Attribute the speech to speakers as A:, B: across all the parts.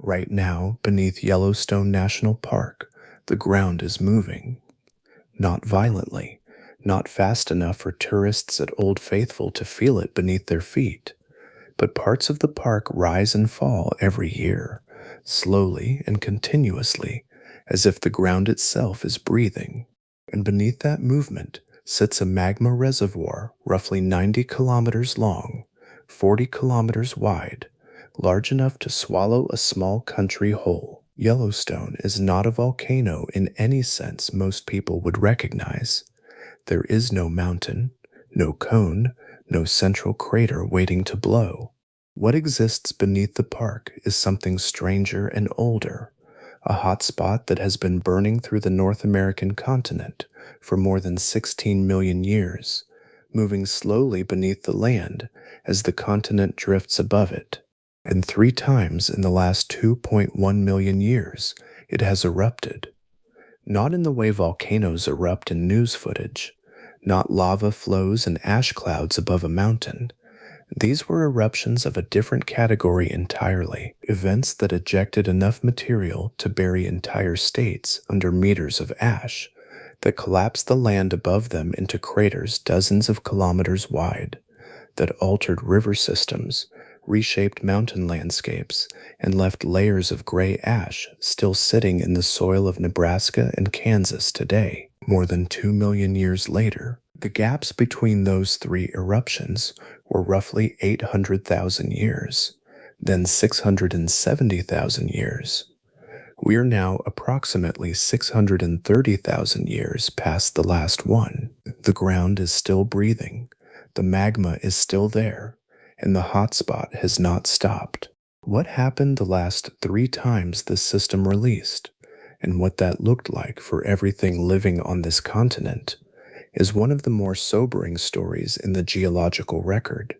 A: Right now, beneath Yellowstone National Park, the ground is moving. Not violently, not fast enough for tourists at Old Faithful to feel it beneath their feet, but parts of the park rise and fall every year, slowly and continuously, as if the ground itself is breathing. And beneath that movement sits a magma reservoir roughly 90 kilometers long, 40 kilometers wide, large enough to swallow a small country whole. Yellowstone is not a volcano in any sense most people would recognize. There is no mountain, no cone, no central crater waiting to blow. What exists beneath the park is something stranger and older, a hotspot that has been burning through the North American continent for more than 16 million years, moving slowly beneath the land as the continent drifts above it. And 3 times in the last 2.1 million years, it has erupted. Not in the way volcanoes erupt in news footage, not lava flows and ash clouds above a mountain. These were eruptions of a different category entirely, events that ejected enough material to bury entire states under meters of ash, that collapsed the land above them into craters dozens of kilometers wide, that altered river systems, reshaped mountain landscapes, and left layers of gray ash still sitting in the soil of Nebraska and Kansas today, more than 2 million years later. The gaps between those 3 eruptions were roughly 800,000 years, then 670,000 years. We are now approximately 630,000 years past the last one. The ground is still breathing, the magma is still there, and the hotspot has not stopped. What happened the last 3 times this system released, and what that looked like for everything living on this continent, is one of the more sobering stories in the geological record,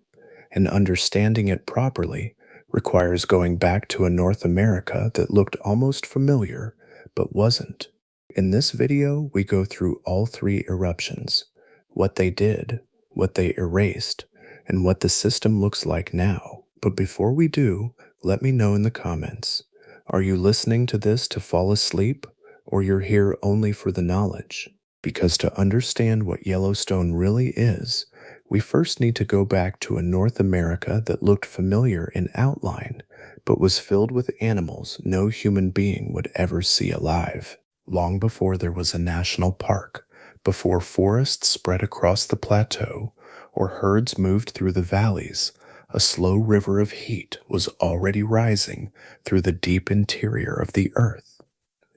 A: and understanding it properly requires going back to a North America that looked almost familiar, but wasn't. In this video, we go through all 3 eruptions, what they did, what they erased, and what the system looks like now. But before we do, let me know in the comments, are you listening to this to fall asleep, or you're here only for the knowledge? Because to understand what Yellowstone really is, we first need to go back to a North America that looked familiar in outline, but was filled with animals no human being would ever see alive. Long before there was a national park, before forests spread across the plateau, or herds moved through the valleys, a slow river of heat was already rising through the deep interior of the earth.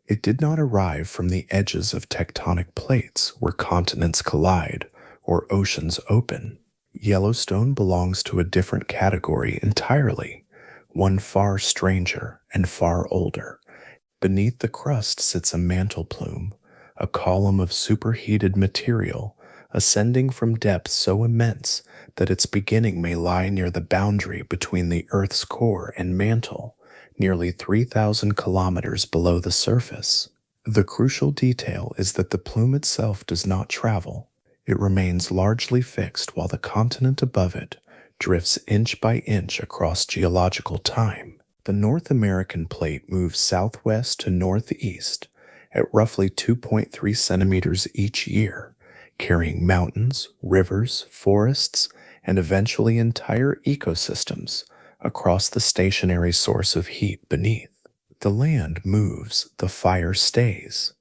A: It did not arrive from the edges of tectonic plates where continents collide or oceans open. Yellowstone belongs to a different category entirely, one far stranger and far older. Beneath the crust sits a mantle plume, a column of superheated material ascending from depths so immense that its beginning may lie near the boundary between the Earth's core and mantle, nearly 3,000 kilometers below the surface. The crucial detail is that the plume itself does not travel. It remains largely fixed while the continent above it drifts inch by inch across geological time. The North American plate moves southwest to northeast at roughly 2.3 centimeters each year, carrying mountains, rivers, forests, and eventually entire ecosystems across the stationary source of heat beneath. The land moves, the fire stays.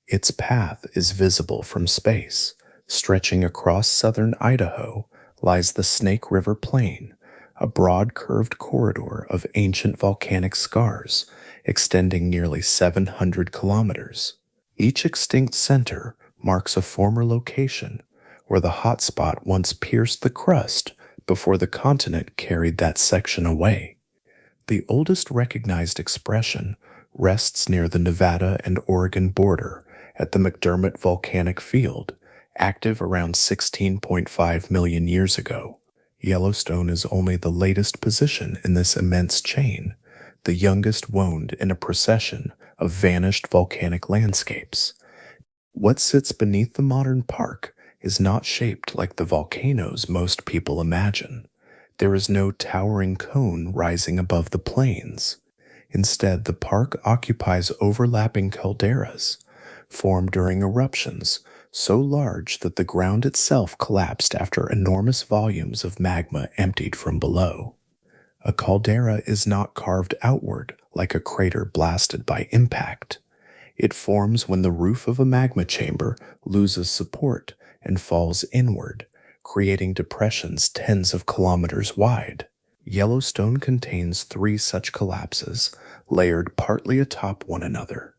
A: Its path is visible from space. Stretching across southern Idaho lies the Snake River Plain, a broad curved corridor of ancient volcanic scars extending nearly 700 kilometers. Each extinct center marks a former location where the hotspot once pierced the crust before the continent carried that section away. The oldest recognized expression rests near the Nevada and Oregon border at the McDermott Volcanic Field, active around 16.5 million years ago. Yellowstone is only the latest position in this immense chain, the youngest wound in a procession of vanished volcanic landscapes. What sits beneath the modern park is not shaped like the volcanoes most people imagine. There is no towering cone rising above the plains. Instead, the park occupies overlapping calderas, formed during eruptions so large that the ground itself collapsed after enormous volumes of magma emptied from below. A caldera is not carved outward like a crater blasted by impact. It forms when the roof of a magma chamber loses support and falls inward, creating depressions tens of kilometers wide. Yellowstone contains three such collapses, layered partly atop one another,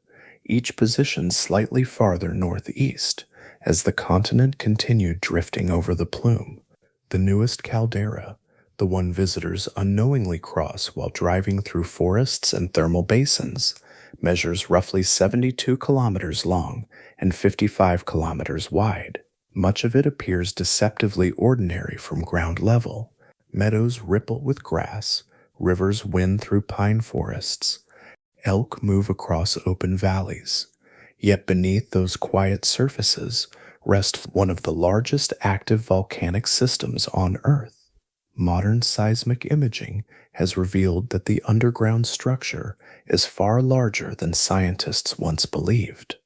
A: each positioned slightly farther northeast, as the continent continued drifting over the plume. The newest caldera, the one visitors unknowingly cross while driving through forests and thermal basins, measures roughly 72 kilometers long and 55 kilometers wide. Much of it appears deceptively ordinary from ground level. Meadows ripple with grass, rivers wind through pine forests, elk move across open valleys. Yet beneath those quiet surfaces rests one of the largest active volcanic systems on Earth. Modern seismic imaging has revealed that the underground structure is far larger than scientists once believed.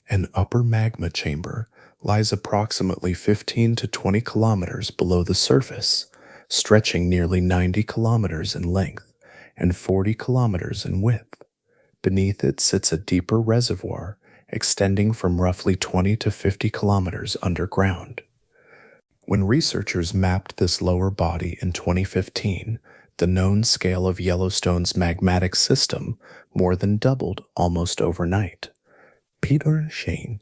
A: An upper magma chamber lies approximately 15 to 20 kilometers below the surface, stretching nearly 90 kilometers in length and 40 kilometers in width. Beneath it sits a deeper reservoir extending from roughly 20 to 50 kilometers underground. When researchers mapped this lower body in 2015, the known scale of Yellowstone's magmatic system more than doubled almost overnight. Peter Shane,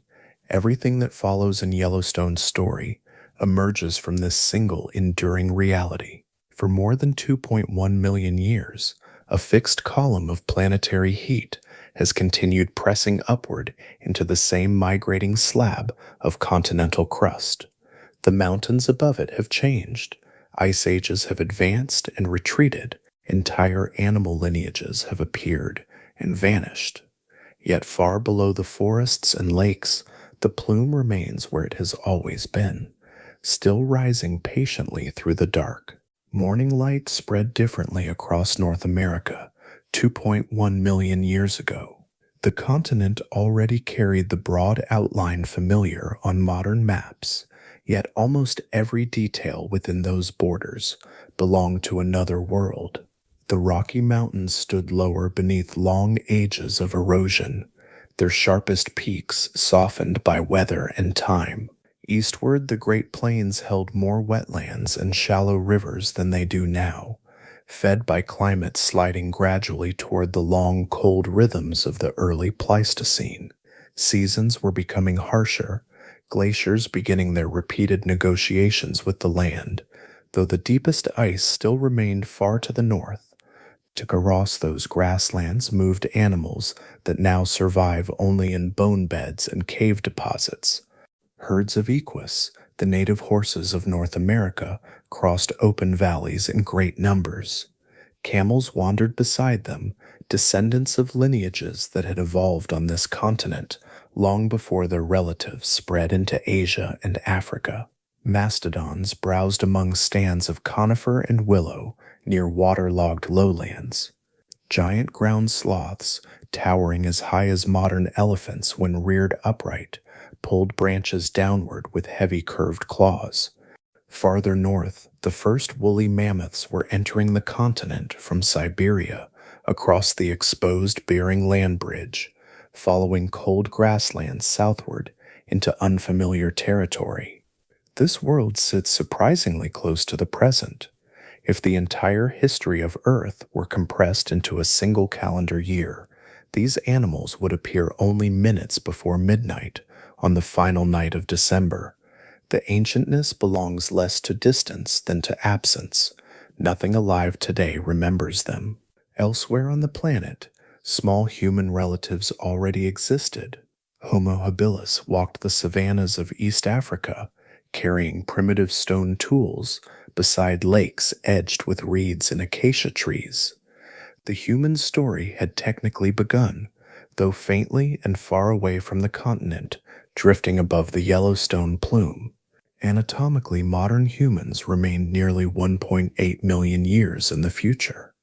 A: everything that follows in Yellowstone's story emerges from this single enduring reality. For more than 2.1 million years, a fixed column of planetary heat has continued pressing upward into the same migrating slab of continental crust. The mountains above it have changed, ice ages have advanced and retreated, entire animal lineages have appeared and vanished. Yet far below the forests and lakes, the plume remains where it has always been, still rising patiently through the dark. Morning light spread differently across North America 2.1 million years ago. The continent already carried the broad outline familiar on modern maps, yet almost every detail within those borders belonged to another world. The Rocky Mountains stood lower beneath long ages of erosion, their sharpest peaks softened by weather and time. Eastward, the Great Plains held more wetlands and shallow rivers than they do now, fed by climate sliding gradually toward the long, cold rhythms of the early Pleistocene. Seasons were becoming harsher, glaciers beginning their repeated negotiations with the land, though the deepest ice still remained far to the north. To across those grasslands moved animals that now survive only in bone beds and cave deposits. Herds of equus, the native horses of North America, crossed open valleys in great numbers. Camels wandered beside them, descendants of lineages that had evolved on this continent long before their relatives spread into Asia and Africa. Mastodons browsed among stands of conifer and willow near waterlogged lowlands. Giant ground sloths, towering as high as modern elephants when reared upright, pulled branches downward with heavy curved claws. Farther north, the first woolly mammoths were entering the continent from Siberia across the exposed Bering Land Bridge, following cold grasslands southward into unfamiliar territory. This world sits surprisingly close to the present. If the entire history of Earth were compressed into a single calendar year, these animals would appear only minutes before midnight on the final night of December. The ancientness belongs less to distance than to absence. Nothing alive today remembers them. Elsewhere on the planet, small human relatives already existed. Homo habilis walked the savannas of East Africa, carrying primitive stone tools beside lakes edged with reeds and acacia trees. The human story had technically begun, though faintly and far away from the continent, drifting above the Yellowstone plume. Anatomically, modern humans remained nearly 1.8 million years in the future.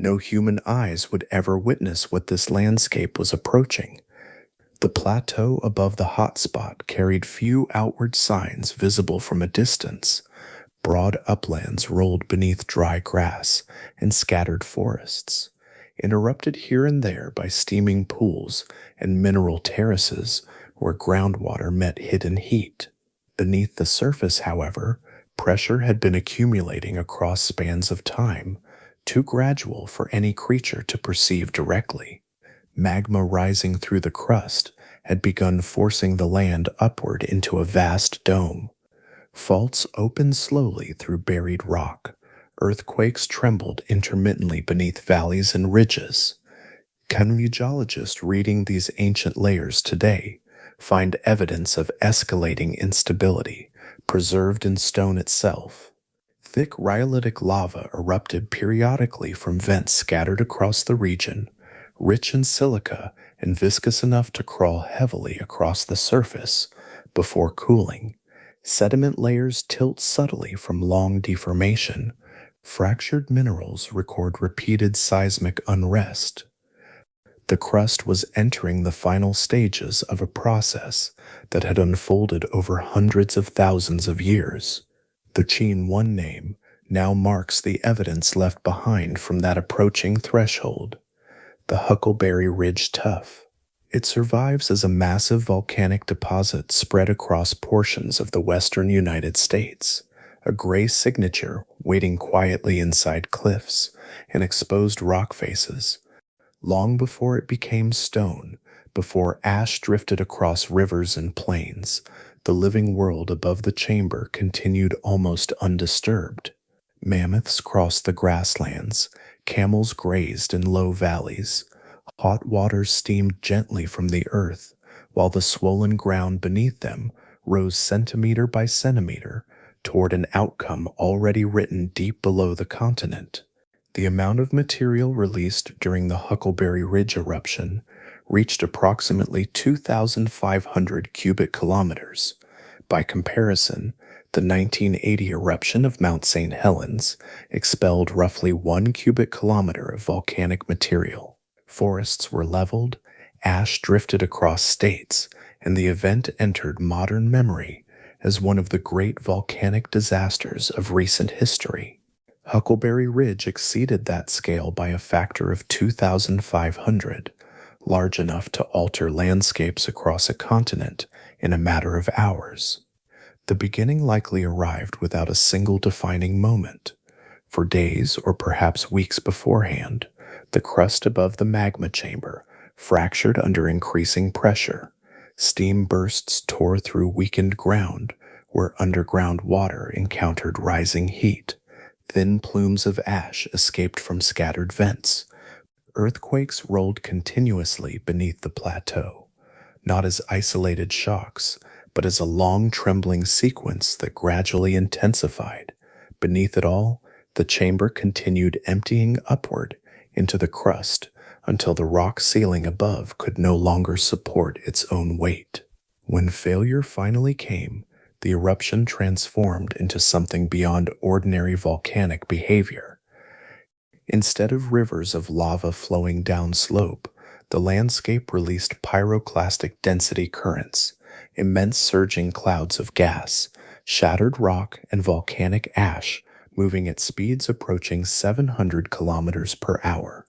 A: No human eyes would ever witness what this landscape was approaching. The plateau above the hotspot carried few outward signs visible from a distance. Broad uplands rolled beneath dry grass and scattered forests, interrupted here and there by steaming pools and mineral terraces where groundwater met hidden heat. Beneath the surface, however, pressure had been accumulating across spans of time, too gradual for any creature to perceive directly. Magma rising through the crust had begun forcing the land upward into a vast dome. Faults opened slowly through buried rock. Earthquakes trembled intermittently beneath valleys and ridges. Geologists reading these ancient layers today find evidence of escalating instability, preserved in stone itself. Thick rhyolitic lava erupted periodically from vents scattered across the region, rich in silica and viscous enough to crawl heavily across the surface before cooling. Sediment layers tilt subtly from long deformation. Fractured minerals record repeated seismic unrest. The crust was entering the final stages of a process that had unfolded over hundreds of thousands of years. The Cheen 1 name now marks the evidence left behind from that approaching threshold. The Huckleberry Ridge tuff. It survives as a massive volcanic deposit spread across portions of the western United States, a gray signature waiting quietly inside cliffs and exposed rock faces. Long before it became stone, before ash drifted across rivers and plains, the living world above the chamber continued almost undisturbed. Mammoths crossed the grasslands, camels grazed in low valleys. Hot waters steamed gently from the earth, while the swollen ground beneath them rose centimeter by centimeter toward an outcome already written deep below the continent. The amount of material released during the Huckleberry Ridge eruption reached approximately 2,500 cubic kilometers. By comparison, the 1980 eruption of Mount St. Helens expelled roughly 1 cubic kilometer of volcanic material. Forests were leveled, ash drifted across states, and the event entered modern memory as one of the great volcanic disasters of recent history. Huckleberry Ridge exceeded that scale by a factor of 2,500, large enough to alter landscapes across a continent in a matter of hours. The beginning likely arrived without a single defining moment. For days or perhaps weeks beforehand, the crust above the magma chamber fractured under increasing pressure. Steam bursts tore through weakened ground where underground water encountered rising heat. Thin plumes of ash escaped from scattered vents. Earthquakes rolled continuously beneath the plateau, not as isolated shocks, but as a long trembling sequence that gradually intensified. Beneath it all, the chamber continued emptying upward into the crust until the rock ceiling above could no longer support its own weight. When failure finally came, the eruption transformed into something beyond ordinary volcanic behavior. Instead of rivers of lava flowing downslope, the landscape released pyroclastic density currents, immense surging clouds of gas, shattered rock, and volcanic ash moving at speeds approaching 700 kilometers per hour.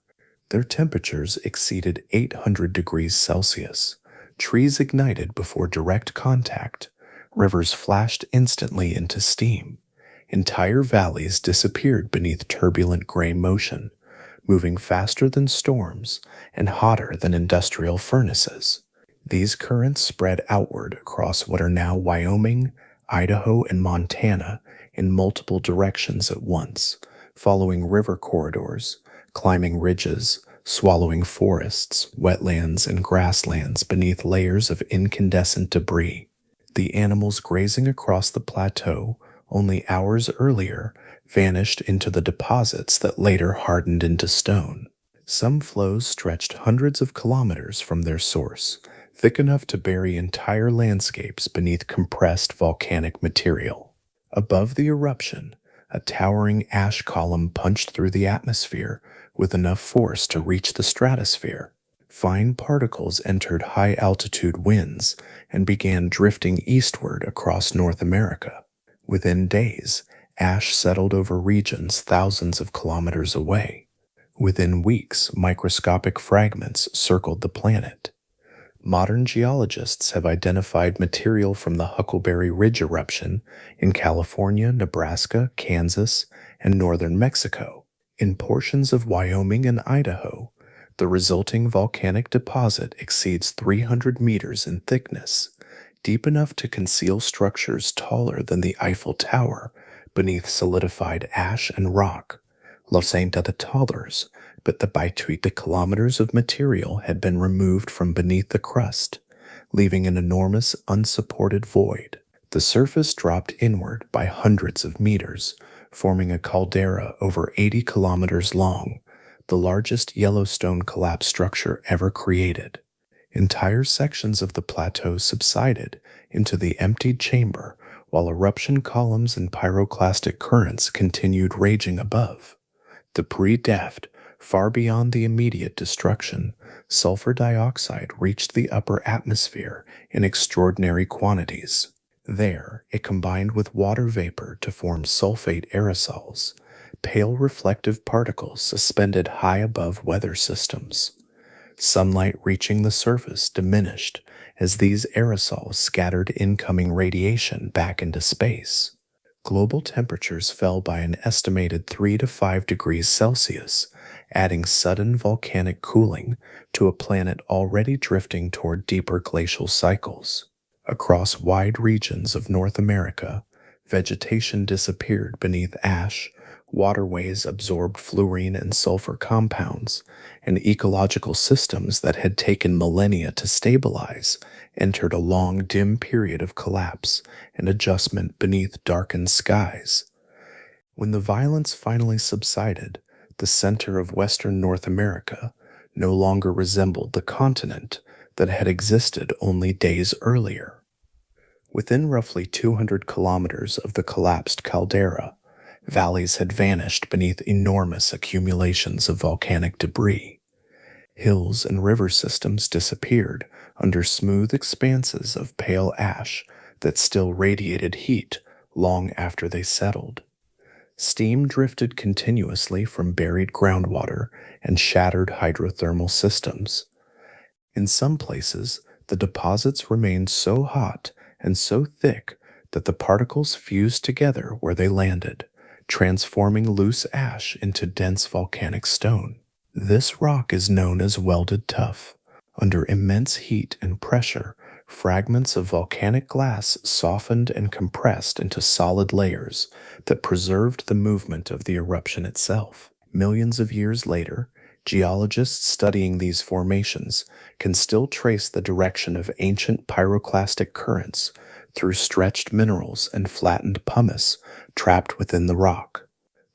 A: Their temperatures exceeded 800 degrees Celsius. Trees ignited before direct contact. Rivers flashed instantly into steam. Entire valleys disappeared beneath turbulent gray motion, moving faster than storms and hotter than industrial furnaces. These currents spread outward across what are now Wyoming, Idaho, and Montana in multiple directions at once, following river corridors, climbing ridges, swallowing forests, wetlands, and grasslands beneath layers of incandescent debris. The animals grazing across the plateau only hours earlier vanished into the deposits that later hardened into stone. Some flows stretched hundreds of kilometers from their source, thick enough to bury entire landscapes beneath compressed volcanic material. Above the eruption, a towering ash column punched through the atmosphere with enough force to reach the stratosphere. Fine particles entered high-altitude winds and began drifting eastward across North America. Within days, ash settled over regions thousands of kilometers away. Within weeks, microscopic fragments circled the planet. Modern geologists have identified material from the Huckleberry Ridge eruption in California, Nebraska, Kansas, and northern Mexico. In portions of Wyoming and Idaho, the resulting volcanic deposit exceeds 300 meters in thickness, deep enough to conceal structures taller than the Eiffel Tower beneath solidified ash and rock. Los tallers, but the by 20 kilometers of material had been removed from beneath the crust, leaving an enormous unsupported void. The surface dropped inward by hundreds of meters, forming a caldera over 80 kilometers long, the largest Yellowstone collapse structure ever created. Entire sections of the plateau subsided into the emptied chamber, while eruption columns and pyroclastic currents continued raging above. The pre-deft, far beyond the immediate destruction, sulfur dioxide reached the upper atmosphere in extraordinary quantities. There, it combined with water vapor to form sulfate aerosols, pale reflective particles suspended high above weather systems. Sunlight reaching the surface diminished as these aerosols scattered incoming radiation back into space. Global temperatures fell by an estimated 3 to 5 degrees Celsius, adding sudden volcanic cooling to a planet already drifting toward deeper glacial cycles. Across wide regions of North America, vegetation disappeared beneath ash, waterways absorbed fluorine and sulfur compounds, and ecological systems that had taken millennia to stabilize entered a long, dim period of collapse and adjustment beneath darkened skies. When the violence finally subsided, the center of western North America no longer resembled the continent that had existed only days earlier. Within roughly 200 kilometers of the collapsed caldera, valleys had vanished beneath enormous accumulations of volcanic debris. Hills and river systems disappeared under smooth expanses of pale ash that still radiated heat long after they settled. Steam drifted continuously from buried groundwater and shattered hydrothermal systems. In some places, the deposits remained so hot and so thick that the particles fused together where they landed, transforming loose ash into dense volcanic stone. This rock is known as welded tuff. Under immense heat and pressure, fragments of volcanic glass softened and compressed into solid layers that preserved the movement of the eruption itself. Millions of years later, geologists studying these formations can still trace the direction of ancient pyroclastic currents through stretched minerals and flattened pumice trapped within the rock.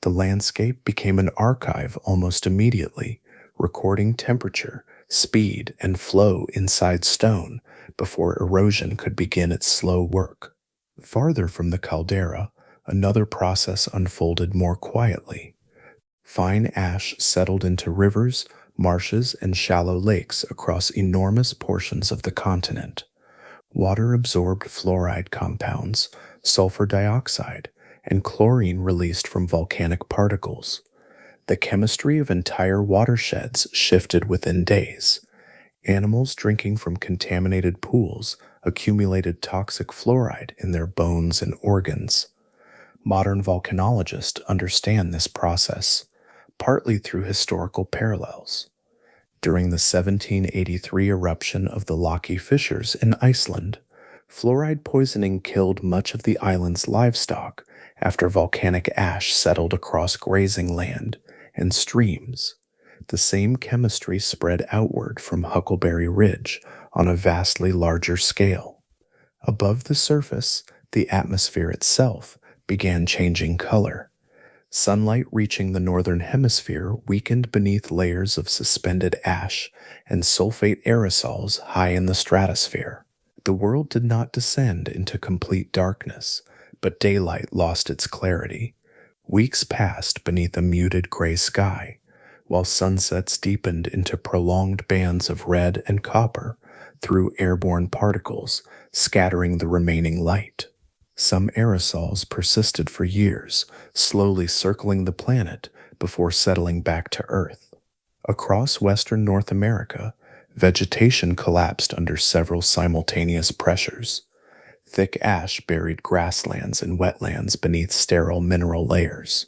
A: The landscape became an archive almost immediately, recording temperature, speed, and flow inside stone before erosion could begin its slow work. Farther from the caldera, another process unfolded more quietly. Fine ash settled into rivers, marshes, and shallow lakes across enormous portions of the continent. Water absorbed fluoride compounds, sulfur dioxide, and chlorine released from volcanic particles. The chemistry of entire watersheds shifted within days. Animals drinking from contaminated pools accumulated toxic fluoride in their bones and organs. Modern volcanologists understand this process, partly through historical parallels. During the 1783 eruption of the Laki fissures in Iceland, fluoride poisoning killed much of the island's livestock after volcanic ash settled across grazing land and streams. The same chemistry spread outward from Huckleberry Ridge on a vastly larger scale. Above the surface, the atmosphere itself began changing color. Sunlight reaching the northern hemisphere weakened beneath layers of suspended ash and sulfate aerosols high in the stratosphere. The world did not descend into complete darkness, but daylight lost its clarity. Weeks passed beneath a muted gray sky, while sunsets deepened into prolonged bands of red and copper through airborne particles, scattering the remaining light. Some aerosols persisted for years, slowly circling the planet before settling back to Earth. Across western North America, vegetation collapsed under several simultaneous pressures. Thick ash buried grasslands and wetlands beneath sterile mineral layers.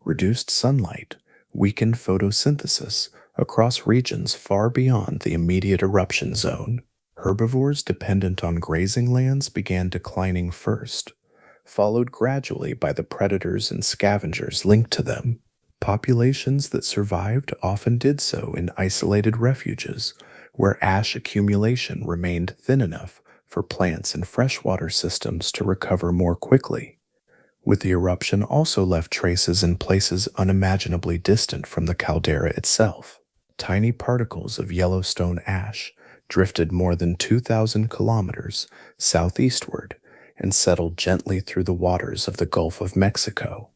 A: Reduced sunlight weakened photosynthesis across regions far beyond the immediate eruption zone. Herbivores dependent on grazing lands began declining first, followed gradually by the predators and scavengers linked to them. Populations that survived often did so in isolated refuges, where ash accumulation remained thin enough for plants and freshwater systems to recover more quickly. With the eruption also left traces in places unimaginably distant from the caldera itself. Tiny particles of Yellowstone ash drifted more than 2,000 kilometers southeastward and settled gently through the waters of the Gulf of Mexico.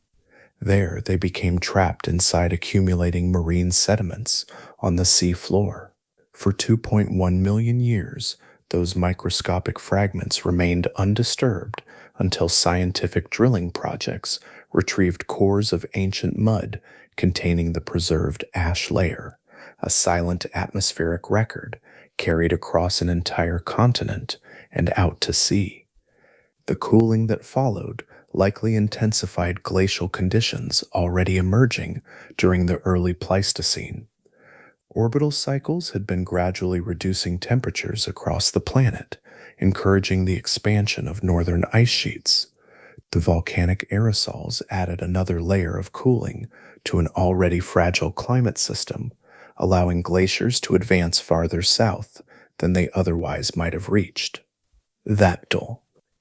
A: There, they became trapped inside accumulating marine sediments on the sea floor. For 2.1 million years, those microscopic fragments remained undisturbed until scientific drilling projects retrieved cores of ancient mud containing the preserved ash layer, a silent atmospheric record carried across an entire continent and out to sea. The cooling that followed likely intensified glacial conditions already emerging during the early Pleistocene. Orbital cycles had been gradually reducing temperatures across the planet, encouraging the expansion of northern ice sheets. The volcanic aerosols added another layer of cooling to an already fragile climate system, allowing glaciers to advance farther south than they otherwise might have reached. That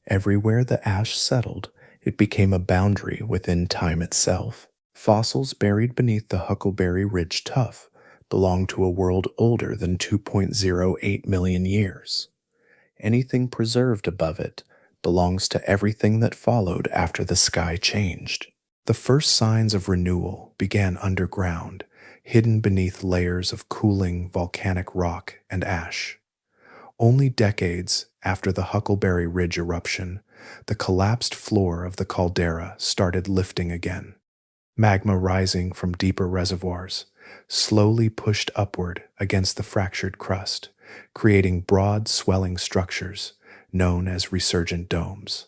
A: everywhere the ash settled, it became a boundary within time itself. Fossils buried beneath the Huckleberry Ridge tuff belong to a world older than 2.08 million years. Anything preserved above it belongs to everything that followed after the sky changed. The first signs of renewal began underground, hidden beneath layers of cooling volcanic rock and ash. Only decades after the Huckleberry Ridge eruption, the collapsed floor of the caldera started lifting again. Magma rising from deeper reservoirs slowly pushed upward against the fractured crust, creating broad swelling structures known as resurgent domes.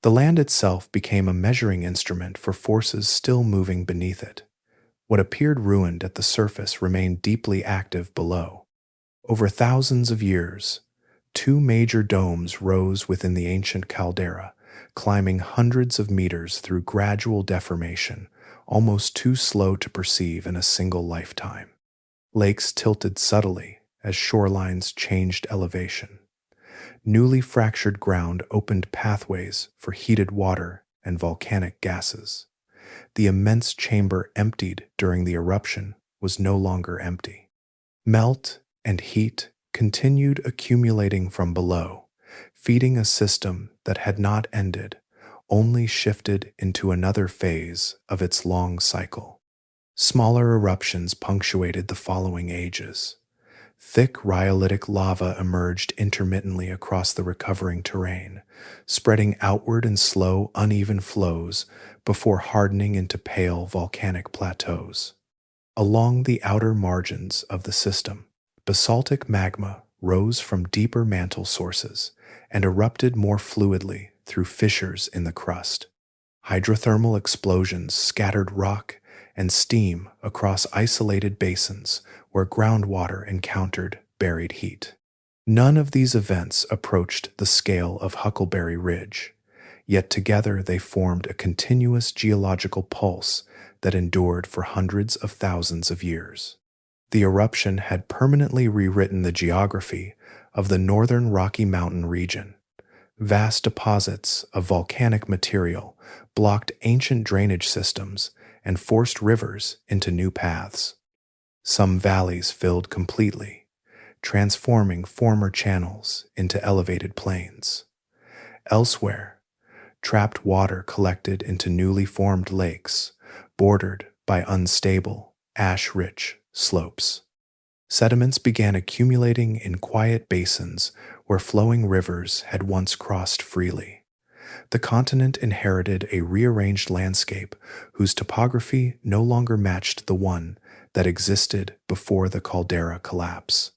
A: The land itself became a measuring instrument for forces still moving beneath it. What appeared ruined at the surface remained deeply active below. Over thousands of years, two major domes rose within the ancient caldera, climbing hundreds of meters through gradual deformation, almost too slow to perceive in a single lifetime. Lakes tilted subtly as shorelines changed elevation. Newly fractured ground opened pathways for heated water and volcanic gases. The immense chamber emptied during the eruption was no longer empty. Melt and heat continued accumulating from below, feeding a system that had not ended, only shifted into another phase of its long cycle. Smaller eruptions punctuated the following ages. Thick rhyolitic lava emerged intermittently across the recovering terrain, spreading outward in slow, uneven flows before hardening into pale volcanic plateaus. Along the outer margins of the system, basaltic magma rose from deeper mantle sources and erupted more fluidly through fissures in the crust. Hydrothermal explosions scattered rock and steam across isolated basins where groundwater encountered buried heat. None of these events approached the scale of Huckleberry Ridge, yet together they formed a continuous geological pulse that endured for hundreds of thousands of years. The eruption had permanently rewritten the geography of the northern Rocky Mountain region. Vast deposits of volcanic material blocked ancient drainage systems and forced rivers into new paths. Some valleys filled completely, transforming former channels into elevated plains. Elsewhere, trapped water collected into newly formed lakes, bordered by unstable ash-rich slopes. Sediments began accumulating in quiet basins where flowing rivers had once crossed freely. The continent inherited a rearranged landscape whose topography no longer matched the one that existed before the caldera collapse.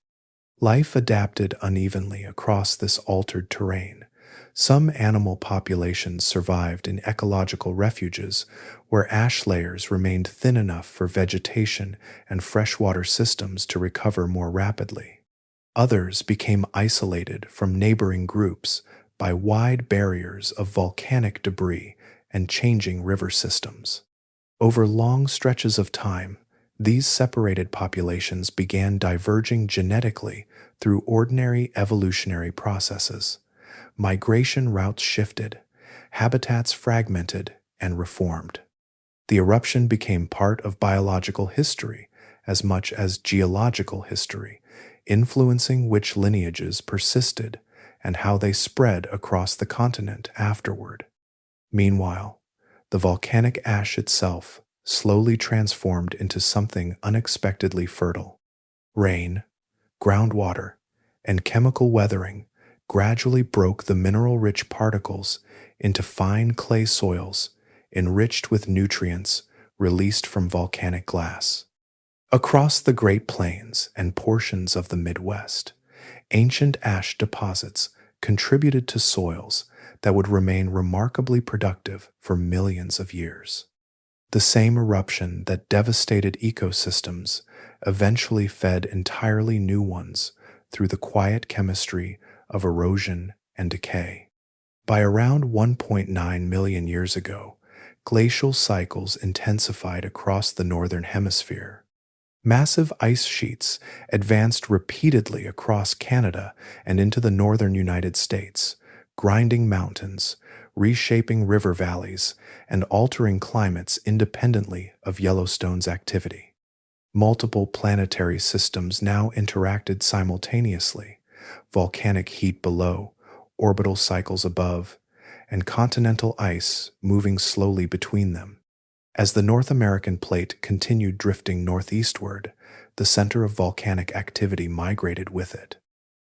A: Life adapted unevenly across this altered terrain. Some animal populations survived in ecological refuges where ash layers remained thin enough for vegetation and freshwater systems to recover more rapidly. Others became isolated from neighboring groups by wide barriers of volcanic debris and changing river systems. Over long stretches of time, these separated populations began diverging genetically through ordinary evolutionary processes. Migration routes shifted, habitats fragmented and reformed. The eruption became part of biological history as much as geological history, influencing which lineages persisted and how they spread across the continent afterward. Meanwhile, the volcanic ash itself slowly transformed into something unexpectedly fertile. Rain, groundwater, and chemical weathering gradually broke the mineral-rich particles into fine clay soils enriched with nutrients released from volcanic glass. Across the Great Plains and portions of the Midwest, ancient ash deposits contributed to soils that would remain remarkably productive for millions of years. The same eruption that devastated ecosystems eventually fed entirely new ones through the quiet chemistry of erosion and decay. By around 1.9 million years ago, glacial cycles intensified across the northern hemisphere. Massive ice sheets advanced repeatedly across Canada and into the northern United States, grinding mountains, reshaping river valleys, and altering climates independently of Yellowstone's activity. Multiple planetary systems now interacted simultaneously: volcanic heat below, orbital cycles above, and continental ice moving slowly between them. As the North American plate continued drifting northeastward, the center of volcanic activity migrated with it.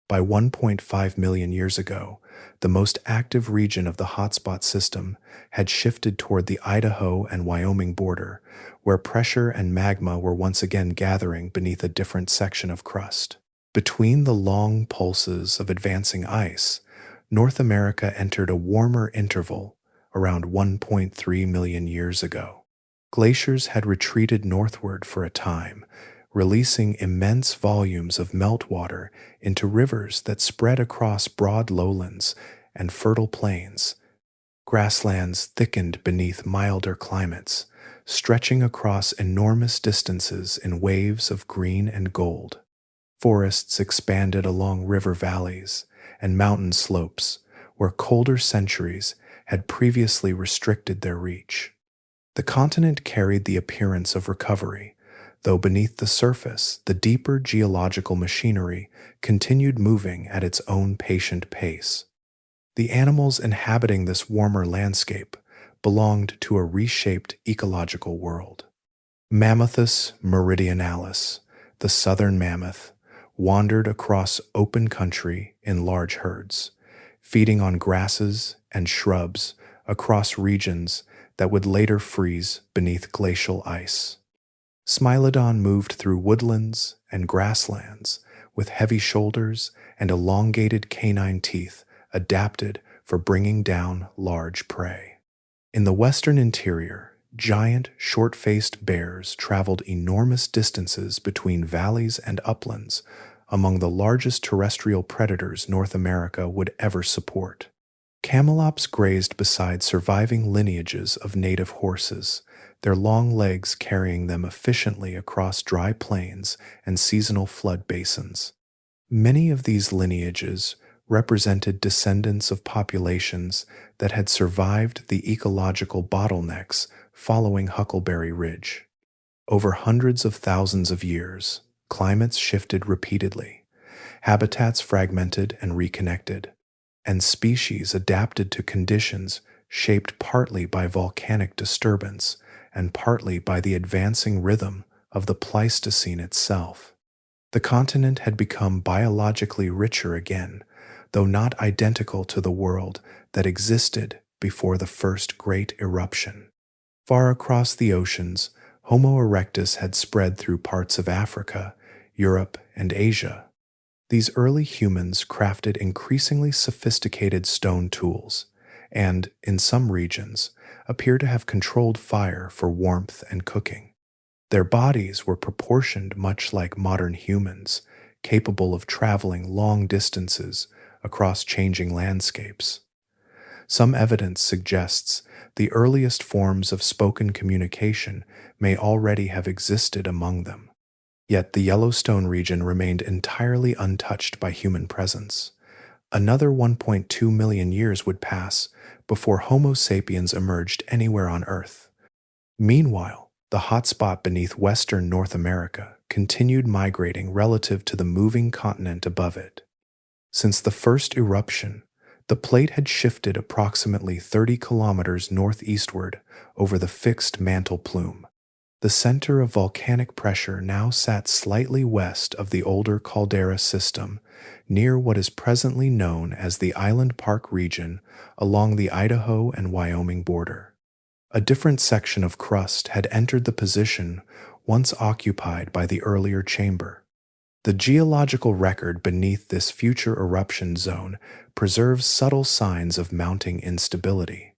A: By 1.5 million years ago, the most active region of the hotspot system had shifted toward the Idaho and Wyoming border, where pressure and magma were once again gathering beneath a different section of crust. Between the long pulses of advancing ice, North America entered a warmer interval around 1.3 million years ago. Glaciers had retreated northward for a time, releasing immense volumes of meltwater into rivers that spread across broad lowlands and fertile plains. Grasslands thickened beneath milder climates, stretching across enormous distances in waves of green and gold. Forests expanded along river valleys and mountain slopes where colder centuries had previously restricted their reach. The continent carried the appearance of recovery, though beneath the surface, the deeper geological machinery continued moving at its own patient pace. The animals inhabiting this warmer landscape belonged to a reshaped ecological world. Mammuthus meridionalis, the southern mammoth, wandered across open country in large herds, feeding on grasses and shrubs across regions that would later freeze beneath glacial ice. Smilodon moved through woodlands and grasslands with heavy shoulders and elongated canine teeth adapted for bringing down large prey. In the western interior, giant, short-faced bears traveled enormous distances between valleys and uplands, among the largest terrestrial predators North America would ever support. Camelops grazed beside surviving lineages of native horses, their long legs carrying them efficiently across dry plains and seasonal flood basins. Many of these lineages represented descendants of populations that had survived the ecological bottlenecks following Huckleberry Ridge. Over hundreds of thousands of years, climates shifted repeatedly, habitats fragmented and reconnected, and species adapted to conditions shaped partly by volcanic disturbance and partly by the advancing rhythm of the Pleistocene itself. The continent had become biologically richer again, though not identical to the world that existed before the first great eruption. Far across the oceans, Homo erectus had spread through parts of Africa, Europe, and Asia. These early humans crafted increasingly sophisticated stone tools, and, in some regions, appear to have controlled fire for warmth and cooking. Their bodies were proportioned much like modern humans, capable of traveling long distances across changing landscapes. Some evidence suggests the earliest forms of spoken communication may already have existed among them. Yet the Yellowstone region remained entirely untouched by human presence. Another 1.2 million years would pass before Homo sapiens emerged anywhere on Earth. Meanwhile, the hotspot beneath western North America continued migrating relative to the moving continent above it. Since the first eruption, the plate had shifted approximately 30 kilometers northeastward over the fixed mantle plume. The center of volcanic pressure now sat slightly west of the older caldera system, near what is presently known as the Island Park region along the Idaho and Wyoming border. A different section of crust had entered the position once occupied by the earlier chamber. The geological record beneath this future eruption zone preserves subtle signs of mounting instability.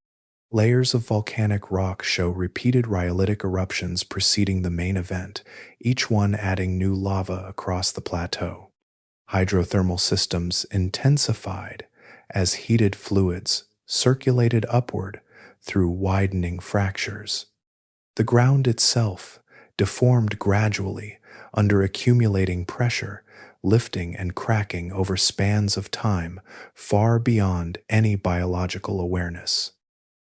A: Layers of volcanic rock show repeated rhyolitic eruptions preceding the main event, each one adding new lava across the plateau. Hydrothermal systems intensified as heated fluids circulated upward through widening fractures. The ground itself deformed gradually under accumulating pressure, lifting and cracking over spans of time far beyond any biological awareness.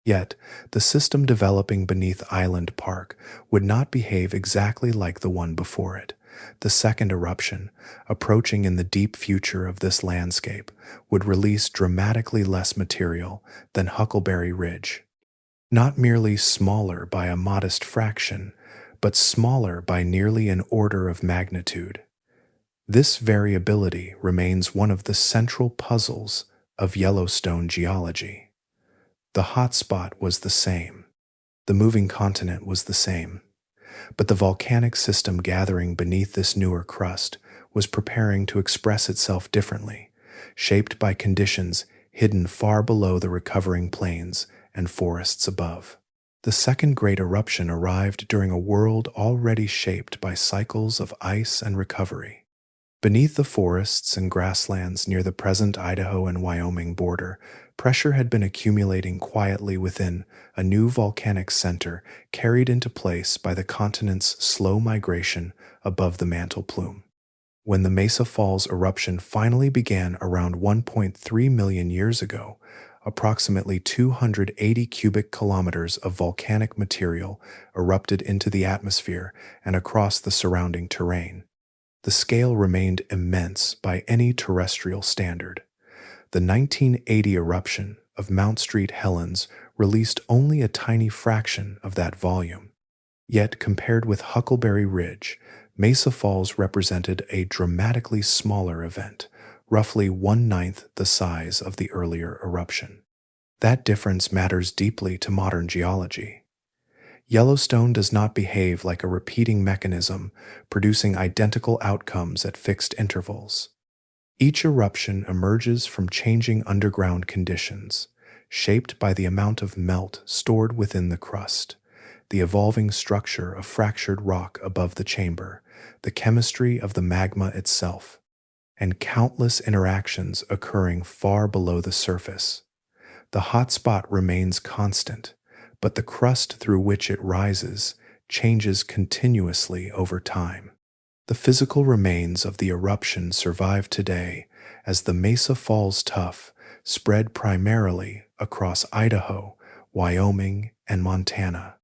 A: Yet, the system developing beneath Island Park would not behave exactly like the one before it. The second eruption, approaching in the deep future of this landscape, would release dramatically less material than Huckleberry Ridge. Not merely smaller by a modest fraction, but smaller by nearly an order of magnitude. This variability remains one of the central puzzles of Yellowstone geology. The hotspot was the same. The moving continent was the same. But the volcanic system gathering beneath this newer crust was preparing to express itself differently, shaped by conditions hidden far below the recovering plains and forests above. The second great eruption arrived during a world already shaped by cycles of ice and recovery. Beneath the forests and grasslands near the present Idaho and Wyoming border, pressure had been accumulating quietly within a new volcanic center carried into place by the continent's slow migration above the mantle plume. When the Mesa Falls eruption finally began around 1.3 million years ago, approximately 280 cubic kilometers of volcanic material erupted into the atmosphere and across the surrounding terrain. The scale remained immense by any terrestrial standard. The 1980 eruption of Mount St. Helens released only a tiny fraction of that volume. Yet, compared with Huckleberry Ridge, Mesa Falls represented a dramatically smaller event, roughly 1/9 the size of the earlier eruption. That difference matters deeply to modern geology. Yellowstone does not behave like a repeating mechanism, producing identical outcomes at fixed intervals. Each eruption emerges from changing underground conditions, shaped by the amount of melt stored within the crust, the evolving structure of fractured rock above the chamber, the chemistry of the magma itself, and countless interactions occurring far below the surface. The hotspot remains constant, but the crust through which it rises changes continuously over time. The physical remains of the eruption survive today as the Mesa Falls tuff spread primarily across Idaho, Wyoming, and Montana.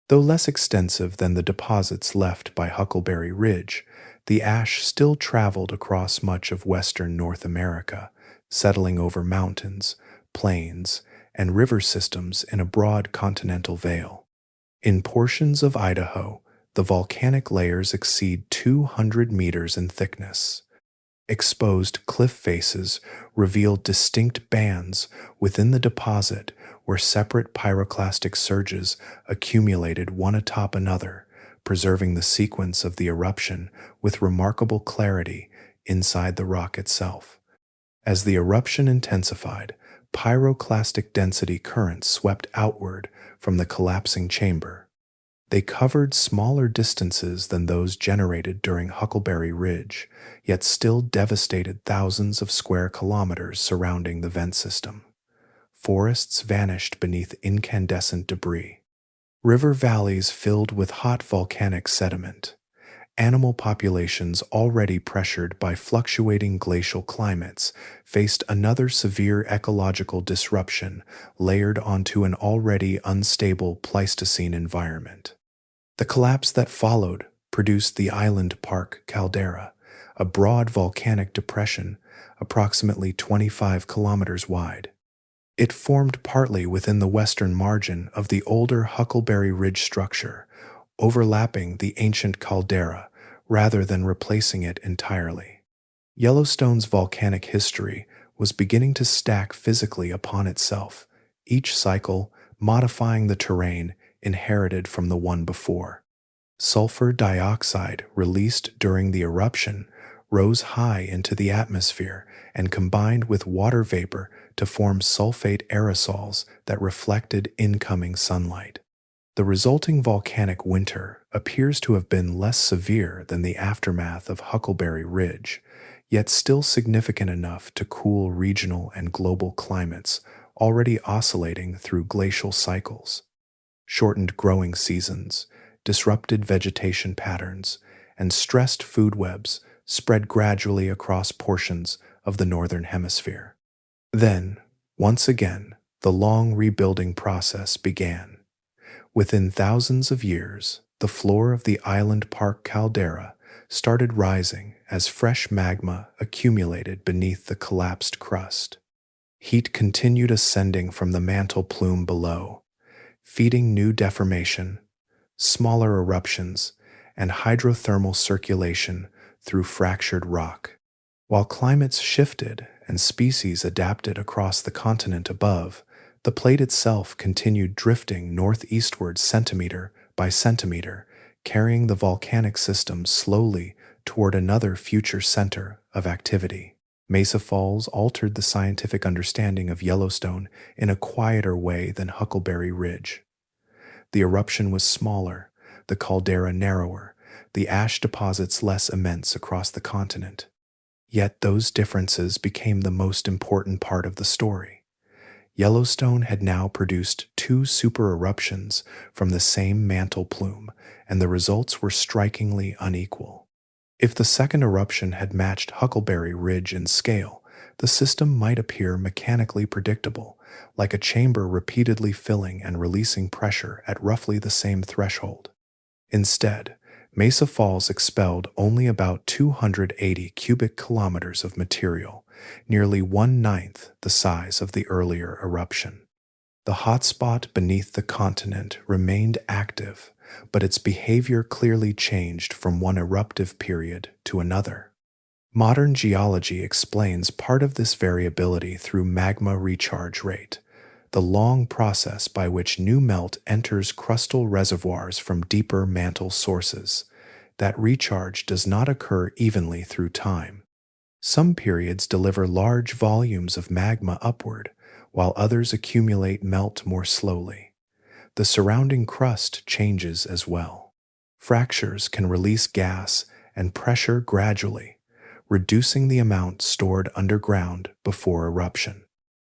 A: Though less extensive than the deposits left by Huckleberry Ridge, the ash still traveled across much of western North America, settling over mountains, plains, and river systems in a broad continental veil. In portions of Idaho, The volcanic layers exceed 200 meters in thickness. Exposed cliff faces reveal distinct bands within the deposit where separate pyroclastic surges accumulated one atop another, preserving the sequence of the eruption with remarkable clarity inside the rock itself. As the eruption intensified, pyroclastic density currents swept outward from the collapsing chamber. They covered smaller distances than those generated during Huckleberry Ridge, yet still devastated thousands of square kilometers surrounding the vent system. Forests vanished beneath incandescent debris. River valleys filled with hot volcanic sediment. Animal populations already pressured by fluctuating glacial climates faced another severe ecological disruption layered onto an already unstable Pleistocene environment. The collapse that followed produced the island park caldera, a broad volcanic depression approximately 25 kilometers wide. It formed partly within the western margin of the older Huckleberry Ridge structure, overlapping the ancient caldera rather than replacing it entirely. Yellowstone's volcanic history was beginning to stack physically upon itself, each cycle modifying the terrain inherited from the one before. Sulfur dioxide released during the eruption rose high into the atmosphere and combined with water vapor to form sulfate aerosols that reflected incoming sunlight. The resulting volcanic winter appears to have been less severe than the aftermath of Huckleberry Ridge, yet still significant enough to cool regional and global climates already oscillating through glacial cycles. Shortened growing seasons, disrupted vegetation patterns, and stressed food webs spread gradually across portions of the northern hemisphere. Then, once again, the long rebuilding process began. Within thousands of years, the floor of the island park caldera started rising as fresh magma accumulated beneath the collapsed crust. Heat continued ascending from the mantle plume below, feeding new deformation, smaller eruptions, and hydrothermal circulation through fractured rock. While climates shifted and species adapted across the continent above, the plate itself continued drifting northeastward centimeter by centimeter, carrying the volcanic system slowly toward another future center of activity. Mesa Falls altered the scientific understanding of Yellowstone in a quieter way than Huckleberry Ridge. The eruption was smaller, the caldera narrower, the ash deposits less immense across the continent. Yet those differences became the most important part of the story. Yellowstone had now produced two super eruptions from the same mantle plume, and the results were strikingly unequal. If the second eruption had matched Huckleberry Ridge in scale, the system might appear mechanically predictable, like a chamber repeatedly filling and releasing pressure at roughly the same threshold. Instead, Mesa Falls expelled only about 280 cubic kilometers of material, nearly 1/9 the size of the earlier eruption. The hotspot beneath the continent remained active, but its behavior clearly changed from one eruptive period to another. Modern geology explains part of this variability through magma recharge rate, the long process by which new melt enters crustal reservoirs from deeper mantle sources. That recharge does not occur evenly through time. Some periods deliver large volumes of magma upward, while others accumulate melt more slowly. The surrounding crust changes as well. Fractures can release gas and pressure gradually, reducing the amount stored underground before eruption.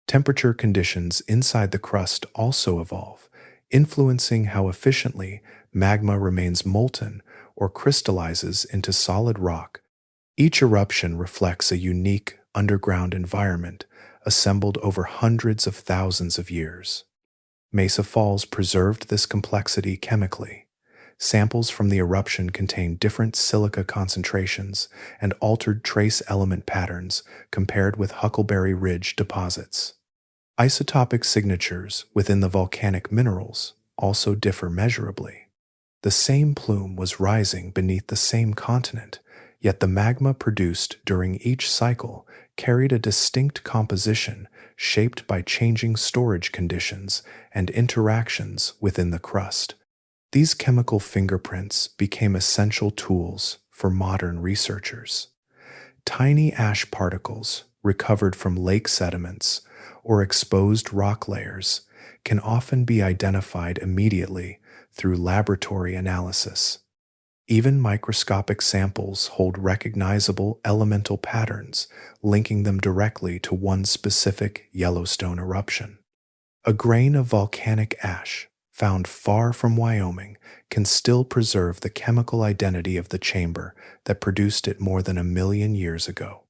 A: Temperature conditions inside the crust also evolve, influencing how efficiently magma remains molten or crystallizes into solid rock. Each eruption reflects a unique underground environment assembled over hundreds of thousands of years. Mesa Falls preserved this complexity chemically. Samples from the eruption contain different silica concentrations and altered trace element patterns compared with Huckleberry Ridge deposits. Isotopic signatures within the volcanic minerals also differ measurably. The same plume was rising beneath the same continent, yet the magma produced during each cycle carried a distinct composition shaped by changing storage conditions and interactions within the crust. These chemical fingerprints became essential tools for modern researchers. Tiny ash particles recovered from lake sediments or exposed rock layers can often be identified immediately through laboratory analysis. Even microscopic samples hold recognizable elemental patterns, linking them directly to one specific Yellowstone eruption. A grain of volcanic ash found far from Wyoming can still preserve the chemical identity of the chamber that produced it more than 1 million years ago.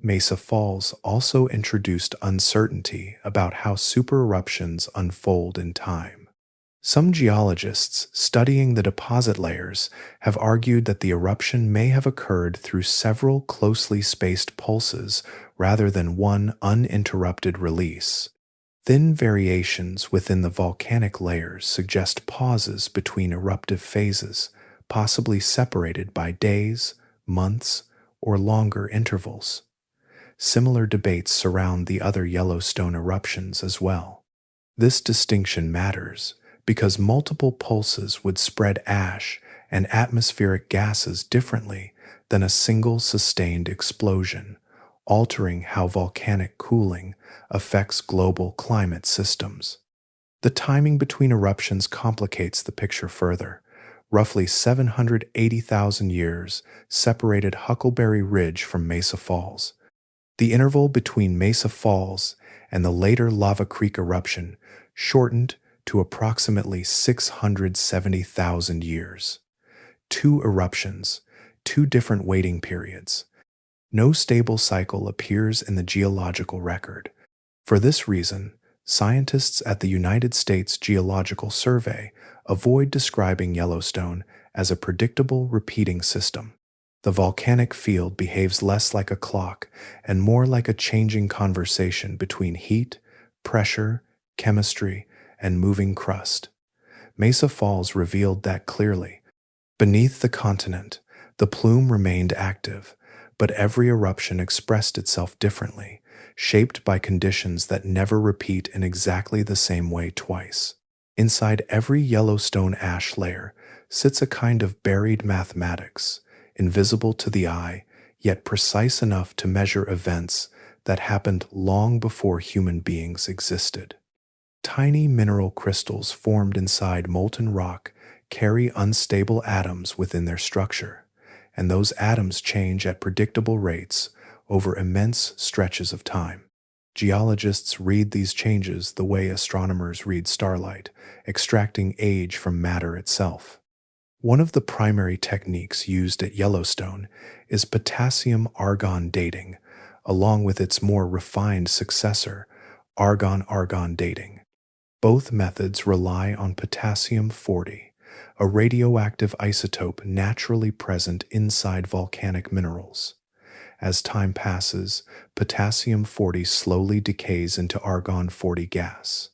A: Mesa Falls also introduced uncertainty about how supereruptions unfold in time. Some geologists studying the deposit layers have argued that the eruption may have occurred through several closely spaced pulses rather than one uninterrupted release. Thin variations within the volcanic layers suggest pauses between eruptive phases, possibly separated by days, months, or longer intervals. Similar debates surround the other Yellowstone eruptions as well. This distinction matters because multiple pulses would spread ash and atmospheric gases differently than a single sustained explosion, altering how volcanic cooling affects global climate systems. The timing between eruptions complicates the picture further. Roughly 780,000 years separated Huckleberry Ridge from Mesa Falls. The interval between Mesa Falls and the later Lava Creek eruption shortened to approximately 670,000 years. 2 eruptions, 2 different waiting periods. No stable cycle appears in the geological record. For this reason, scientists at the United States Geological Survey avoid describing Yellowstone as a predictable repeating system. The volcanic field behaves less like a clock and more like a changing conversation between heat, pressure, chemistry, and moving crust. Mesa Falls revealed that clearly. Beneath the continent, the plume remained active, but every eruption expressed itself differently, shaped by conditions that never repeat in exactly the same way twice. Inside every Yellowstone ash layer sits a kind of buried mathematics, invisible to the eye, yet precise enough to measure events that happened long before human beings existed. Tiny mineral crystals formed inside molten rock carry unstable atoms within their structure, and those atoms change at predictable rates over immense stretches of time. Geologists read these changes the way astronomers read starlight, extracting age from matter itself. One of the primary techniques used at Yellowstone is potassium-argon dating, along with its more refined successor, argon-argon dating. Both methods rely on potassium-40, a radioactive isotope naturally present inside volcanic minerals. As time passes, potassium-40 slowly decays into argon-40 gas.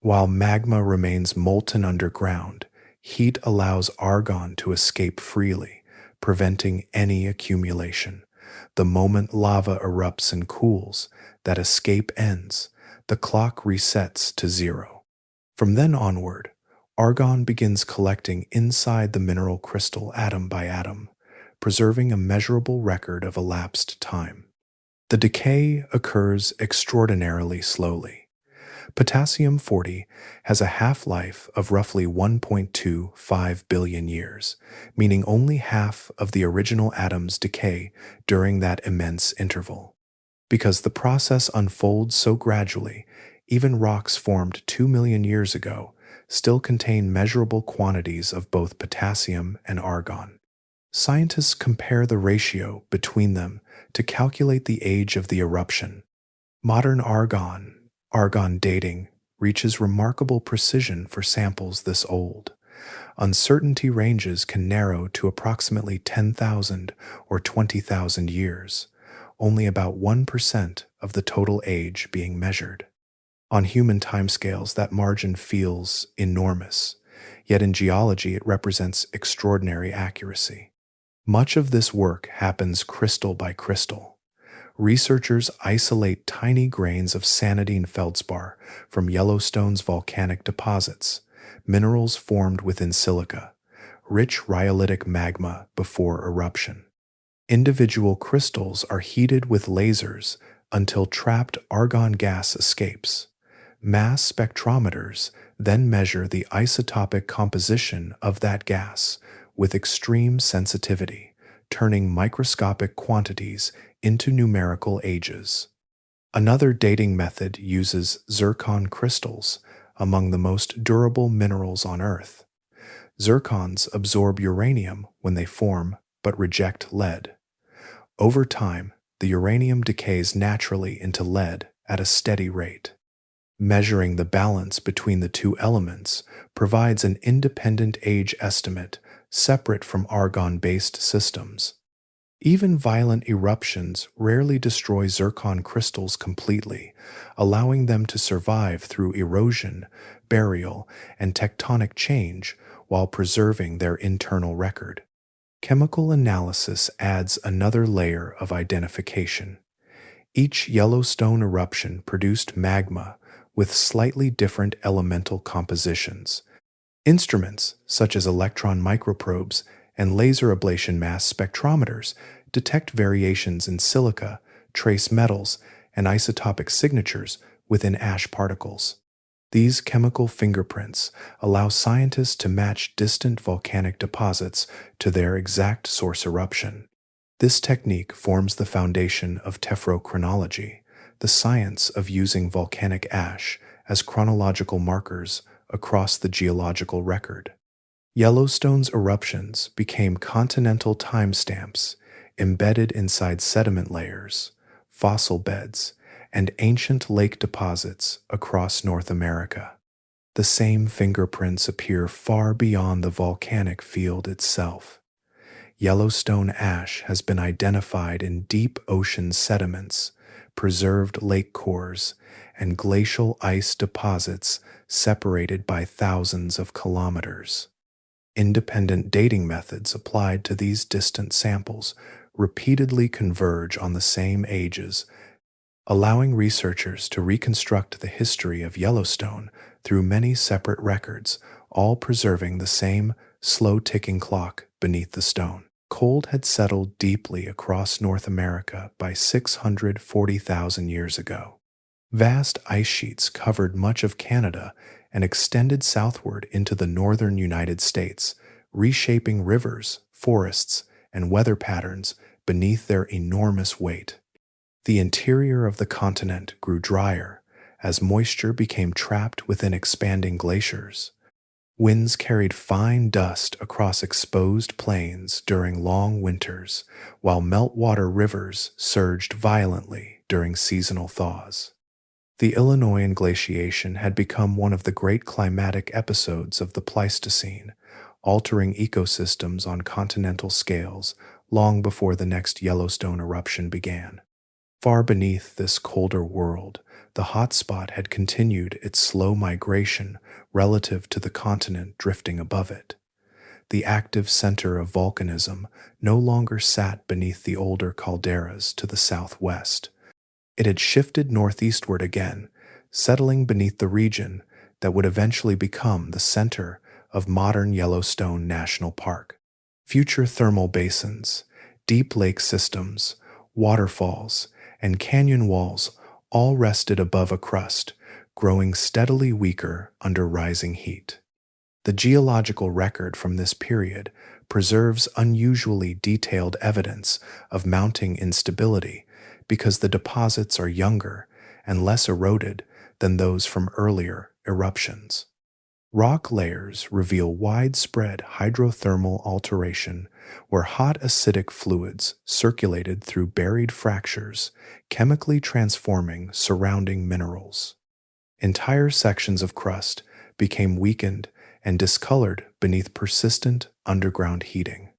A: While magma remains molten underground, heat allows argon to escape freely, preventing any accumulation. The moment lava erupts and cools, that escape ends, the clock resets to 0. From then onward, argon begins collecting inside the mineral crystal atom by atom, preserving a measurable record of elapsed time. The decay occurs extraordinarily slowly. Potassium-40 has a half-life of roughly 1.25 billion years, meaning only half of the original atoms decay during that immense interval. Because the process unfolds so gradually, even rocks formed 2 million years ago still contain measurable quantities of both potassium and argon. Scientists compare the ratio between them to calculate the age of the eruption. Modern argon dating reaches remarkable precision for samples this old. Uncertainty ranges can narrow to approximately 10,000 or 20,000 years, only about 1% of the total age being measured. On human timescales, that margin feels enormous, Yet in geology it represents extraordinary accuracy. Much of this work happens crystal by crystal. Researchers isolate tiny grains of sanidine feldspar from Yellowstone's volcanic deposits, minerals formed within silica, rich rhyolitic magma before eruption. Individual crystals are heated with lasers until trapped argon gas escapes. Mass spectrometers then measure the isotopic composition of that gas with extreme sensitivity, turning microscopic quantities into numerical ages. Another dating method uses zircon crystals, among the most durable minerals on Earth. Zircons absorb uranium when they form but reject lead. Over time, the uranium decays naturally into lead at a steady rate. Measuring the balance between the two elements provides an independent age estimate separate from argon-based systems. Even violent eruptions rarely destroy zircon crystals completely, allowing them to survive through erosion, burial, and tectonic change while preserving their internal record. Chemical analysis adds another layer of identification. Each Yellowstone eruption produced magma with slightly different elemental compositions. Instruments, such as electron microprobes and laser ablation mass spectrometers, detect variations in silica, trace metals, and isotopic signatures within ash particles. These chemical fingerprints allow scientists to match distant volcanic deposits to their exact source eruption. This technique forms the foundation of tephrochronology, the science of using volcanic ash as chronological markers across the geological record. Yellowstone's eruptions became continental timestamps embedded inside sediment layers, fossil beds, and ancient lake deposits across North America. The same fingerprints appear far beyond the volcanic field itself. Yellowstone ash has been identified in deep ocean sediments, preserved lake cores, and glacial ice deposits separated by thousands of kilometers. Independent dating methods applied to these distant samples repeatedly converge on the same ages, allowing researchers to reconstruct the history of Yellowstone through many separate records, all preserving the same slow-ticking clock beneath the stone. Cold had settled deeply across North America by 640,000 years ago. Vast ice sheets covered much of Canada and extended southward into the northern United States, reshaping rivers, forests, and weather patterns beneath their enormous weight. The interior of the continent grew drier as moisture became trapped within expanding glaciers. Winds carried fine dust across exposed plains during long winters, while meltwater rivers surged violently during seasonal thaws. The Illinoisan glaciation had become one of the great climatic episodes of the Pleistocene, altering ecosystems on continental scales long before the next Yellowstone eruption began. Far beneath this colder world, the hotspot had continued its slow migration relative to the continent drifting above it. The active center of volcanism no longer sat beneath the older calderas to the southwest. It had shifted northeastward again, settling beneath the region that would eventually become the center of modern Yellowstone National Park. Future thermal basins, deep lake systems, waterfalls, and canyon walls all rested above a crust, growing steadily weaker under rising heat. The geological record from this period preserves unusually detailed evidence of mounting instability because the deposits are younger and less eroded than those from earlier eruptions. Rock layers reveal widespread hydrothermal alteration where hot acidic fluids circulated through buried fractures, chemically transforming surrounding minerals. Entire sections of crust became weakened and discolored beneath persistent underground heating.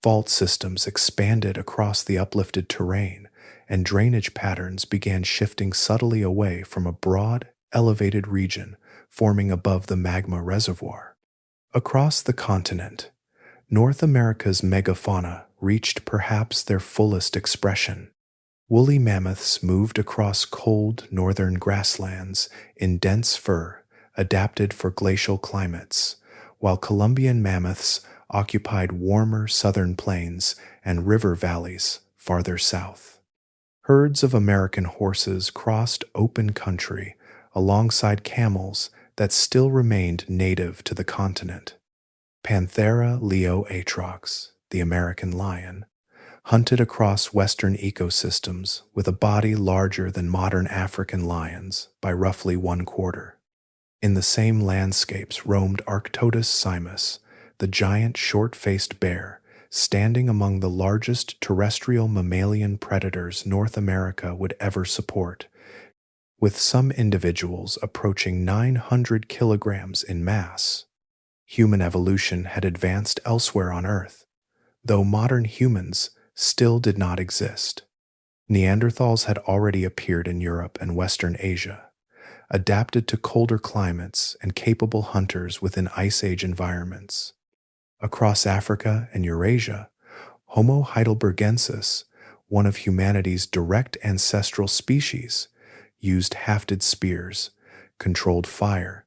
A: Fault systems expanded across the uplifted terrain, and drainage patterns began shifting subtly away from a broad, elevated region forming above the magma reservoir. Across the continent, North America's megafauna reached perhaps their fullest expression. Woolly mammoths moved across cold northern grasslands in dense fur adapted for glacial climates, while Columbian mammoths occupied warmer southern plains and river valleys farther south. Herds of American horses crossed open country alongside camels that still remained native to the continent. Panthera leo atrox, the American lion, hunted across western ecosystems with a body larger than modern African lions by roughly 1/4. In the same landscapes roamed Arctodus simus, the giant short-faced bear, standing among the largest terrestrial mammalian predators North America would ever support, with some individuals approaching 900 kilograms in mass. Human evolution had advanced elsewhere on Earth, though modern humans still did not exist. Neanderthals had already appeared in Europe and Western Asia, adapted to colder climates and capable hunters within Ice Age environments. Across Africa and Eurasia, Homo heidelbergensis, one of humanity's direct ancestral species, used hafted spears, controlled fire,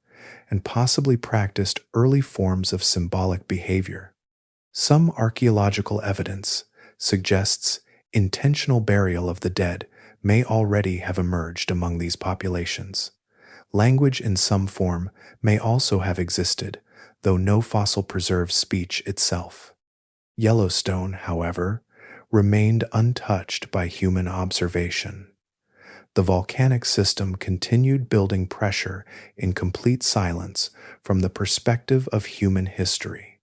A: and possibly practiced early forms of symbolic behavior. Some archaeological evidence suggests intentional burial of the dead may already have emerged among these populations. Language in some form may also have existed, though no fossil preserves speech itself. Yellowstone, however, remained untouched by human observation. The volcanic system continued building pressure in complete silence from the perspective of human history.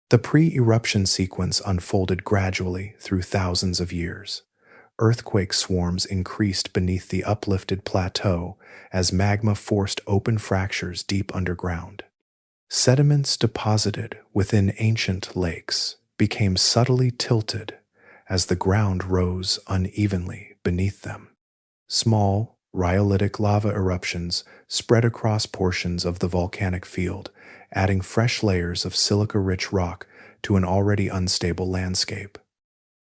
A: The pre-eruption sequence unfolded gradually through thousands of years. Earthquake swarms increased beneath the uplifted plateau as magma forced open fractures deep underground. Sediments deposited within ancient lakes became subtly tilted as the ground rose unevenly beneath them. Small, rhyolitic lava eruptions spread across portions of the volcanic field, adding fresh layers of silica-rich rock to an already unstable landscape.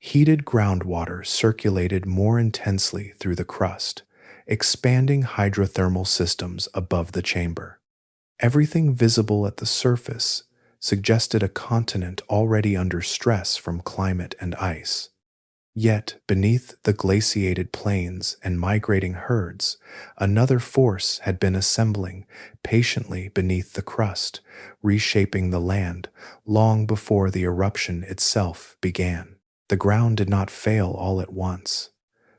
A: Heated groundwater circulated more intensely through the crust, expanding hydrothermal systems above the chamber. Everything visible at the surface suggested a continent already under stress from climate and ice. Yet, beneath the glaciated plains and migrating herds, another force had been assembling patiently beneath the crust, reshaping the land long before the eruption itself began. The ground did not fail all at once.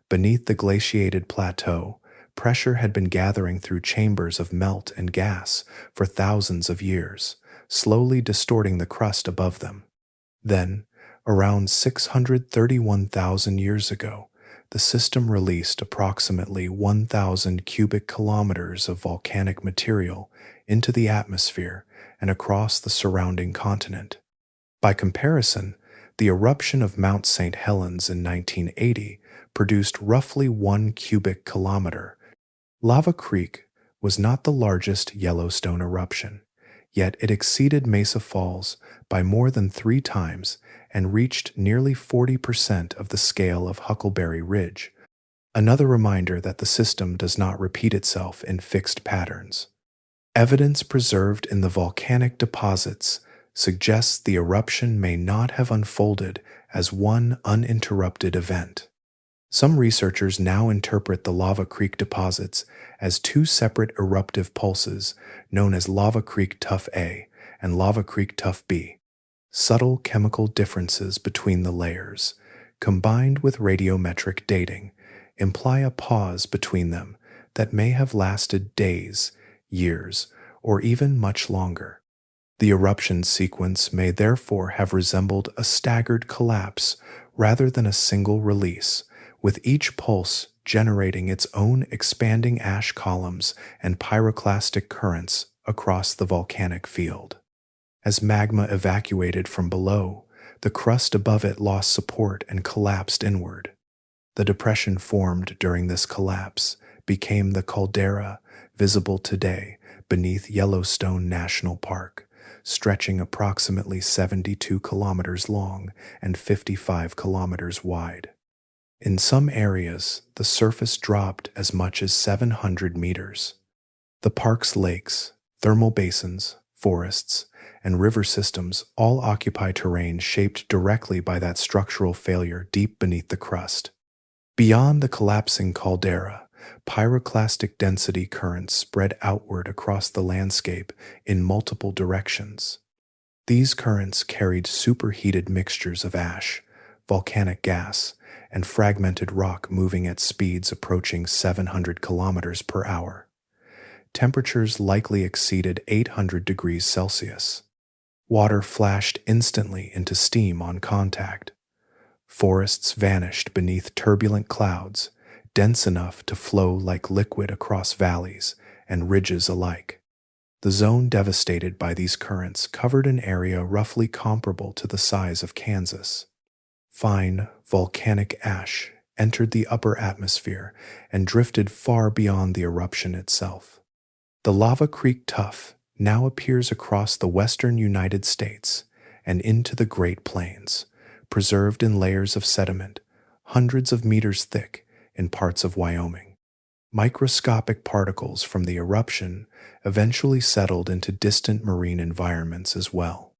A: Beneath the glaciated plateau, pressure had been gathering through chambers of melt and gas for thousands of years, slowly distorting the crust above them. Then, around 631,000 years ago, the system released approximately 1,000 cubic kilometers of volcanic material into the atmosphere and across the surrounding continent. By comparison, the eruption of Mount St. Helens in 1980 produced roughly 1 cubic kilometer. Lava Creek was not the largest Yellowstone eruption, yet it exceeded Mesa Falls by more than 3 times and reached nearly 40% of the scale of Huckleberry Ridge, another reminder that the system does not repeat itself in fixed patterns. Evidence preserved in the volcanic deposits suggests the eruption may not have unfolded as one uninterrupted event. Some researchers now interpret the Lava Creek deposits as 2 separate eruptive pulses known as Lava Creek Tuff A and Lava Creek Tuff B. Subtle chemical differences between the layers, combined with radiometric dating, imply a pause between them that may have lasted days, years, or even much longer. The eruption sequence may therefore have resembled a staggered collapse rather than a single release, with each pulse generating its own expanding ash columns and pyroclastic currents across the volcanic field. As magma evacuated from below, the crust above it lost support and collapsed inward. The depression formed during this collapse became the caldera visible today beneath Yellowstone National Park, stretching approximately 72 kilometers long and 55 kilometers wide. In some areas, the surface dropped as much as 700 meters. The park's lakes, thermal basins, forests, and river systems all occupy terrain shaped directly by that structural failure deep beneath the crust. Beyond the collapsing caldera, pyroclastic density currents spread outward across the landscape in multiple directions. These currents carried superheated mixtures of ash, volcanic gas, and fragmented rock moving at speeds approaching 700 kilometers per hour. Temperatures likely exceeded 800 degrees Celsius. Water flashed instantly into steam on contact. Forests vanished beneath turbulent clouds, dense enough to flow like liquid across valleys and ridges alike. The zone devastated by these currents covered an area roughly comparable to the size of Kansas. Fine, volcanic ash entered the upper atmosphere and drifted far beyond the eruption itself. The Lava Creek Tuff now appears across the western United States and into the Great Plains, preserved in layers of sediment, hundreds of meters thick in parts of Wyoming. Microscopic particles from the eruption eventually settled into distant marine environments as well.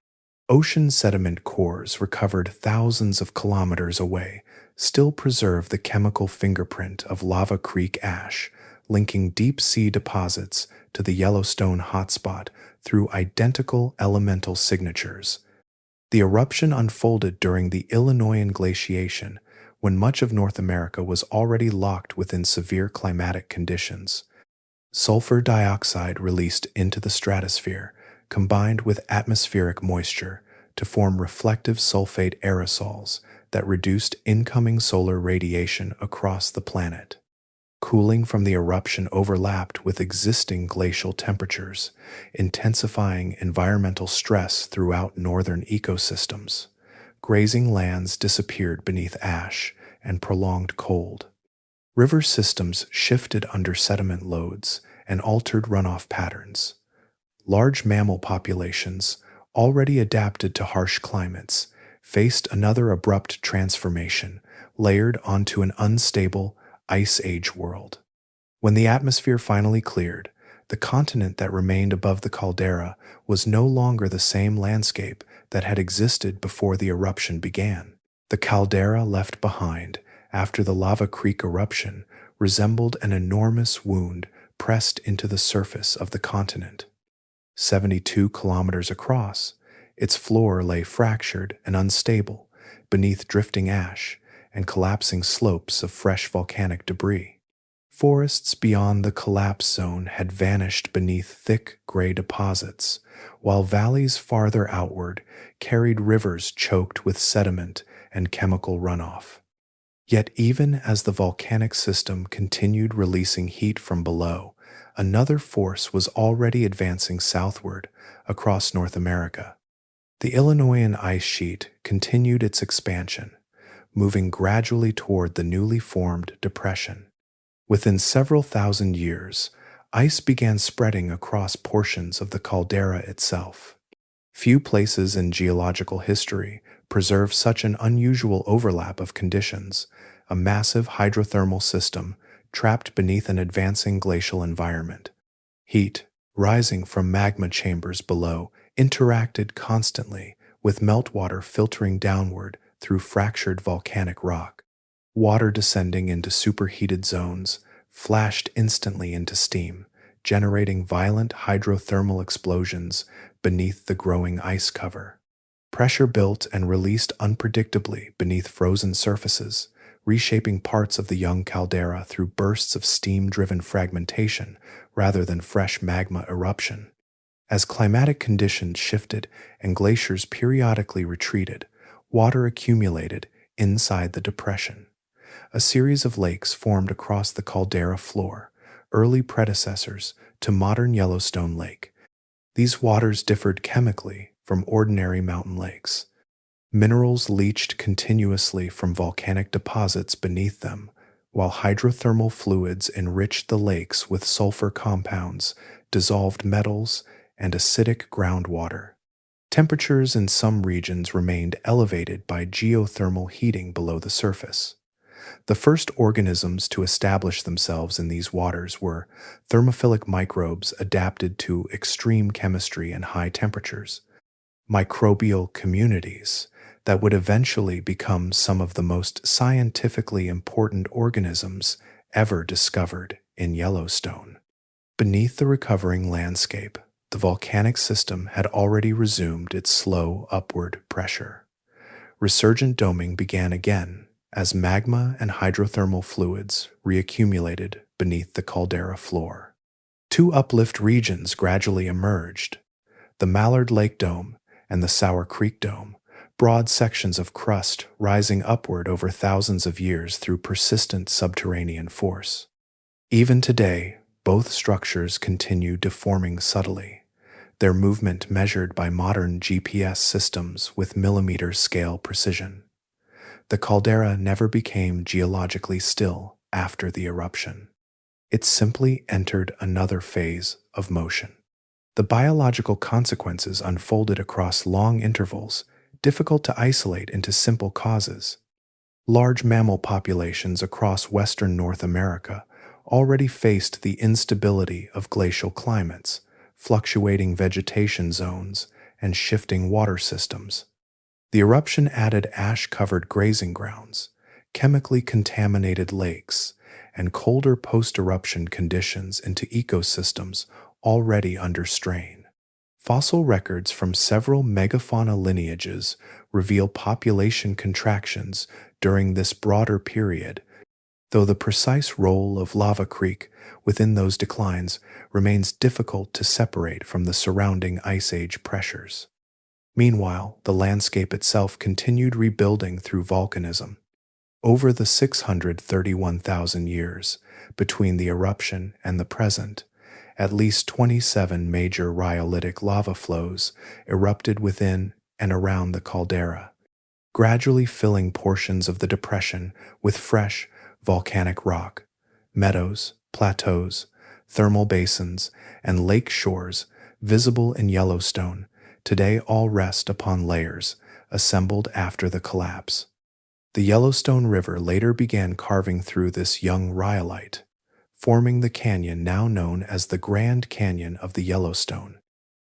A: Ocean sediment cores recovered thousands of kilometers away still preserve the chemical fingerprint of Lava Creek ash, linking deep-sea deposits to the Yellowstone hotspot through identical elemental signatures. The eruption unfolded during the Illinoisan glaciation, when much of North America was already locked within severe climatic conditions. Sulfur dioxide released into the stratosphere, combined with atmospheric moisture, to form reflective sulfate aerosols that reduced incoming solar radiation across the planet. Cooling from the eruption overlapped with existing glacial temperatures, intensifying environmental stress throughout northern ecosystems. Grazing lands disappeared beneath ash and prolonged cold. River systems shifted under sediment loads and altered runoff patterns. Large mammal populations, already adapted to harsh climates, faced another abrupt transformation, layered onto an unstable, Ice Age world. When the atmosphere finally cleared, the continent that remained above the caldera was no longer the same landscape that had existed before the eruption began. The caldera left behind after the Lava Creek eruption resembled an enormous wound pressed into the surface of the continent. 72 kilometers across, its floor lay fractured and unstable beneath drifting ash and collapsing slopes of fresh volcanic debris. Forests beyond the collapse zone had vanished beneath thick gray deposits, while valleys farther outward carried rivers choked with sediment and chemical runoff. Yet even as the volcanic system continued releasing heat from below, another force was already advancing southward across North America. The Illinoisan ice sheet continued its expansion, moving gradually toward the newly formed depression. Within several thousand years, ice began spreading across portions of the caldera itself. Few places in geological history preserve such an unusual overlap of conditions, a massive hydrothermal system trapped beneath an advancing glacial environment. Heat, rising from magma chambers below, interacted constantly with meltwater filtering downward through fractured volcanic rock. Water descending into superheated zones flashed instantly into steam, generating violent hydrothermal explosions beneath the growing ice cover. Pressure built and released unpredictably beneath frozen surfaces, reshaping parts of the young caldera through bursts of steam-driven fragmentation rather than fresh magma eruption. As climatic conditions shifted and glaciers periodically retreated, water accumulated inside the depression. A series of lakes formed across the caldera floor, early predecessors to modern Yellowstone Lake. These waters differed chemically from ordinary mountain lakes. Minerals leached continuously from volcanic deposits beneath them, while hydrothermal fluids enriched the lakes with sulfur compounds, dissolved metals, and acidic groundwater. Temperatures in some regions remained elevated by geothermal heating below the surface. The first organisms to establish themselves in these waters were thermophilic microbes adapted to extreme chemistry and high temperatures, microbial communities that would eventually become some of the most scientifically important organisms ever discovered in Yellowstone. Beneath the recovering landscape, the volcanic system had already resumed its slow upward pressure. Resurgent doming began again as magma and hydrothermal fluids reaccumulated beneath the caldera floor. Two uplift regions gradually emerged: the Mallard Lake Dome and the Sour Creek Dome, broad sections of crust rising upward over thousands of years through persistent subterranean force. Even today, both structures continue deforming subtly, their movement measured by modern GPS systems with millimeter-scale precision. The caldera never became geologically still after the eruption. It simply entered another phase of motion. The biological consequences unfolded across long intervals, difficult to isolate into simple causes. Large mammal populations across western North America already faced the instability of glacial climates, fluctuating vegetation zones, and shifting water systems. The eruption added ash-covered grazing grounds, chemically contaminated lakes, and colder post-eruption conditions into ecosystems already under strain. Fossil records from several megafauna lineages reveal population contractions during this broader period, though the precise role of Lava Creek within those declines remains difficult to separate from the surrounding Ice Age pressures. Meanwhile, the landscape itself continued rebuilding through volcanism. Over the 631,000 years between the eruption and the present, at least 27 major rhyolitic lava flows erupted within and around the caldera, gradually filling portions of the depression with fresh, volcanic rock. Meadows, plateaus, thermal basins, and lake shores visible in Yellowstone today all rest upon layers assembled after the collapse. The Yellowstone River later began carving through this young rhyolite, forming the canyon now known as the Grand Canyon of the Yellowstone.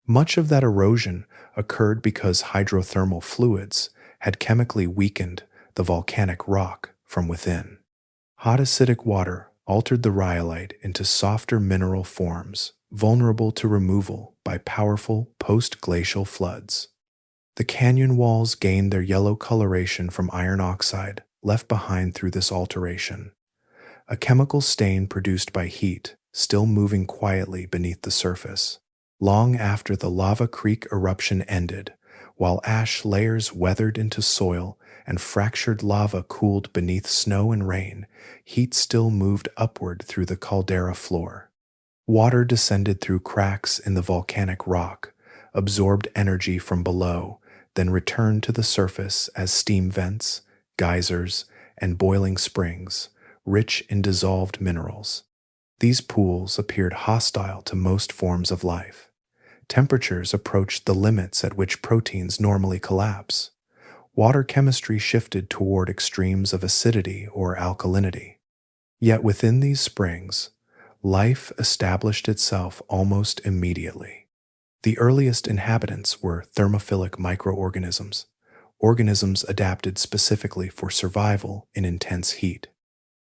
A: Much of that erosion occurred because hydrothermal fluids had chemically weakened the volcanic rock from within. Hot acidic water altered the rhyolite into softer mineral forms, vulnerable to removal by powerful post-glacial floods. The canyon walls gained their yellow coloration from iron oxide left behind through this alteration, a chemical stain produced by heat still moving quietly beneath the surface. Long after the Lava Creek eruption ended, while ash layers weathered into soil and fractured lava cooled beneath snow and rain, heat still moved upward through the caldera floor. Water descended through cracks in the volcanic rock, absorbed energy from below, then returned to the surface as steam vents, geysers, and boiling springs, rich in dissolved minerals. These pools appeared hostile to most forms of life. Temperatures approached the limits at which proteins normally collapse. Water chemistry shifted toward extremes of acidity or alkalinity. Yet within these springs, life established itself almost immediately. The earliest inhabitants were thermophilic microorganisms, organisms adapted specifically for survival in intense heat.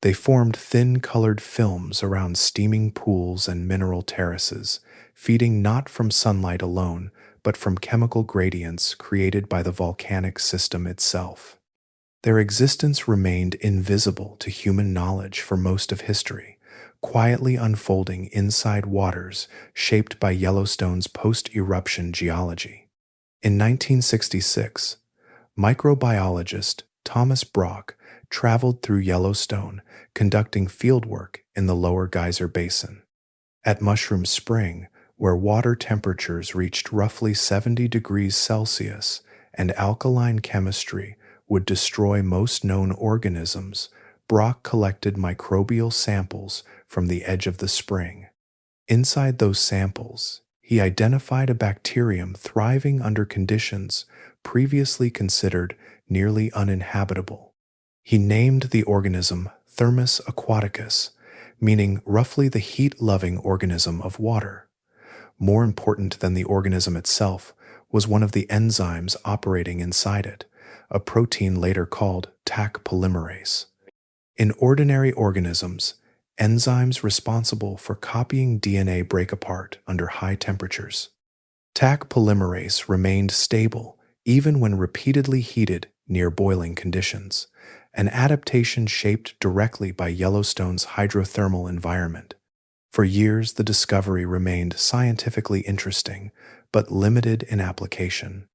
A: They formed thin colored films around steaming pools and mineral terraces, feeding not from sunlight alone, but from chemical gradients created by the volcanic system itself. Their existence remained invisible to human knowledge for most of history, quietly unfolding inside waters shaped by Yellowstone's post-eruption geology. In 1966, microbiologist Thomas Brock traveled through Yellowstone conducting fieldwork in the lower geyser basin. At Mushroom Spring, where water temperatures reached roughly 70 degrees Celsius and alkaline chemistry would destroy most known organisms, Brock collected microbial samples from the edge of the spring. Inside those samples, he identified a bacterium thriving under conditions previously considered nearly uninhabitable. He named the organism Thermus aquaticus, meaning roughly the heat-loving organism of water. More important than the organism itself was one of the enzymes operating inside it, a protein later called Taq polymerase. In ordinary organisms, enzymes responsible for copying DNA break apart under high temperatures. Taq polymerase remained stable even when repeatedly heated near boiling conditions, an adaptation shaped directly by Yellowstone's hydrothermal environment. For years, the discovery remained scientifically interesting, but limited in application.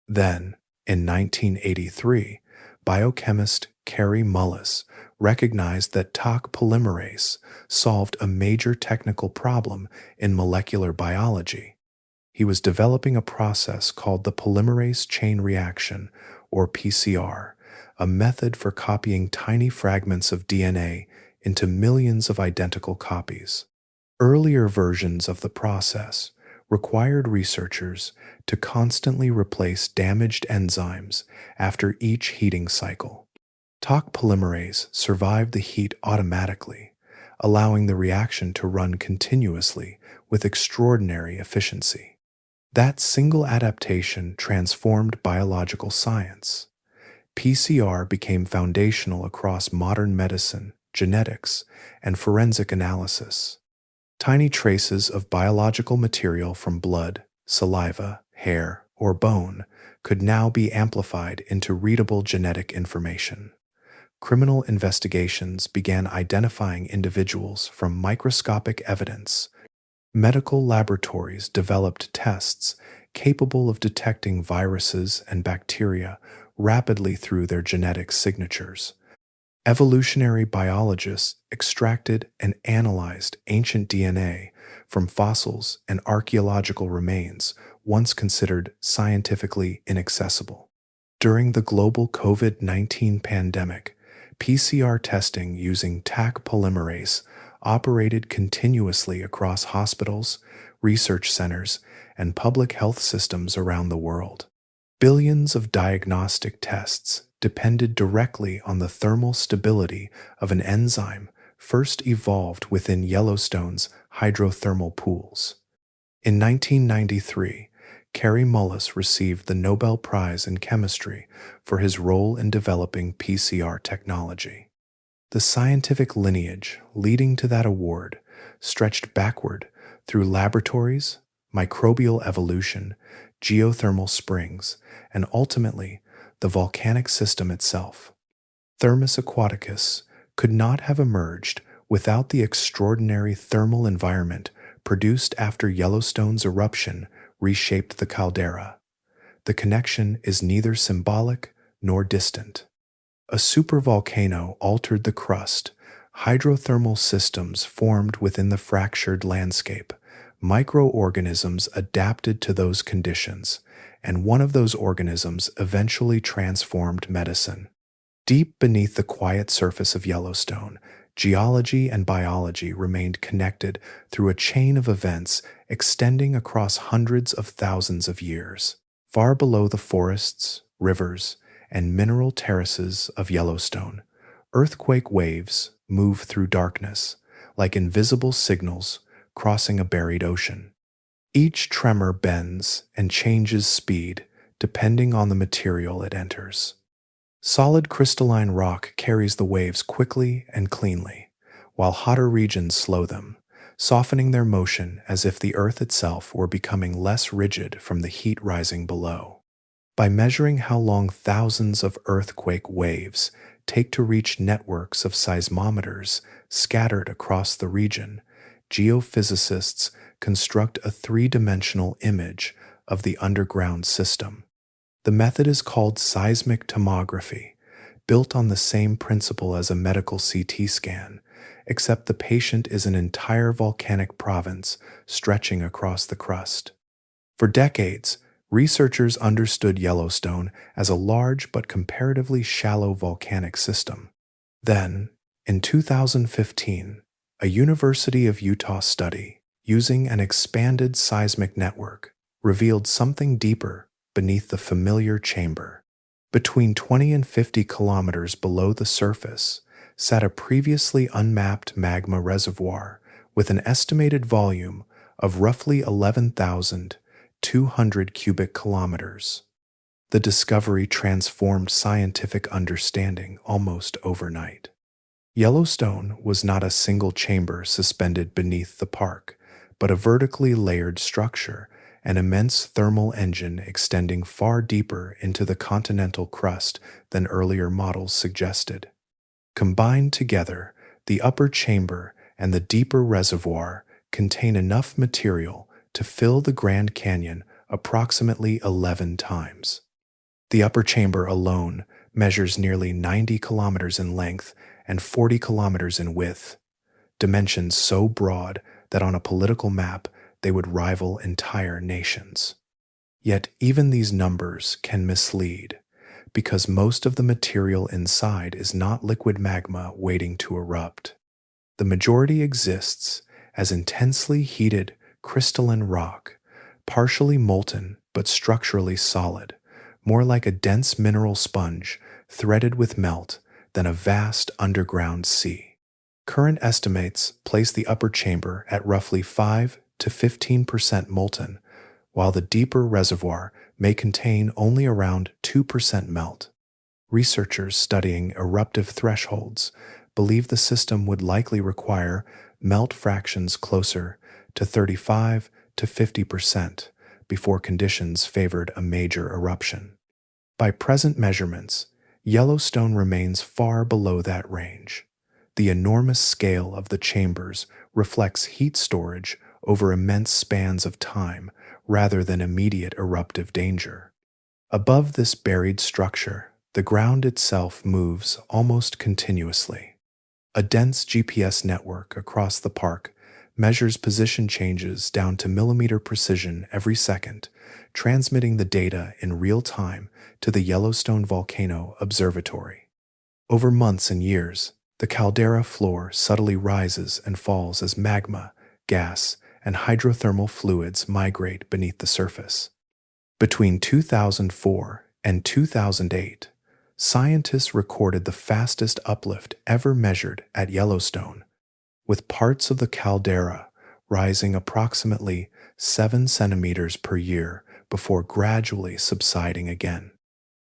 A: Then, in 1983, biochemist Kary Mullis recognized that Taq polymerase solved a major technical problem in molecular biology. He was developing a process called the polymerase chain reaction, or PCR, a method for copying tiny fragments of DNA into millions of identical copies. Earlier versions of the process required researchers to constantly replace damaged enzymes after each heating cycle. Taq polymerase survived the heat automatically, allowing the reaction to run continuously with extraordinary efficiency. That single adaptation transformed biological science. PCR became foundational across modern medicine, genetics, and forensic analysis. Tiny traces of biological material from blood, saliva, hair, or bone could now be amplified into readable genetic information. Criminal investigations began identifying individuals from microscopic evidence. Medical laboratories developed tests capable of detecting viruses and bacteria rapidly through their genetic signatures. Evolutionary biologists extracted and analyzed ancient DNA from fossils and archaeological remains once considered scientifically inaccessible. During the global COVID-19 pandemic, PCR testing using Taq polymerase operated continuously across hospitals, research centers, and public health systems around the world. Billions of diagnostic tests depended directly on the thermal stability of an enzyme first evolved within Yellowstone's hydrothermal pools. In 1993, Kary Mullis received the Nobel Prize in Chemistry for his role in developing PCR technology. The scientific lineage leading to that award stretched backward through laboratories, microbial evolution, geothermal springs, and ultimately the volcanic system itself. Thermus aquaticus could not have emerged without the extraordinary thermal environment produced after Yellowstone's eruption reshaped the caldera. The connection is neither symbolic nor distant. A supervolcano altered the crust, hydrothermal systems formed within the fractured landscape, microorganisms adapted to those conditions, and one of those organisms eventually transformed medicine. Deep beneath the quiet surface of Yellowstone, geology and biology remained connected through a chain of events extending across hundreds of thousands of years. Far below the forests, rivers, and mineral terraces of Yellowstone, earthquake waves move through darkness, like invisible signals crossing a buried ocean. Each tremor bends and changes speed depending on the material it enters. Solid crystalline rock carries the waves quickly and cleanly, while hotter regions slow them, softening their motion as if the earth itself were becoming less rigid from the heat rising below. By measuring how long thousands of earthquake waves take to reach networks of seismometers scattered across the region, geophysicists construct a three-dimensional image of the underground system. The method is called seismic tomography, built on the same principle as a medical CT scan, except the patient is an entire volcanic province stretching across the crust. For decades, researchers understood Yellowstone as a large but comparatively shallow volcanic system. Then, in 2015, a University of Utah study, using an expanded seismic network, revealed something deeper beneath the familiar chamber. Between 20 and 50 kilometers below the surface sat a previously unmapped magma reservoir with an estimated volume of roughly 11,200 cubic kilometers. The discovery transformed scientific understanding almost overnight. Yellowstone was not a single chamber suspended beneath the park, but a vertically layered structure, an immense thermal engine extending far deeper into the continental crust than earlier models suggested. Combined together, the upper chamber and the deeper reservoir contain enough material to fill the Grand Canyon approximately 11 times. The upper chamber alone measures nearly 90 kilometers in length and 40 kilometers in width, dimensions so broad that on a political map they would rival entire nations. Yet even these numbers can mislead, because most of the material inside is not liquid magma waiting to erupt. The majority exists as intensely heated crystalline rock, partially molten but structurally solid, more like a dense mineral sponge threaded with melt than a vast underground sea. Current estimates place the upper chamber at roughly 5 to 15% molten, while the deeper reservoir may contain only around 2% melt. Researchers studying eruptive thresholds believe the system would likely require melt fractions closer to 35 to 50% before conditions favored a major eruption. By present measurements, Yellowstone remains far below that range. The enormous scale of the chambers reflects heat storage over immense spans of time rather than immediate eruptive danger. Above this buried structure, the ground itself moves almost continuously. A dense GPS network across the park measures position changes down to millimeter precision every second, transmitting the data in real time to the Yellowstone Volcano Observatory. Over months and years, the caldera floor subtly rises and falls as magma, gas, and hydrothermal fluids migrate beneath the surface. Between 2004 and 2008, scientists recorded the fastest uplift ever measured at Yellowstone, with parts of the caldera rising approximately 7 centimeters per year before gradually subsiding again.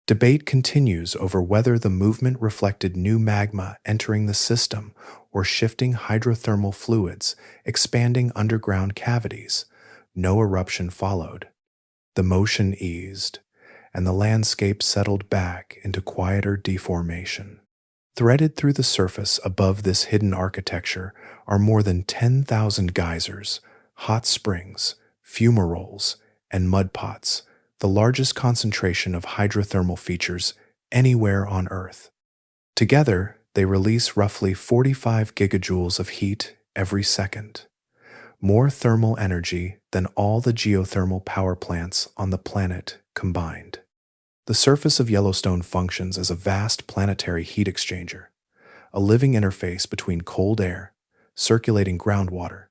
A: Debate continues over whether the movement reflected new magma entering the system or shifting hydrothermal fluids expanding underground cavities. No eruption followed. The motion eased, and the landscape settled back into quieter deformation. Threaded through the surface above this hidden architecture are more than 10,000 geysers, hot springs, fumaroles, and mud pots, the largest concentration of hydrothermal features anywhere on Earth. Together, they release roughly 45 gigajoules of heat every second, more thermal energy than all the geothermal power plants on the planet combined. The surface of Yellowstone functions as a vast planetary heat exchanger, a living interface between cold air, circulating groundwater,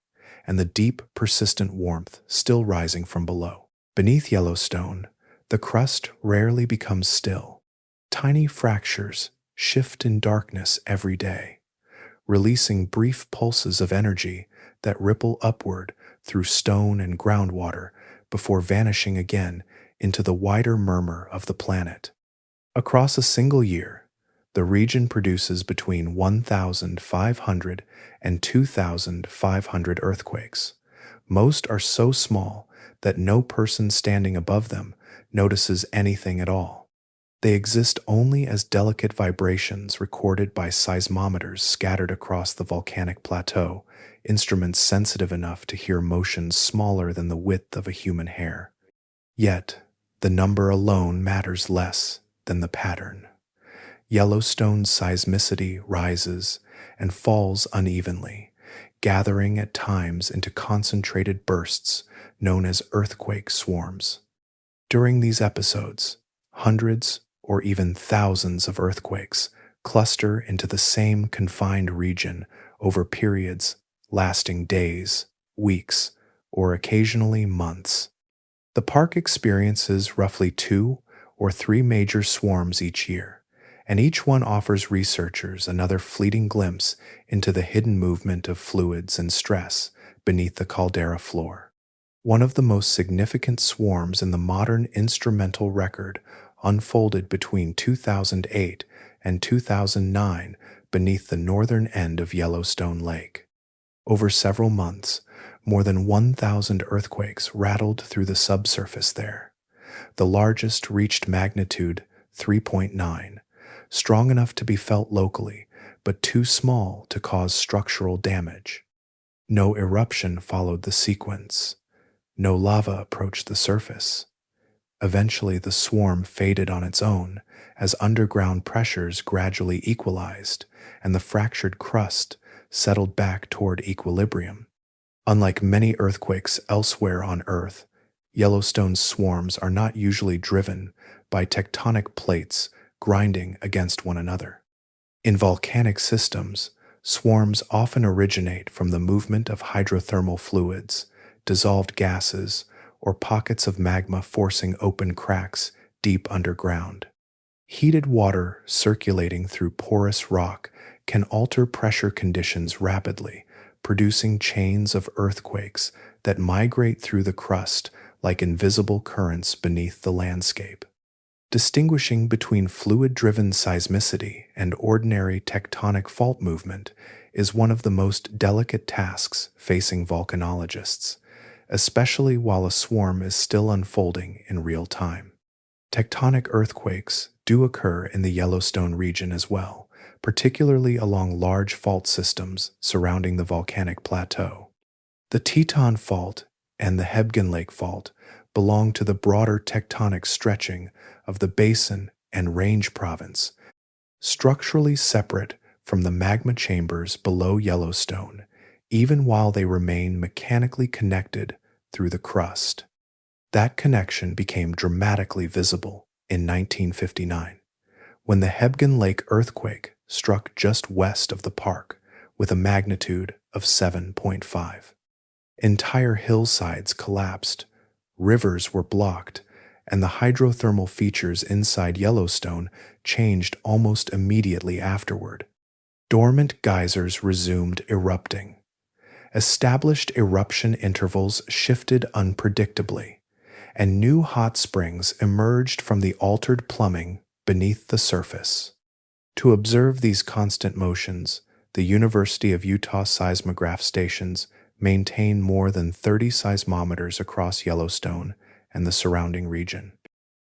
A: and the deep, persistent warmth still rising from below. Beneath Yellowstone, the crust rarely becomes still. Tiny fractures shift in darkness every day, releasing brief pulses of energy that ripple upward through stone and groundwater before vanishing again into the wider murmur of the planet. Across a single year, the region produces between 1,500 and 2,500 earthquakes. Most are so small that no person standing above them notices anything at all. They exist only as delicate vibrations recorded by seismometers scattered across the volcanic plateau, instruments sensitive enough to hear motions smaller than the width of a human hair. Yet, the number alone matters less than the pattern. Yellowstone's seismicity rises and falls unevenly, gathering at times into concentrated bursts known as earthquake swarms. During these episodes, hundreds or even thousands of earthquakes cluster into the same confined region over periods lasting days, weeks, or occasionally months. The park experiences roughly 2 or 3 major swarms each year, and each one offers researchers another fleeting glimpse into the hidden movement of fluids and stress beneath the caldera floor. One of the most significant swarms in the modern instrumental record unfolded between 2008 and 2009 beneath the northern end of Yellowstone Lake. Over several months, more than 1,000 earthquakes rattled through the subsurface there. The largest reached magnitude 3.9, strong enough to be felt locally, but too small to cause structural damage. No eruption followed the sequence. No lava approached the surface. Eventually, the swarm faded on its own as underground pressures gradually equalized and the fractured crust settled back toward equilibrium. Unlike many earthquakes elsewhere on Earth, Yellowstone's swarms are not usually driven by tectonic plates grinding against one another. In volcanic systems, swarms often originate from the movement of hydrothermal fluids, dissolved gases, or pockets of magma forcing open cracks deep underground. Heated water circulating through porous rock can alter pressure conditions rapidly, producing chains of earthquakes that migrate through the crust like invisible currents beneath the landscape. Distinguishing between fluid-driven seismicity and ordinary tectonic fault movement is one of the most delicate tasks facing volcanologists, especially while a swarm is still unfolding in real time. Tectonic earthquakes do occur in the Yellowstone region as well, particularly along large fault systems surrounding the volcanic plateau. The Teton Fault and the Hebgen Lake Fault belong to the broader tectonic stretching of the Basin and Range Province, structurally separate from the magma chambers below Yellowstone, even while they remain mechanically connected through the crust. That connection became dramatically visible in 1959, when the Hebgen Lake earthquake struck just west of the park with a magnitude of 7.5. Entire hillsides collapsed, rivers were blocked, and the hydrothermal features inside Yellowstone changed almost immediately afterward. Dormant geysers resumed erupting. Established eruption intervals shifted unpredictably, and new hot springs emerged from the altered plumbing beneath the surface. To observe these constant motions, the University of Utah seismograph stations maintain more than 30 seismometers across Yellowstone and the surrounding region.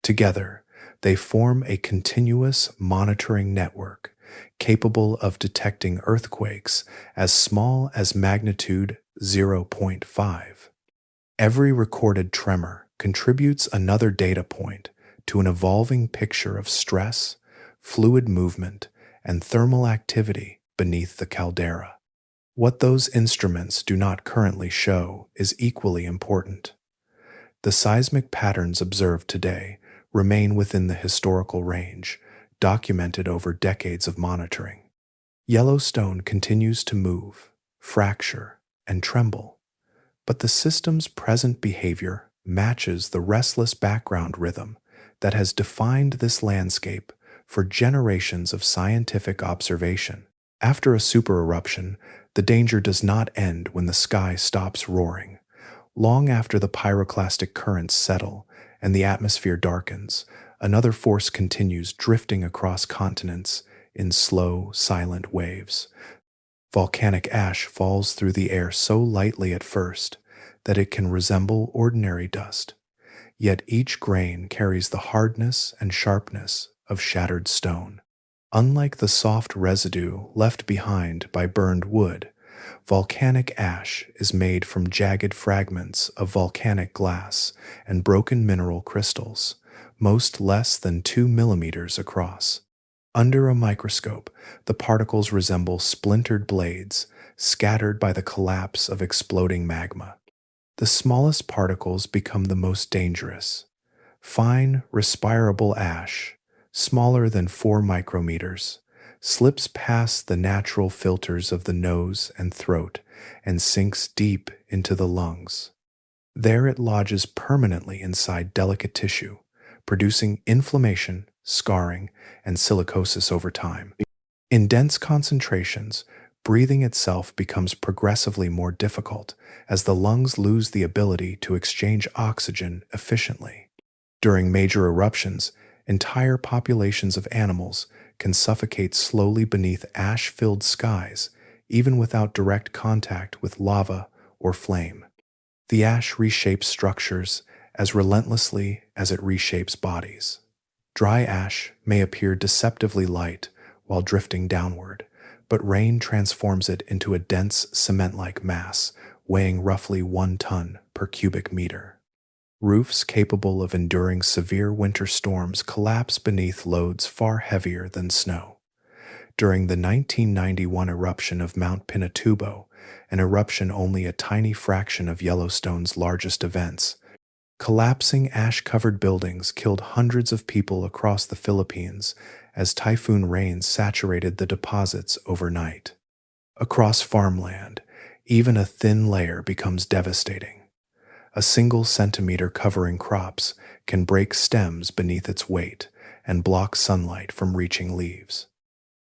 A: Together, they form a continuous monitoring network capable of detecting earthquakes as small as magnitude 0.5. Every recorded tremor contributes another data point to an evolving picture of stress, fluid movement, and thermal activity beneath the caldera. What those instruments do not currently show is equally important. The seismic patterns observed today remain within the historical range, documented over decades of monitoring. Yellowstone continues to move, fracture, and tremble, but the system's present behavior matches the restless background rhythm that has defined this landscape for generations of scientific observation. After a supereruption, the danger does not end when the sky stops roaring. Long after the pyroclastic currents settle and the atmosphere darkens, another force continues drifting across continents in slow, silent waves. Volcanic ash falls through the air so lightly at first that it can resemble ordinary dust, yet each grain carries the hardness and sharpness of shattered stone. Unlike the soft residue left behind by burned wood, volcanic ash is made from jagged fragments of volcanic glass and broken mineral crystals, most less than 2 millimeters across. Under a microscope, the particles resemble splintered blades scattered by the collapse of exploding magma. The smallest particles become the most dangerous. Fine, respirable ash, smaller than 4 micrometers, slips past the natural filters of the nose and throat and sinks deep into the lungs. There it lodges permanently inside delicate tissue, producing inflammation, scarring, and silicosis over time. In dense concentrations, breathing itself becomes progressively more difficult as the lungs lose the ability to exchange oxygen efficiently. During major eruptions, entire populations of animals can suffocate slowly beneath ash-filled skies, even without direct contact with lava or flame. The ash reshapes structures as relentlessly as it reshapes bodies. Dry ash may appear deceptively light while drifting downward, but rain transforms it into a dense cement-like mass weighing roughly 1 ton per cubic meter. Roofs capable of enduring severe winter storms collapse beneath loads far heavier than snow. During the 1991 eruption of Mount Pinatubo, an eruption only a tiny fraction of Yellowstone's largest events, collapsing ash-covered buildings killed hundreds of people across the Philippines as typhoon rains saturated the deposits overnight. Across farmland, even a thin layer becomes devastating. A single centimeter covering crops can break stems beneath its weight and block sunlight from reaching leaves.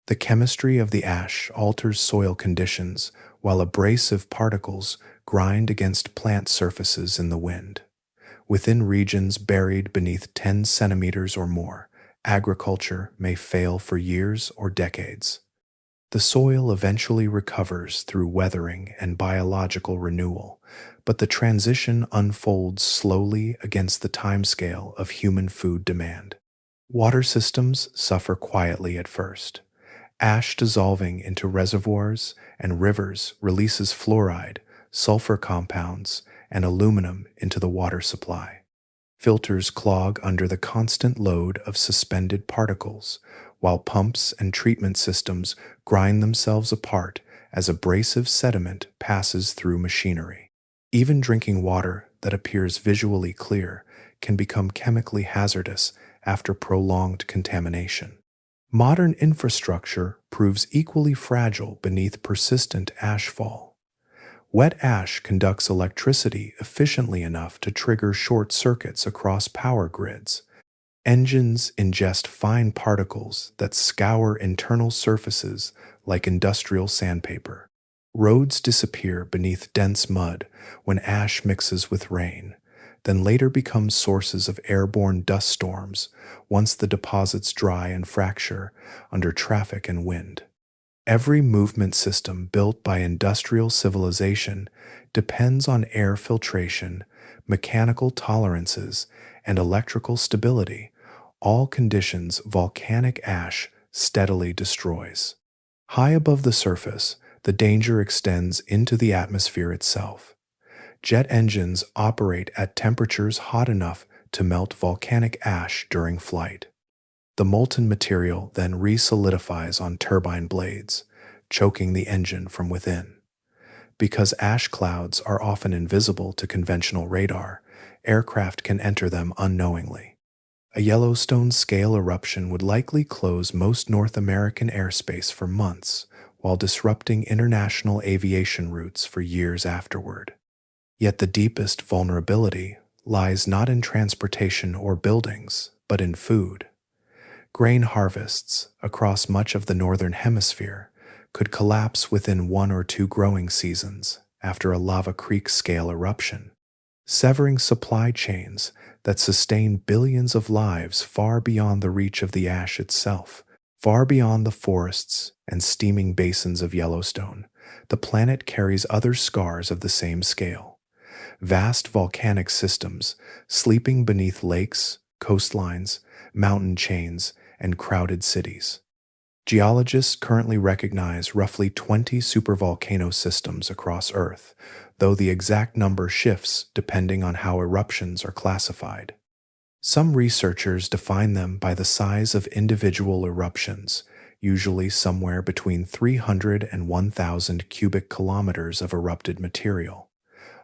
A: The chemistry of the ash alters soil conditions while abrasive particles grind against plant surfaces in the wind. Within regions buried beneath 10 centimeters or more, agriculture may fail for years or decades. The soil eventually recovers through weathering and biological renewal, but the transition unfolds slowly against the timescale of human food demand. Water systems suffer quietly at first. Ash dissolving into reservoirs and rivers releases fluoride, sulfur compounds, and aluminum into the water supply. Filters clog under the constant load of suspended particles, while pumps and treatment systems grind themselves apart as abrasive sediment passes through machinery. Even drinking water that appears visually clear can become chemically hazardous after prolonged contamination. Modern infrastructure proves equally fragile beneath persistent ashfall. Wet ash conducts electricity efficiently enough to trigger short circuits across power grids. Engines ingest fine particles that scour internal surfaces like industrial sandpaper. Roads disappear beneath dense mud when ash mixes with rain, then later become sources of airborne dust storms once the deposits dry and fracture under traffic and wind. Every movement system built by industrial civilization depends on air filtration, mechanical tolerances, and electrical stability, all conditions volcanic ash steadily destroys. High above the surface, the danger extends into the atmosphere itself. Jet engines operate at temperatures hot enough to melt volcanic ash during flight. The molten material then re-solidifies on turbine blades, choking the engine from within. Because ash clouds are often invisible to conventional radar, aircraft can enter them unknowingly. A Yellowstone-scale eruption would likely close most North American airspace for months, while disrupting international aviation routes for years afterward. Yet the deepest vulnerability lies not in transportation or buildings, but in food. Grain harvests across much of the northern hemisphere could collapse within 1 or 2 growing seasons after a Lava Creek-scale eruption, severing supply chains that sustain billions of lives far beyond the reach of the ash itself. Far beyond the forests and steaming basins of Yellowstone, the planet carries other scars of the same scale. Vast volcanic systems sleeping beneath lakes, coastlines, mountain chains, and crowded cities. Geologists currently recognize roughly 20 supervolcano systems across Earth, though the exact number shifts depending on how eruptions are classified. Some researchers define them by the size of individual eruptions, usually somewhere between 300 and 1,000 cubic kilometers of erupted material.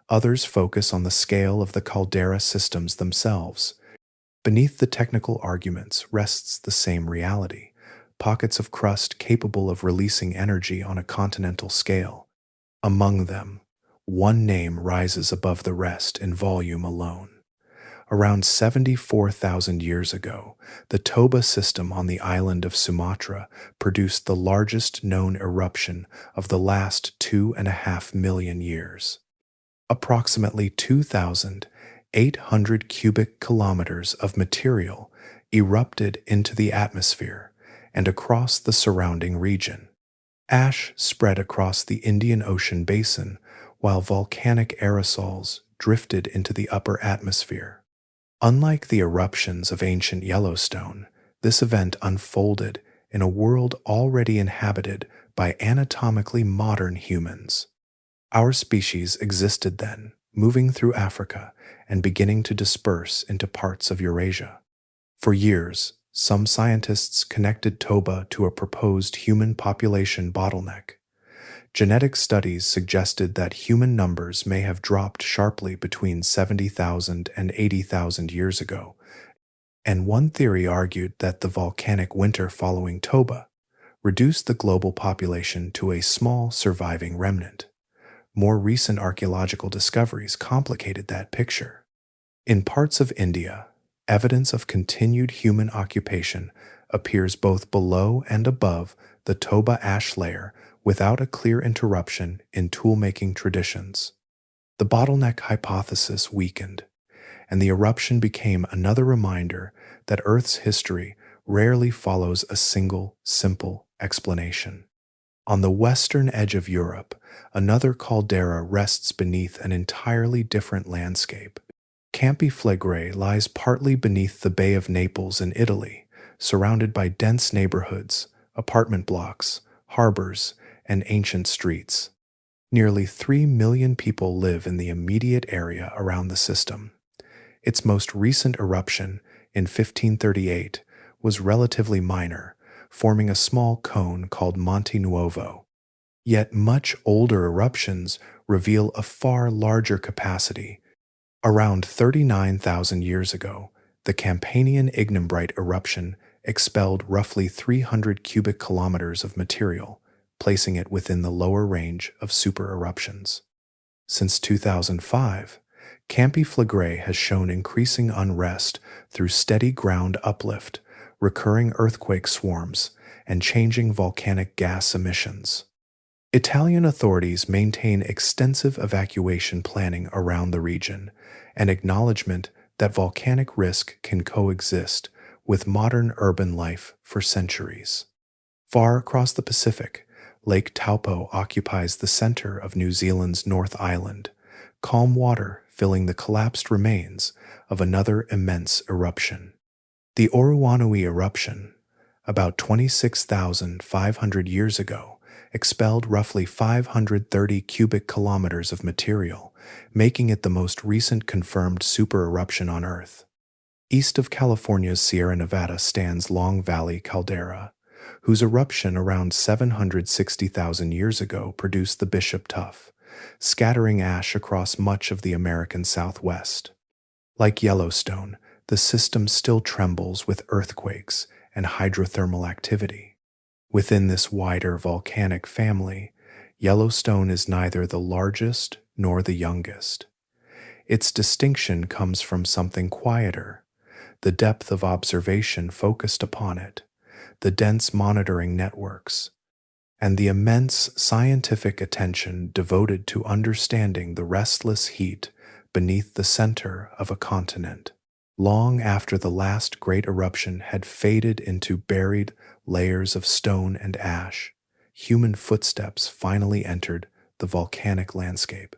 A: Others focus on the scale of the caldera systems themselves. Beneath the technical arguments rests the same reality: pockets of crust capable of releasing energy on a continental scale. Among them, One name rises above the rest in volume alone. Around 74,000 years ago, the Toba system on the island of Sumatra produced the largest known eruption of the last 2.5 million years. Approximately 2,800 cubic kilometers of material erupted into the atmosphere and across the surrounding region. Ash spread across the Indian Ocean basin, while volcanic aerosols drifted into the upper atmosphere. Unlike the eruptions of ancient Yellowstone, this event unfolded in a world already inhabited by anatomically modern humans. Our species existed then, moving through Africa and beginning to disperse into parts of Eurasia. For years, some scientists connected Toba to a proposed human population bottleneck. Genetic studies suggested that human numbers may have dropped sharply between 70,000 and 80,000 years ago, and one theory argued that the volcanic winter following Toba reduced the global population to a small surviving remnant. More recent archaeological discoveries complicated that picture. In parts of India, evidence of continued human occupation appears both below and above the Toba ash layer without a clear interruption in tool-making traditions. The bottleneck hypothesis weakened, and the eruption became another reminder that Earth's history rarely follows a single, simple explanation. On the western edge of Europe, another caldera rests beneath an entirely different landscape. Campi Flegrei lies partly beneath the Bay of Naples in Italy, surrounded by dense neighborhoods, apartment blocks, harbors, and ancient streets. Nearly 3 million people live in the immediate area around the system. Its most recent eruption, in 1538, was relatively minor, forming a small cone called Monte Nuovo. Yet much older eruptions reveal a far larger capacity. Around 39,000 years ago, the Campanian ignimbrite eruption expelled roughly 300 cubic kilometers of material, placing it within the lower range of super-eruptions. Since 2005, Campi Flegrei has shown increasing unrest through steady ground uplift, recurring earthquake swarms, and changing volcanic gas emissions. Italian authorities maintain extensive evacuation planning around the region, an acknowledgement that volcanic risk can coexist with modern urban life for centuries. Far across the Pacific, Lake Taupo occupies the center of New Zealand's North Island, calm water filling the collapsed remains of another immense eruption. The Oruanui eruption, about 26,500 years ago, expelled roughly 530 cubic kilometers of material, making it the most recent confirmed super-eruption on Earth. East of California's Sierra Nevada stands Long Valley Caldera, whose eruption around 760,000 years ago produced the Bishop Tuff, scattering ash across much of the American Southwest. Like Yellowstone, the system still trembles with earthquakes and hydrothermal activity. Within this wider volcanic family, Yellowstone is neither the largest nor the youngest. Its distinction comes from something quieter, the depth of observation focused upon it, the dense monitoring networks, and the immense scientific attention devoted to understanding the restless heat beneath the center of a continent. Long after the last great eruption had faded into buried layers of stone and ash, human footsteps finally entered the volcanic landscape.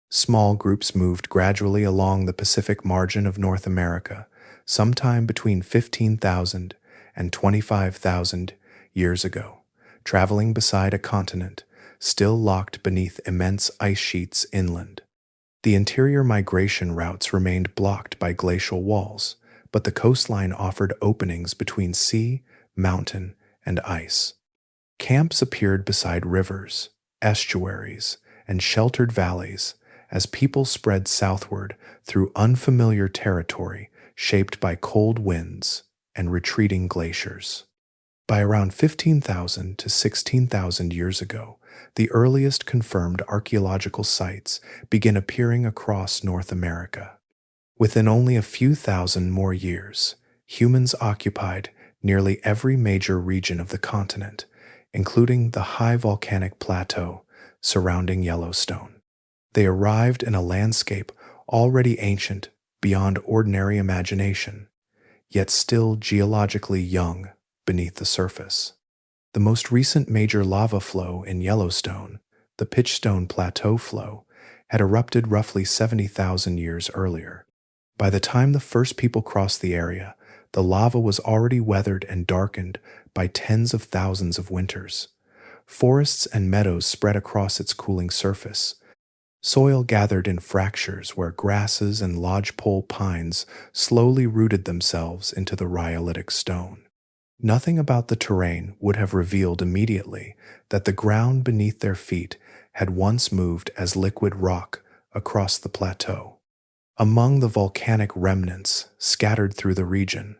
A: Small groups moved gradually along the Pacific margin of North America, sometime between 15,000 and 25,000 years ago, traveling beside a continent still locked beneath immense ice sheets inland. The interior migration routes remained blocked by glacial walls, but the coastline offered openings between sea, mountain, and ice. Camps appeared beside rivers, estuaries, and sheltered valleys as people spread southward through unfamiliar territory shaped by cold winds and retreating glaciers. By around 15,000 to 16,000 years ago, the earliest confirmed archaeological sites begin appearing across North America. Within only a few thousand more years, humans occupied nearly every major region of the continent, including the high volcanic plateau surrounding Yellowstone. They arrived in a landscape already ancient beyond ordinary imagination, yet still geologically young beneath the surface. The most recent major lava flow in Yellowstone, the Pitchstone Plateau flow, had erupted roughly 70,000 years earlier. By the time the first people crossed the area, the lava was already weathered and darkened by tens of thousands of winters. Forests and meadows spread across its cooling surface. Soil gathered in fractures where grasses and lodgepole pines slowly rooted themselves into the rhyolitic stone. Nothing about the terrain would have revealed immediately that the ground beneath their feet had once moved as liquid rock across the plateau. Among the volcanic remnants scattered through the region,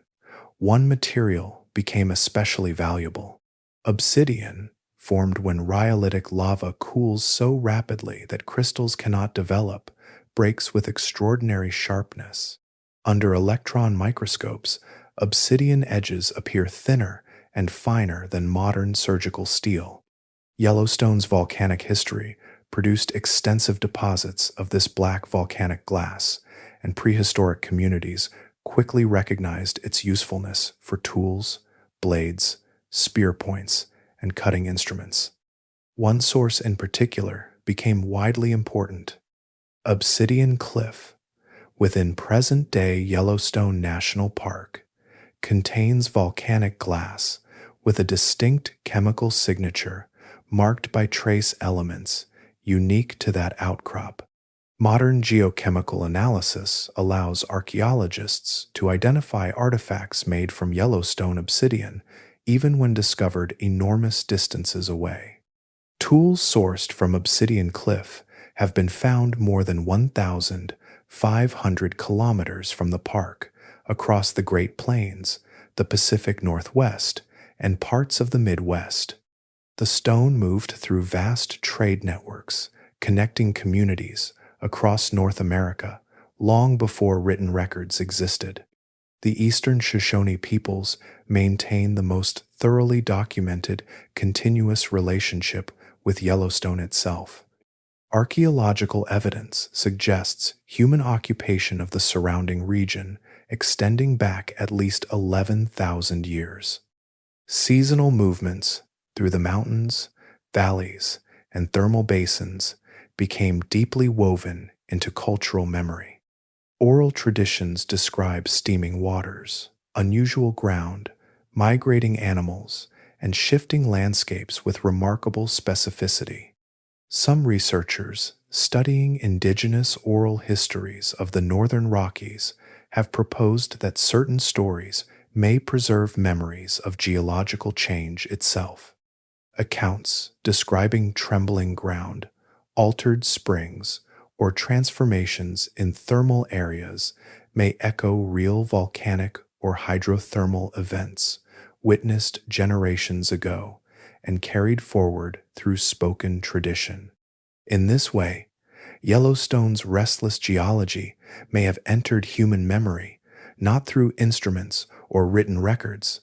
A: one material became especially valuable. Obsidian, formed when rhyolitic lava cools so rapidly that crystals cannot develop, breaks with extraordinary sharpness. Under electron microscopes, obsidian edges appear thinner and finer than modern surgical steel. Yellowstone's volcanic history produced extensive deposits of this black volcanic glass, and prehistoric communities quickly recognized its usefulness for tools, blades, spear points, and cutting instruments. One source in particular became widely important: Obsidian Cliff, within present-day Yellowstone National Park, contains volcanic glass with a distinct chemical signature marked by trace elements unique to that outcrop. Modern geochemical analysis allows archaeologists to identify artifacts made from Yellowstone obsidian even when discovered enormous distances away. Tools sourced from Obsidian Cliff have been found more than 1,500 kilometers from the park, across the Great Plains, the Pacific Northwest, and parts of the Midwest. The stone moved through vast trade networks, connecting communities across North America long before written records existed. The Eastern Shoshone peoples maintain the most thoroughly documented continuous relationship with Yellowstone itself. Archaeological evidence suggests human occupation of the surrounding region extending back at least 11,000 years. Seasonal movements through the mountains, valleys, and thermal basins became deeply woven into cultural memory. Oral traditions describe steaming waters, unusual ground, migrating animals, and shifting landscapes with remarkable specificity. Some researchers studying indigenous oral histories of the Northern Rockies have proposed that certain stories may preserve memories of geological change itself. Accounts describing trembling ground, altered springs, or transformations in thermal areas may echo real volcanic or hydrothermal events witnessed generations ago and carried forward through spoken tradition. In this way, Yellowstone's restless geology may have entered human memory not through instruments or written records,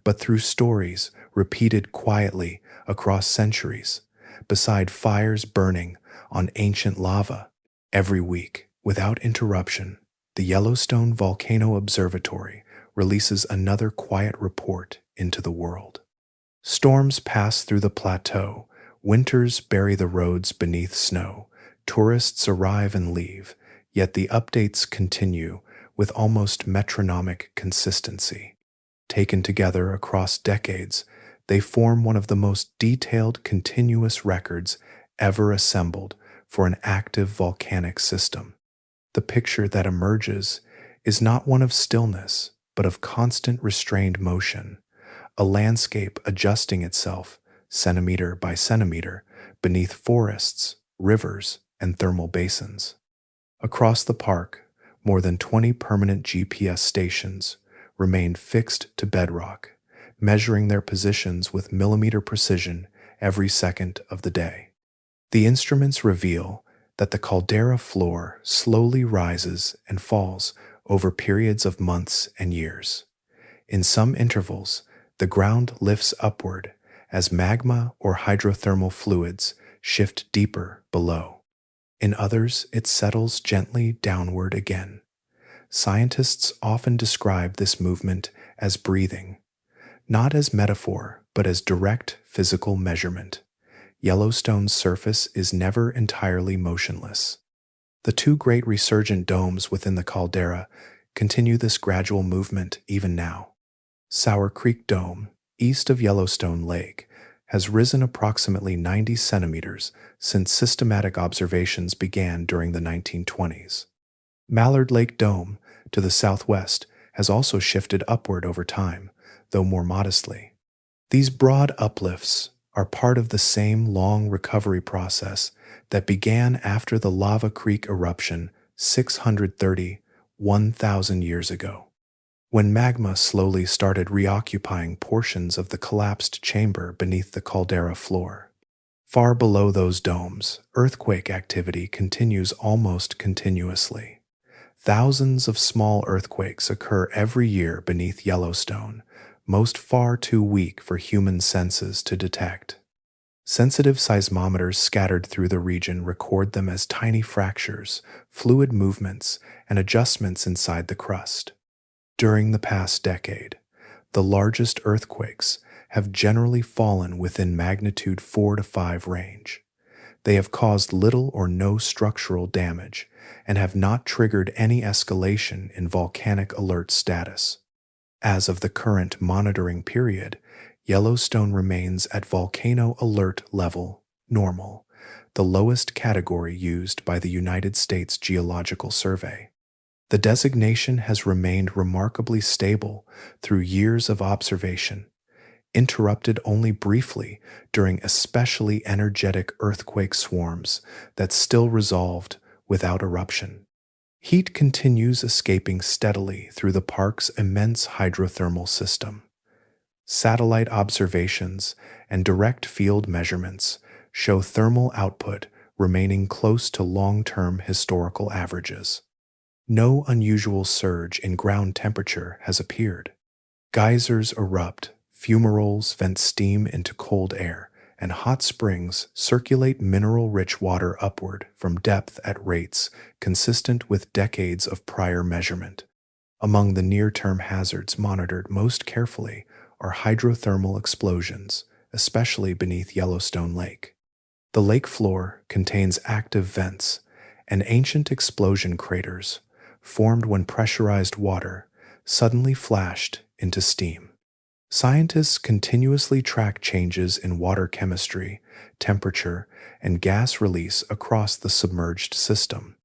A: but through stories repeated quietly across centuries, beside fires burning on ancient lava. Every week, without interruption, the Yellowstone Volcano Observatory releases another quiet report into the world. Storms pass through the plateau, winters bury the roads beneath snow, tourists arrive and leave, yet the updates continue with almost metronomic consistency. Taken together across decades, they form one of the most detailed continuous records ever assembled for an active volcanic system. The picture that emerges is not one of stillness, but of constant restrained motion, a landscape adjusting itself centimeter by centimeter beneath forests, rivers, and thermal basins. Across the park, more than 20 permanent GPS stations remained fixed to bedrock, measuring their positions with millimeter precision every second of the day. The instruments reveal that the caldera floor slowly rises and falls over periods of months and years. In some intervals, the ground lifts upward as magma or hydrothermal fluids shift deeper below. In others, it settles gently downward again. Scientists often describe this movement as breathing, not as metaphor, but as direct physical measurement. Yellowstone's surface is never entirely motionless. The two great resurgent domes within the caldera continue this gradual movement even now. Sour Creek Dome, east of Yellowstone Lake, has risen approximately 90 centimeters since systematic observations began during the 1920s. Mallard Lake Dome, to the southwest, has also shifted upward over time, though more modestly. These broad uplifts are part of the same long recovery process that began after the Lava Creek eruption 1,000 years ago, when magma slowly started reoccupying portions of the collapsed chamber beneath the caldera floor. Far below those domes, earthquake activity continues almost continuously. Thousands of small earthquakes occur every year beneath Yellowstone, most far too weak for human senses to detect. Sensitive seismometers scattered through the region record them as tiny fractures, fluid movements, and adjustments inside the crust. During the past decade, the largest earthquakes have generally fallen within magnitude 4 to 5 range. They have caused little or no structural damage and have not triggered any escalation in volcanic alert status. As of the current monitoring period, Yellowstone remains at volcano alert level normal, the lowest category used by the United States Geological Survey. The designation has remained remarkably stable through years of observation, interrupted only briefly during especially energetic earthquake swarms that still resolved without eruption. Heat continues escaping steadily through the park's immense hydrothermal system. Satellite observations and direct field measurements show thermal output remaining close to long-term historical averages. No unusual surge in ground temperature has appeared. Geysers erupt, fumaroles vent steam into cold air, and hot springs circulate mineral-rich water upward from depth at rates consistent with decades of prior measurement. Among the near-term hazards monitored most carefully are hydrothermal explosions, especially beneath Yellowstone Lake. The lake floor contains active vents and ancient explosion craters formed when pressurized water suddenly flashed into steam. Scientists continuously track changes in water chemistry, temperature, and gas release across the submerged system.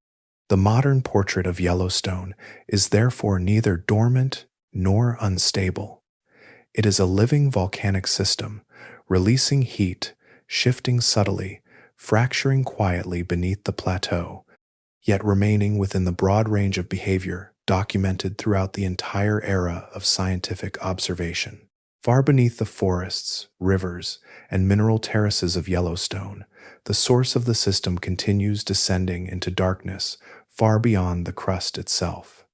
A: The modern portrait of Yellowstone is therefore neither dormant nor unstable. It is a living volcanic system, releasing heat, shifting subtly, fracturing quietly beneath the plateau, yet remaining within the broad range of behavior documented throughout the entire era of scientific observation. Far beneath the forests, rivers, and mineral terraces of Yellowstone, the source of the system continues descending into darkness far beyond the crust itself.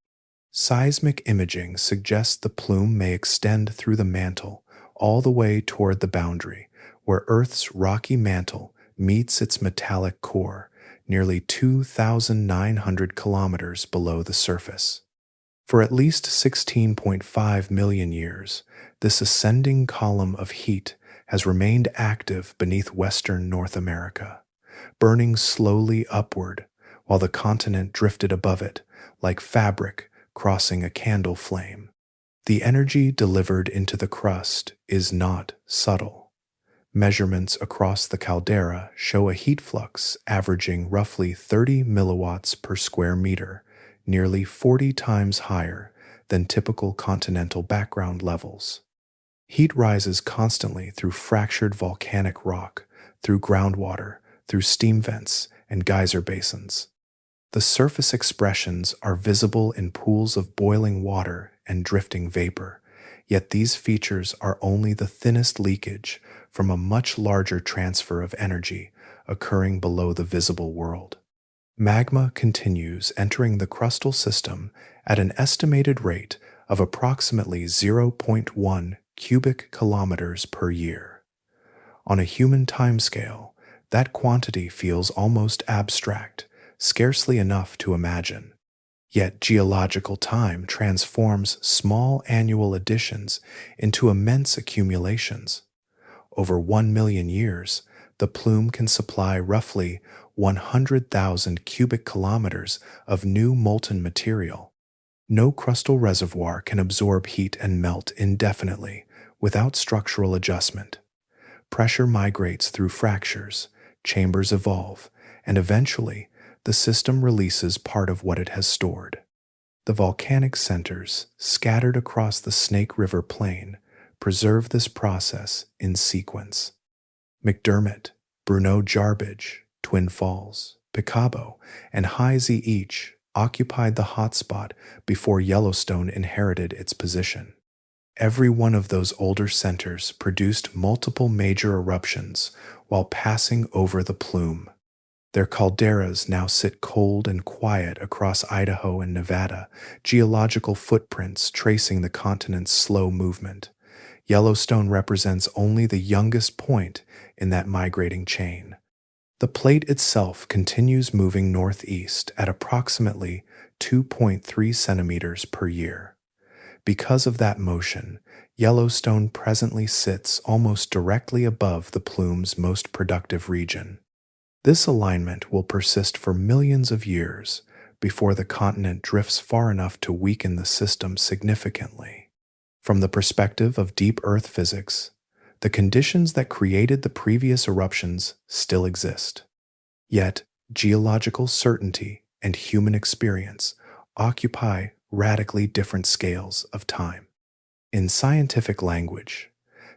A: Seismic imaging suggests the plume may extend through the mantle all the way toward the boundary, where Earth's rocky mantle meets its metallic core, nearly 2,900 kilometers below the surface. For at least 16.5 million years, this ascending column of heat has remained active beneath western North America, burning slowly upward while the continent drifted above it like fabric crossing a candle flame. The energy delivered into the crust is not subtle. Measurements across the caldera show a heat flux averaging roughly 30 milliwatts per square meter, nearly 40 times higher than typical continental background levels. Heat rises constantly through fractured volcanic rock, through groundwater, through steam vents, and geyser basins. The surface expressions are visible in pools of boiling water and drifting vapor, Yet these features are only the thinnest leakage from a much larger transfer of energy occurring below the visible world. Magma continues entering the crustal system at an estimated rate of approximately zero point 0.1 cubic kilometers per year. On a human timescale, that quantity feels almost abstract, scarcely enough to imagine. Yet geological time transforms small annual additions into immense accumulations. Over 1 million years, the plume can supply roughly 100,000 cubic kilometers of new molten material. No crustal reservoir can absorb heat and melt indefinitely without structural adjustment. Pressure migrates through fractures, chambers evolve, and eventually, the system releases part of what it has stored. The volcanic centers, scattered across the Snake River Plain, preserve this process in sequence. McDermott, Bruneau Jarbidge, Twin Falls, Picabo, and High Z each occupied the hotspot before Yellowstone inherited its position. Every one of those older centers produced multiple major eruptions while passing over the plume. Their calderas now sit cold and quiet across Idaho and Nevada, geological footprints tracing the continent's slow movement. Yellowstone represents only the youngest point in that migrating chain. The plate itself continues moving northeast at approximately 2.3 centimeters per year. Because of that motion, Yellowstone presently sits almost directly above the plume's most productive region. This alignment will persist for millions of years before the continent drifts far enough to weaken the system significantly. From the perspective of deep Earth physics, the conditions that created the previous eruptions still exist. Yet, geological certainty and human experience occupy radically different scales of time. In scientific language,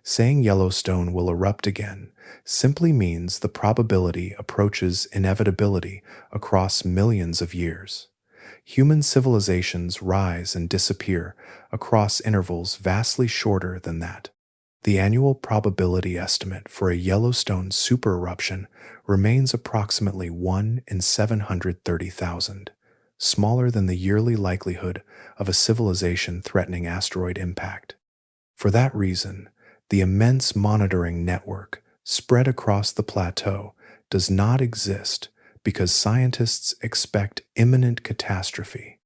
A: saying Yellowstone will erupt again simply means the probability approaches inevitability across millions of years. Human civilizations rise and disappear across intervals vastly shorter than that. The annual probability estimate for a Yellowstone supereruption remains approximately 1 in 730,000, smaller than the yearly likelihood of a civilization-threatening asteroid impact. For that reason, the immense monitoring network spread across the plateau does not exist because scientists expect imminent catastrophe.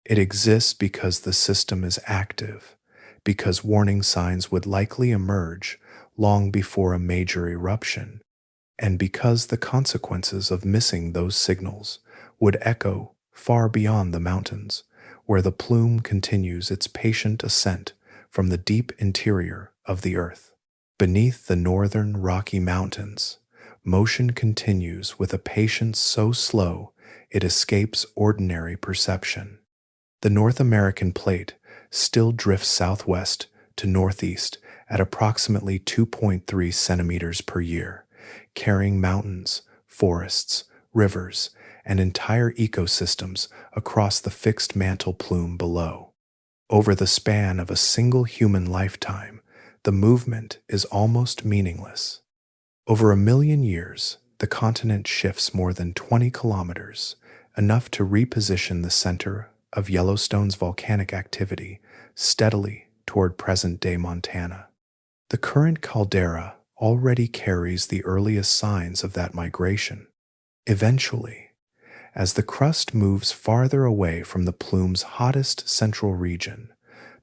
A: It exists because the system is active, because warning signs would likely emerge long before a major eruption, and because the consequences of missing those signals would echo far beyond the mountains, where the plume continues its patient ascent from the deep interior of the earth. Beneath the northern Rocky Mountains, motion continues with a patience so slow it escapes ordinary perception. The North American plate still drifts southwest to northeast at approximately 2.3 centimeters per year, carrying mountains, forests, rivers, and entire ecosystems across the fixed mantle plume below. Over the span of a single human lifetime, the movement is almost meaningless. Over 1 million years, the continent shifts more than 20 kilometers, enough to reposition the center of Yellowstone's volcanic activity steadily toward present-day Montana. The current caldera already carries the earliest signs of that migration. Eventually, as the crust moves farther away from the plume's hottest central region,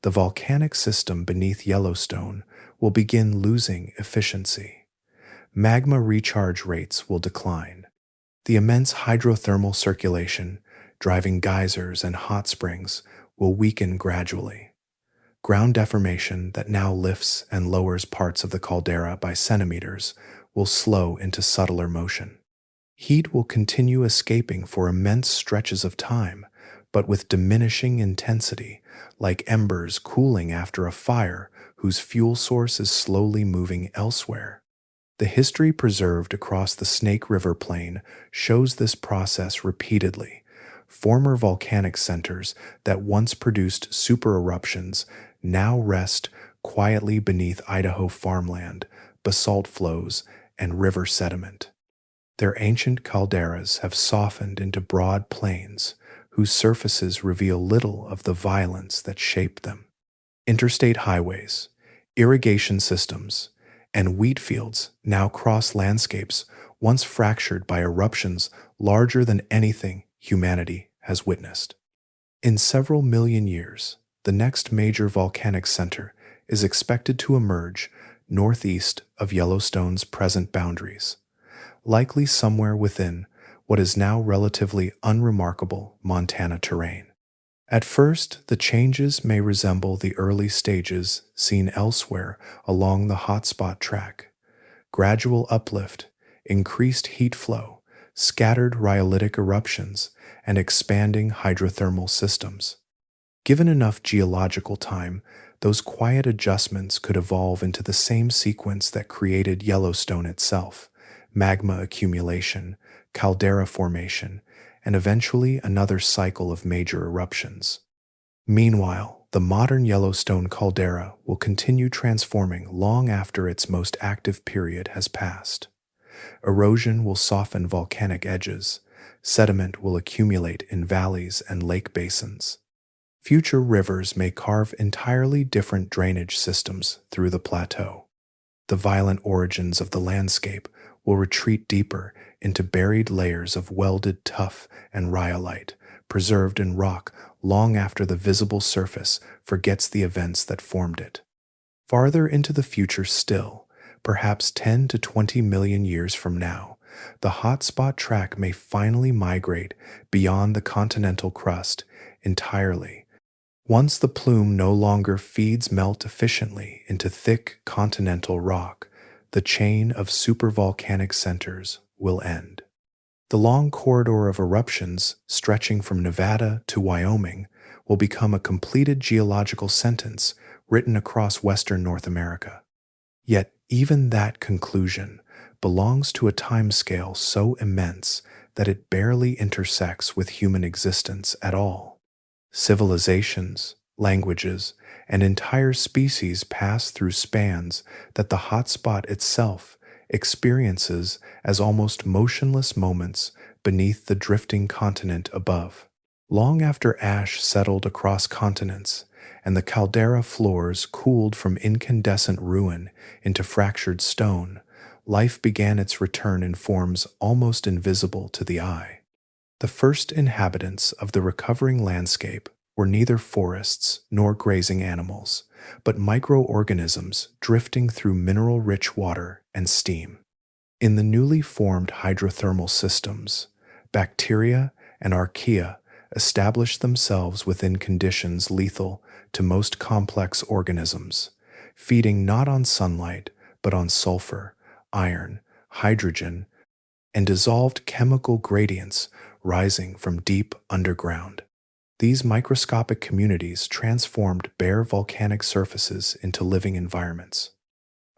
A: the volcanic system beneath Yellowstone will begin losing efficiency. Magma recharge rates will decline. The immense hydrothermal circulation, driving geysers and hot springs, will weaken gradually. Ground deformation that now lifts and lowers parts of the caldera by centimeters will slow into subtler motion. Heat will continue escaping for immense stretches of time, but with diminishing intensity, like embers cooling after a fire whose fuel source is slowly moving elsewhere. The history preserved across the Snake River Plain shows this process repeatedly. Former volcanic centers that once produced supereruptions now rest quietly beneath Idaho farmland, basalt flows, and river sediment. Their ancient calderas have softened into broad plains, whose surfaces reveal little of the violence that shaped them. Interstate highways, irrigation systems, and wheat fields now cross landscapes once fractured by eruptions larger than anything humanity has witnessed. In several million years, the next major volcanic center is expected to emerge northeast of Yellowstone's present boundaries, likely somewhere within what is now relatively unremarkable Montana terrain. At first, the changes may resemble the early stages seen elsewhere along the hotspot track: gradual uplift, increased heat flow, scattered rhyolitic eruptions, and expanding hydrothermal systems. Given enough geological time, those quiet adjustments could evolve into the same sequence that created Yellowstone itself: magma accumulation, caldera formation, and eventually another cycle of major eruptions. Meanwhile, the modern Yellowstone caldera will continue transforming long after its most active period has passed. Erosion will soften volcanic edges, sediment will accumulate in valleys and lake basins. Future rivers may carve entirely different drainage systems through the plateau. The violent origins of the landscape will retreat deeper into buried layers of welded tuff and rhyolite, preserved in rock long after the visible surface forgets the events that formed it. Farther into the future still, perhaps 10 to 20 million years from now, the hotspot track may finally migrate beyond the continental crust entirely. Once the plume no longer feeds melt efficiently into thick continental rock, the chain of supervolcanic centers will end. The long corridor of eruptions stretching from Nevada to Wyoming will become a completed geological sentence written across western North America. Yet even that conclusion belongs to a timescale so immense that it barely intersects with human existence at all. Civilizations, languages, and entire species pass through spans that the hotspot itself experiences as almost motionless moments beneath the drifting continent above. Long after ash settled across continents and the caldera floors cooled from incandescent ruin into fractured stone, life began its return in forms almost invisible to the eye. The first inhabitants of the recovering landscape were neither forests nor grazing animals, but microorganisms drifting through mineral-rich water and steam. In the newly formed hydrothermal systems, bacteria and archaea established themselves within conditions lethal to most complex organisms, feeding not on sunlight but on sulfur, iron, hydrogen, and dissolved chemical gradients rising from deep underground. These microscopic communities transformed bare volcanic surfaces into living environments.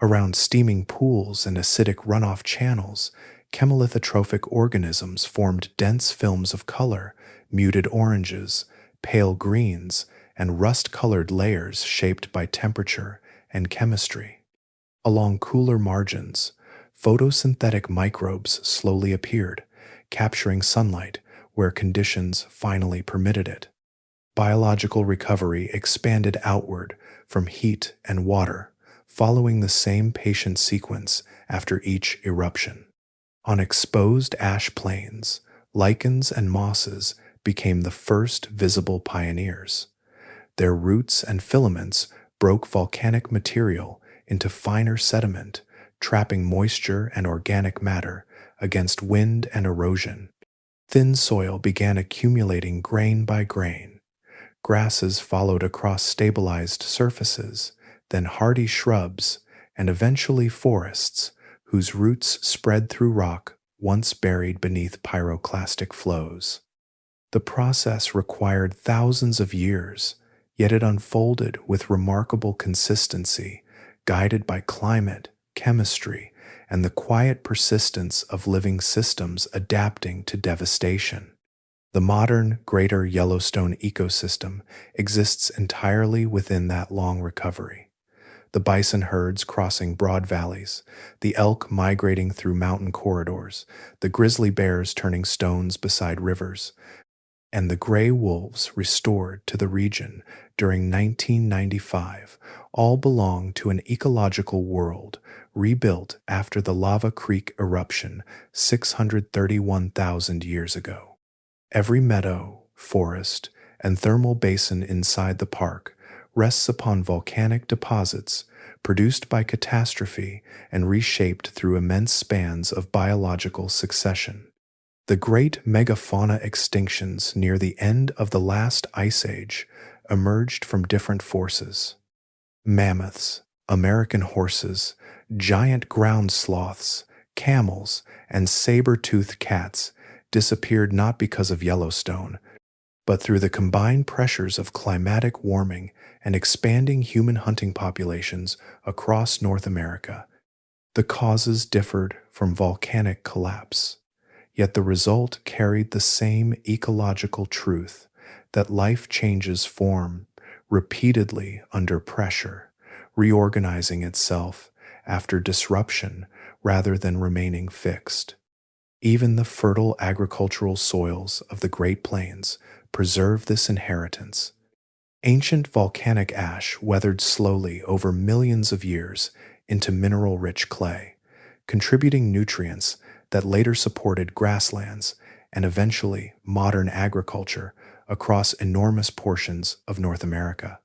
A: Around steaming pools and acidic runoff channels, chemolithotrophic organisms formed dense films of color, muted oranges, pale greens, and rust-colored layers shaped by temperature and chemistry. Along cooler margins, photosynthetic microbes slowly appeared, capturing sunlight where conditions finally permitted it. Biological recovery expanded outward from heat and water, following the same patient sequence after each eruption. On exposed ash plains, lichens and mosses became the first visible pioneers. Their roots and filaments broke volcanic material into finer sediment, trapping moisture and organic matter against wind and erosion. Thin soil began accumulating grain by grain. Grasses followed across stabilized surfaces, then hardy shrubs, and eventually forests, whose roots spread through rock once buried beneath pyroclastic flows. The process required thousands of years, yet it unfolded with remarkable consistency, guided by climate, chemistry, and the quiet persistence of living systems adapting to devastation. The modern Greater Yellowstone ecosystem exists entirely within that long recovery. the bison herds crossing broad valleys, the elk migrating through mountain corridors, the grizzly bears turning stones beside rivers, and the gray wolves restored to the region during 1995 all belong to an ecological world rebuilt after the Lava Creek eruption 631,000 years ago. Every meadow, forest, and thermal basin inside the park rests upon volcanic deposits produced by catastrophe and reshaped through immense spans of biological succession. The great megafauna extinctions near the end of the last ice age emerged from different forces. Mammoths, American horses, giant ground sloths, camels, and saber-toothed cats disappeared not because of Yellowstone, but through the combined pressures of climatic warming and expanding human hunting populations across North America. The causes differed from volcanic collapse, yet the result carried the same ecological truth that life changes form repeatedly under pressure, reorganizing itself after disruption rather than remaining fixed. Even the fertile agricultural soils of the Great Plains preserve this inheritance. Ancient volcanic ash weathered slowly over millions of years into mineral-rich clay, contributing nutrients that later supported grasslands and eventually modern agriculture across enormous portions of North America.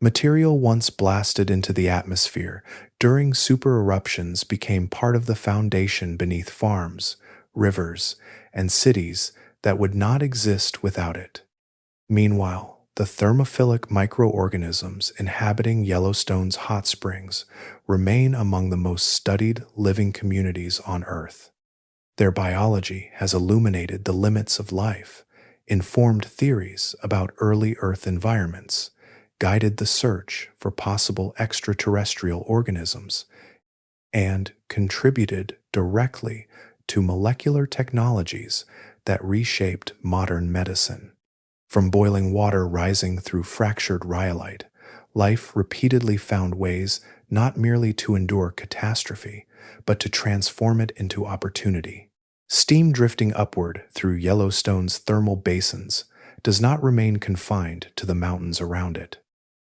A: Material once blasted into the atmosphere during super-eruptions became part of the foundation beneath farms, rivers, and cities that would not exist without it. Meanwhile, the thermophilic microorganisms inhabiting Yellowstone's hot springs remain among the most studied living communities on Earth. Their biology has illuminated the limits of life, informed theories about early Earth environments, guided the search for possible extraterrestrial organisms, and contributed directly to molecular technologies that reshaped modern medicine. From boiling water rising through fractured rhyolite, life repeatedly found ways not merely to endure catastrophe, but to transform it into opportunity. Steam drifting upward through Yellowstone's thermal basins does not remain confined to the mountains around it.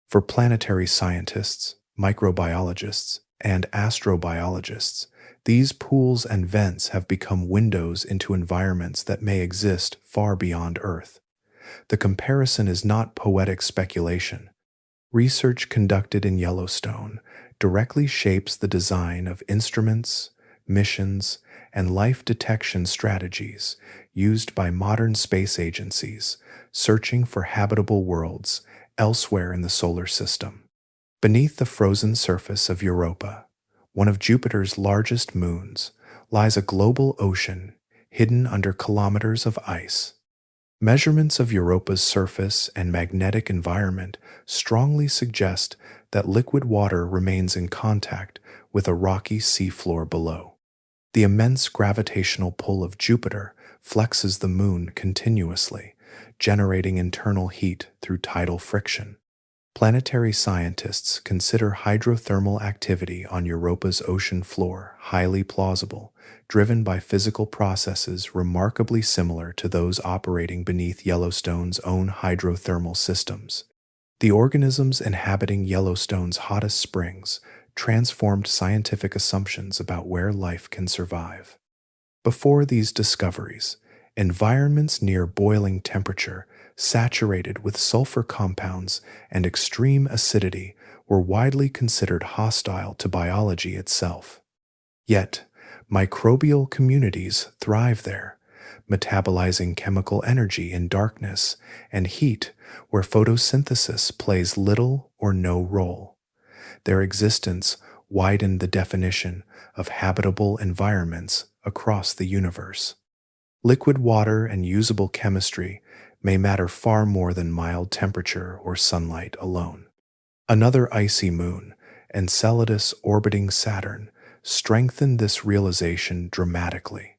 A: For planetary scientists, microbiologists, and astrobiologists, these pools and vents have become windows into environments that may exist far beyond Earth. The comparison is not poetic speculation. Research conducted in Yellowstone directly shapes the design of instruments, missions, and life detection strategies used by modern space agencies searching for habitable worlds elsewhere in the solar system. Beneath the frozen surface of Europa, one of Jupiter's largest moons, lies a global ocean hidden under kilometers of ice. Measurements of Europa's surface and magnetic environment strongly suggest that liquid water remains in contact with a rocky seafloor below. The immense gravitational pull of Jupiter flexes the moon continuously, generating internal heat through tidal friction. Planetary scientists consider hydrothermal activity on Europa's ocean floor highly plausible, driven by physical processes remarkably similar to those operating beneath Yellowstone's own hydrothermal systems. The organisms inhabiting Yellowstone's hottest springs transformed scientific assumptions about where life can survive. Before these discoveries, environments near boiling temperature, saturated with sulfur compounds and extreme acidity, were widely considered hostile to biology itself. Yet, microbial communities thrive there, metabolizing chemical energy in darkness and heat where photosynthesis plays little or no role. Their existence widened the definition of habitable environments across the universe. Liquid water and usable chemistry may matter far more than mild temperature or sunlight alone. Another icy moon, Enceladus orbiting Saturn, strengthened this realization dramatically.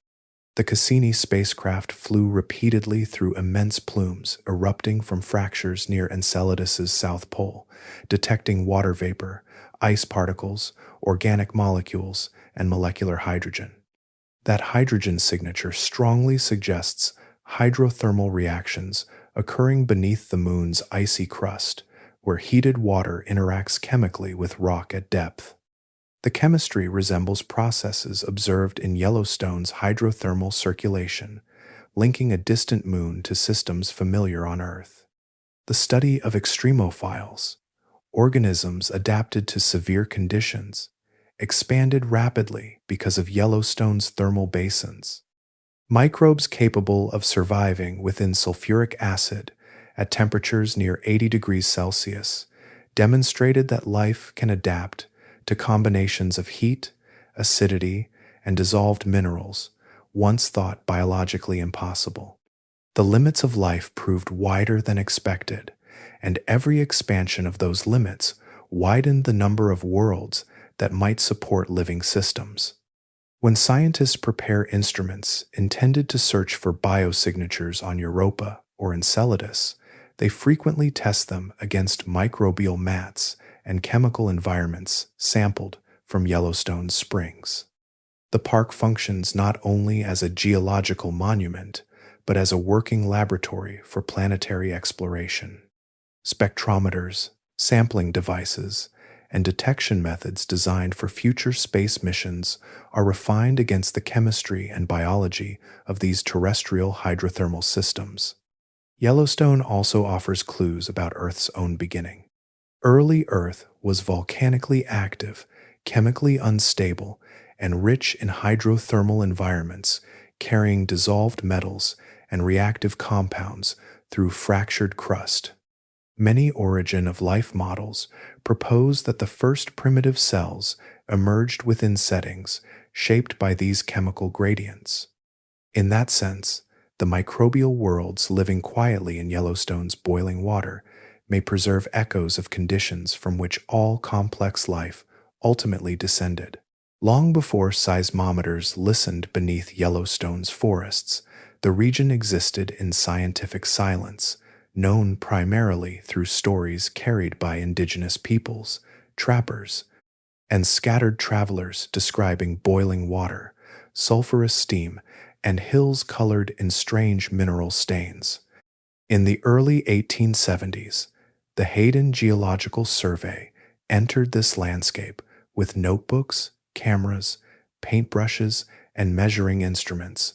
A: The Cassini spacecraft flew repeatedly through immense plumes erupting from fractures near Enceladus's south pole, detecting water vapor, ice particles, organic molecules, and molecular hydrogen. That hydrogen signature strongly suggests hydrothermal reactions occurring beneath the moon's icy crust, where heated water interacts chemically with rock at depth. The chemistry resembles processes observed in Yellowstone's hydrothermal circulation, linking a distant moon to systems familiar on Earth. The study of extremophiles, organisms adapted to severe conditions, expanded rapidly because of Yellowstone's thermal basins. Microbes capable of surviving within sulfuric acid at temperatures near 80 degrees Celsius demonstrated that life can adapt to combinations of heat, acidity, and dissolved minerals once thought biologically impossible. The limits of life proved wider than expected, and every expansion of those limits widened the number of worlds that might support living systems. When scientists prepare instruments intended to search for biosignatures on Europa or Enceladus, they frequently test them against microbial mats and chemical environments sampled from Yellowstone springs. The park functions not only as a geological monument, but as a working laboratory for planetary exploration. Spectrometers, sampling devices, and detection methods designed for future space missions are refined against the chemistry and biology of these terrestrial hydrothermal systems. Yellowstone also offers clues about Earth's own beginning. Early Earth was volcanically active, chemically unstable, and rich in hydrothermal environments, carrying dissolved metals and reactive compounds through fractured crust. Many origin of life models propose that the first primitive cells emerged within settings shaped by these chemical gradients. In that sense, the microbial worlds living quietly in Yellowstone's boiling water may preserve echoes of conditions from which all complex life ultimately descended. Long before seismometers listened beneath Yellowstone's forests, the region existed in scientific silence, known primarily through stories carried by indigenous peoples, trappers, and scattered travelers describing boiling water, sulfurous steam, and hills colored in strange mineral stains. In the early 1870s, the Hayden Geological Survey entered this landscape with notebooks, cameras, paintbrushes, and measuring instruments,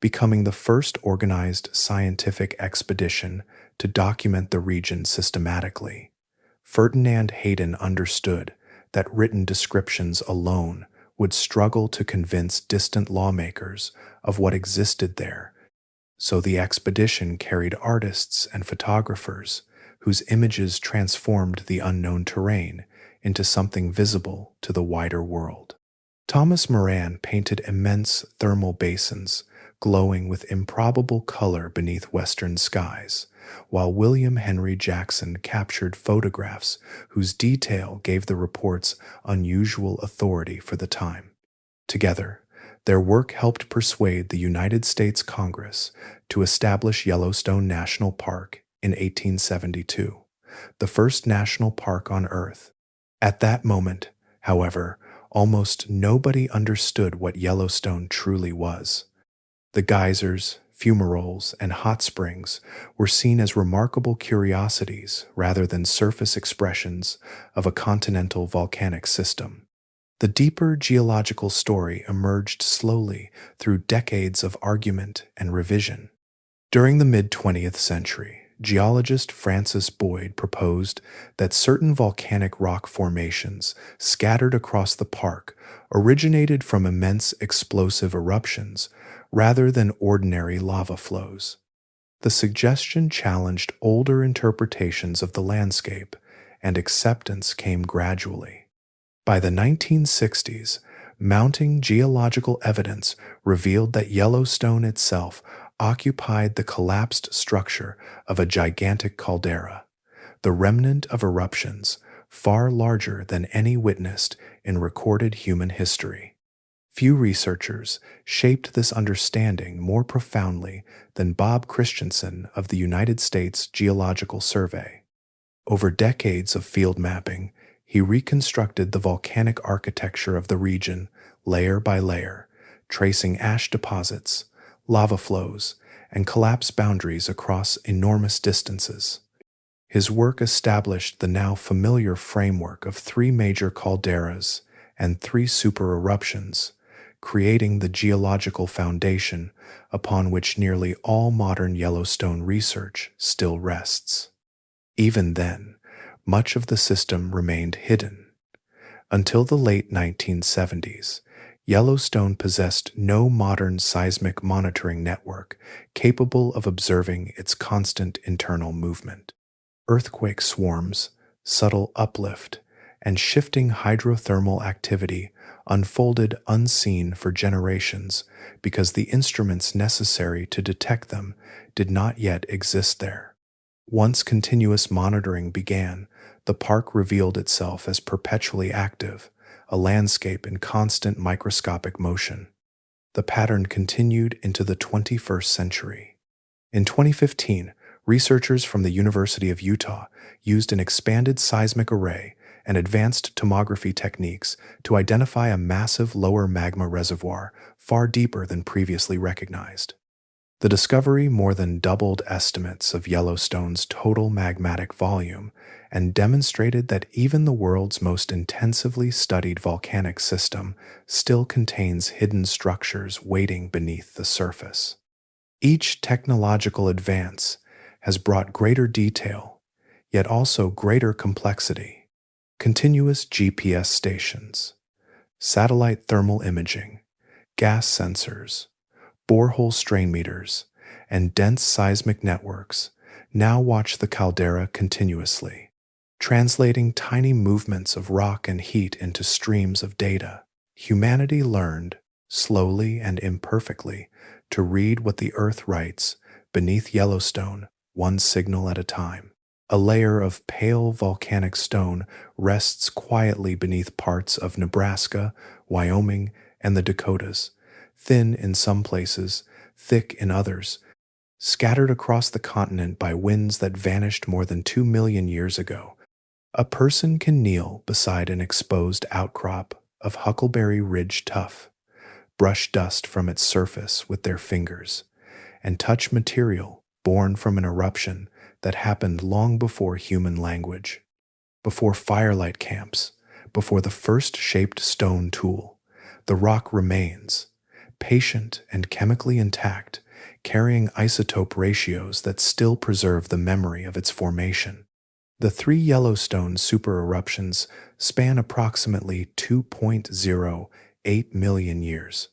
A: becoming the first organized scientific expedition to document the region systematically. Ferdinand Hayden understood that written descriptions alone would struggle to convince distant lawmakers of what existed there, so the expedition carried artists and photographers whose images transformed the unknown terrain into something visible to the wider world. Thomas Moran painted immense thermal basins glowing with improbable color beneath western skies, while William Henry Jackson captured photographs whose detail gave the reports unusual authority for the time. Together, their work helped persuade the United States Congress to establish Yellowstone National Park in 1872, the first national park on Earth. At that moment, however, almost nobody understood what Yellowstone truly was. The geysers, fumaroles, and hot springs were seen as remarkable curiosities rather than surface expressions of a continental volcanic system. The deeper geological story emerged slowly through decades of argument and revision. During the mid-20th century, geologist Francis Boyd proposed that certain volcanic rock formations scattered across the park originated from immense explosive eruptions rather than ordinary lava flows. The suggestion challenged older interpretations of the landscape, and acceptance came gradually. By the 1960s, mounting geological evidence revealed that Yellowstone itself occupied the collapsed structure of a gigantic caldera, the remnant of eruptions far larger than any witnessed in recorded human history. Few researchers shaped this understanding more profoundly than Bob Christensen of the United States Geological Survey. Over decades of field mapping, he reconstructed the volcanic architecture of the region layer by layer, tracing ash deposits, lava flows, and collapse boundaries across enormous distances. His work established the now familiar framework of three major calderas and three super-eruptions, creating the geological foundation upon which nearly all modern Yellowstone research still rests. Even then, much of the system remained hidden. Until the late 1970s, Yellowstone possessed no modern seismic monitoring network capable of observing its constant internal movement. Earthquake swarms, subtle uplift, and shifting hydrothermal activity unfolded unseen for generations because the instruments necessary to detect them did not yet exist there. Once continuous monitoring began, the park revealed itself as perpetually active, a landscape in constant microscopic motion. The pattern continued into the 21st century. In 2015, researchers from the University of Utah used an expanded seismic array and advanced tomography techniques to identify a massive lower magma reservoir far deeper than previously recognized. The discovery more than doubled estimates of Yellowstone's total magmatic volume and demonstrated that even the world's most intensively studied volcanic system still contains hidden structures waiting beneath the surface. Each technological advance has brought greater detail, yet also greater complexity. Continuous GPS stations, satellite thermal imaging, gas sensors, borehole strain meters, and dense seismic networks now watch the caldera continuously, translating tiny movements of rock and heat into streams of data. Humanity learned, slowly and imperfectly, to read what the Earth writes beneath Yellowstone, one signal at a time. A layer of pale volcanic stone rests quietly beneath parts of Nebraska, Wyoming, and the Dakotas, thin in some places, thick in others, scattered across the continent by winds that vanished more than 2 million years ago. A person can kneel beside an exposed outcrop of Huckleberry Ridge tuff, brush dust from its surface with their fingers, and touch material born from an eruption that happened long before human language, before firelight camps, before the first shaped stone tool. The rock remains, patient and chemically intact, carrying isotope ratios that still preserve the memory of its formation. The three Yellowstone super-eruptions span approximately 2.08 million years.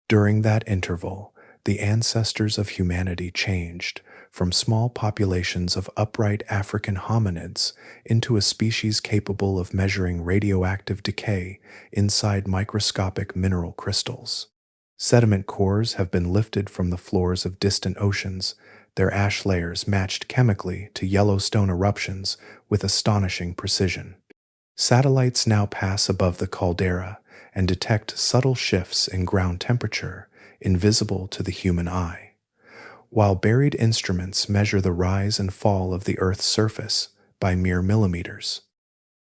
A: During that interval, the ancestors of humanity changed from small populations of upright African hominids into a species capable of measuring radioactive decay inside microscopic mineral crystals. Sediment cores have been lifted from the floors of distant oceans, their ash layers matched chemically to Yellowstone eruptions with astonishing precision. Satellites now pass above the caldera and detect subtle shifts in ground temperature invisible to the human eye, while buried instruments measure the rise and fall of the Earth's surface by mere millimeters.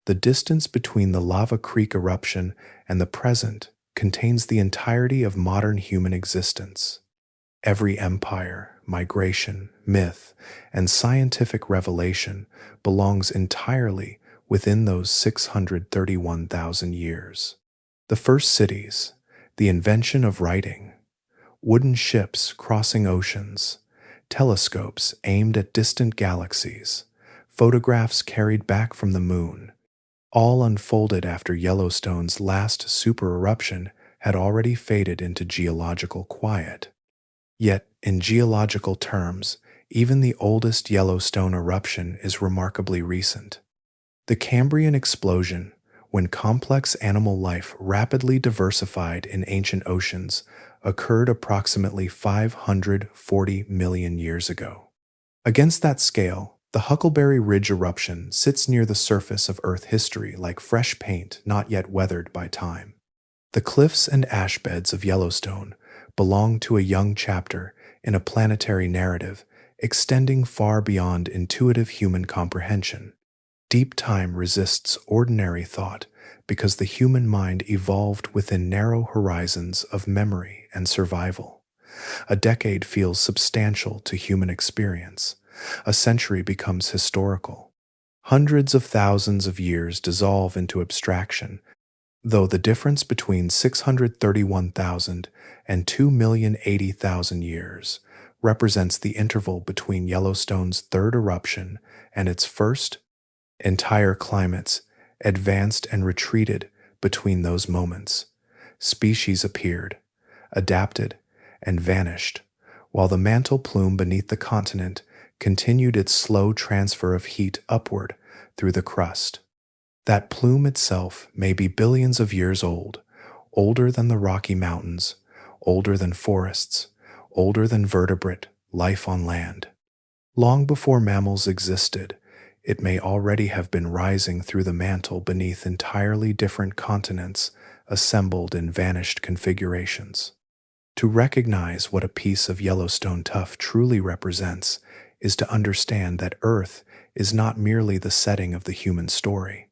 A: The distance between the Lava Creek eruption and the present contains the entirety of modern human existence. Every empire, migration, myth, and scientific revelation belongs entirely within those 631,000 years. The first cities, the invention of writing, wooden ships crossing oceans, telescopes aimed at distant galaxies, photographs carried back from the moon, all unfolded after Yellowstone's last super-eruption had already faded into geological quiet. Yet, in geological terms, even the oldest Yellowstone eruption is remarkably recent. The Cambrian explosion, when complex animal life rapidly diversified in ancient oceans, occurred approximately 540 million years ago. Against that scale, the Huckleberry Ridge eruption sits near the surface of Earth history like fresh paint not yet weathered by time. The cliffs and ash beds of Yellowstone belong to a young chapter in a planetary narrative extending far beyond intuitive human comprehension. Deep time resists ordinary thought because the human mind evolved within narrow horizons of memory and survival. A decade feels substantial to human experience. A century becomes historical. Hundreds of thousands of years dissolve into abstraction, though the difference between 631,000 and 2,080,000 years represents the interval between Yellowstone's third eruption and its first. Entire climates advanced and retreated between those moments. Species appeared, adapted, and vanished, while the mantle plume beneath the continent continued its slow transfer of heat upward through the crust. That plume itself may be billions of years old, older than the Rocky Mountains, older than forests, older than vertebrate life on land. Long before mammals existed, it may already have been rising through the mantle beneath entirely different continents assembled in vanished configurations. To recognize what a piece of Yellowstone tuff truly represents is to understand that Earth is not merely the setting of the human story.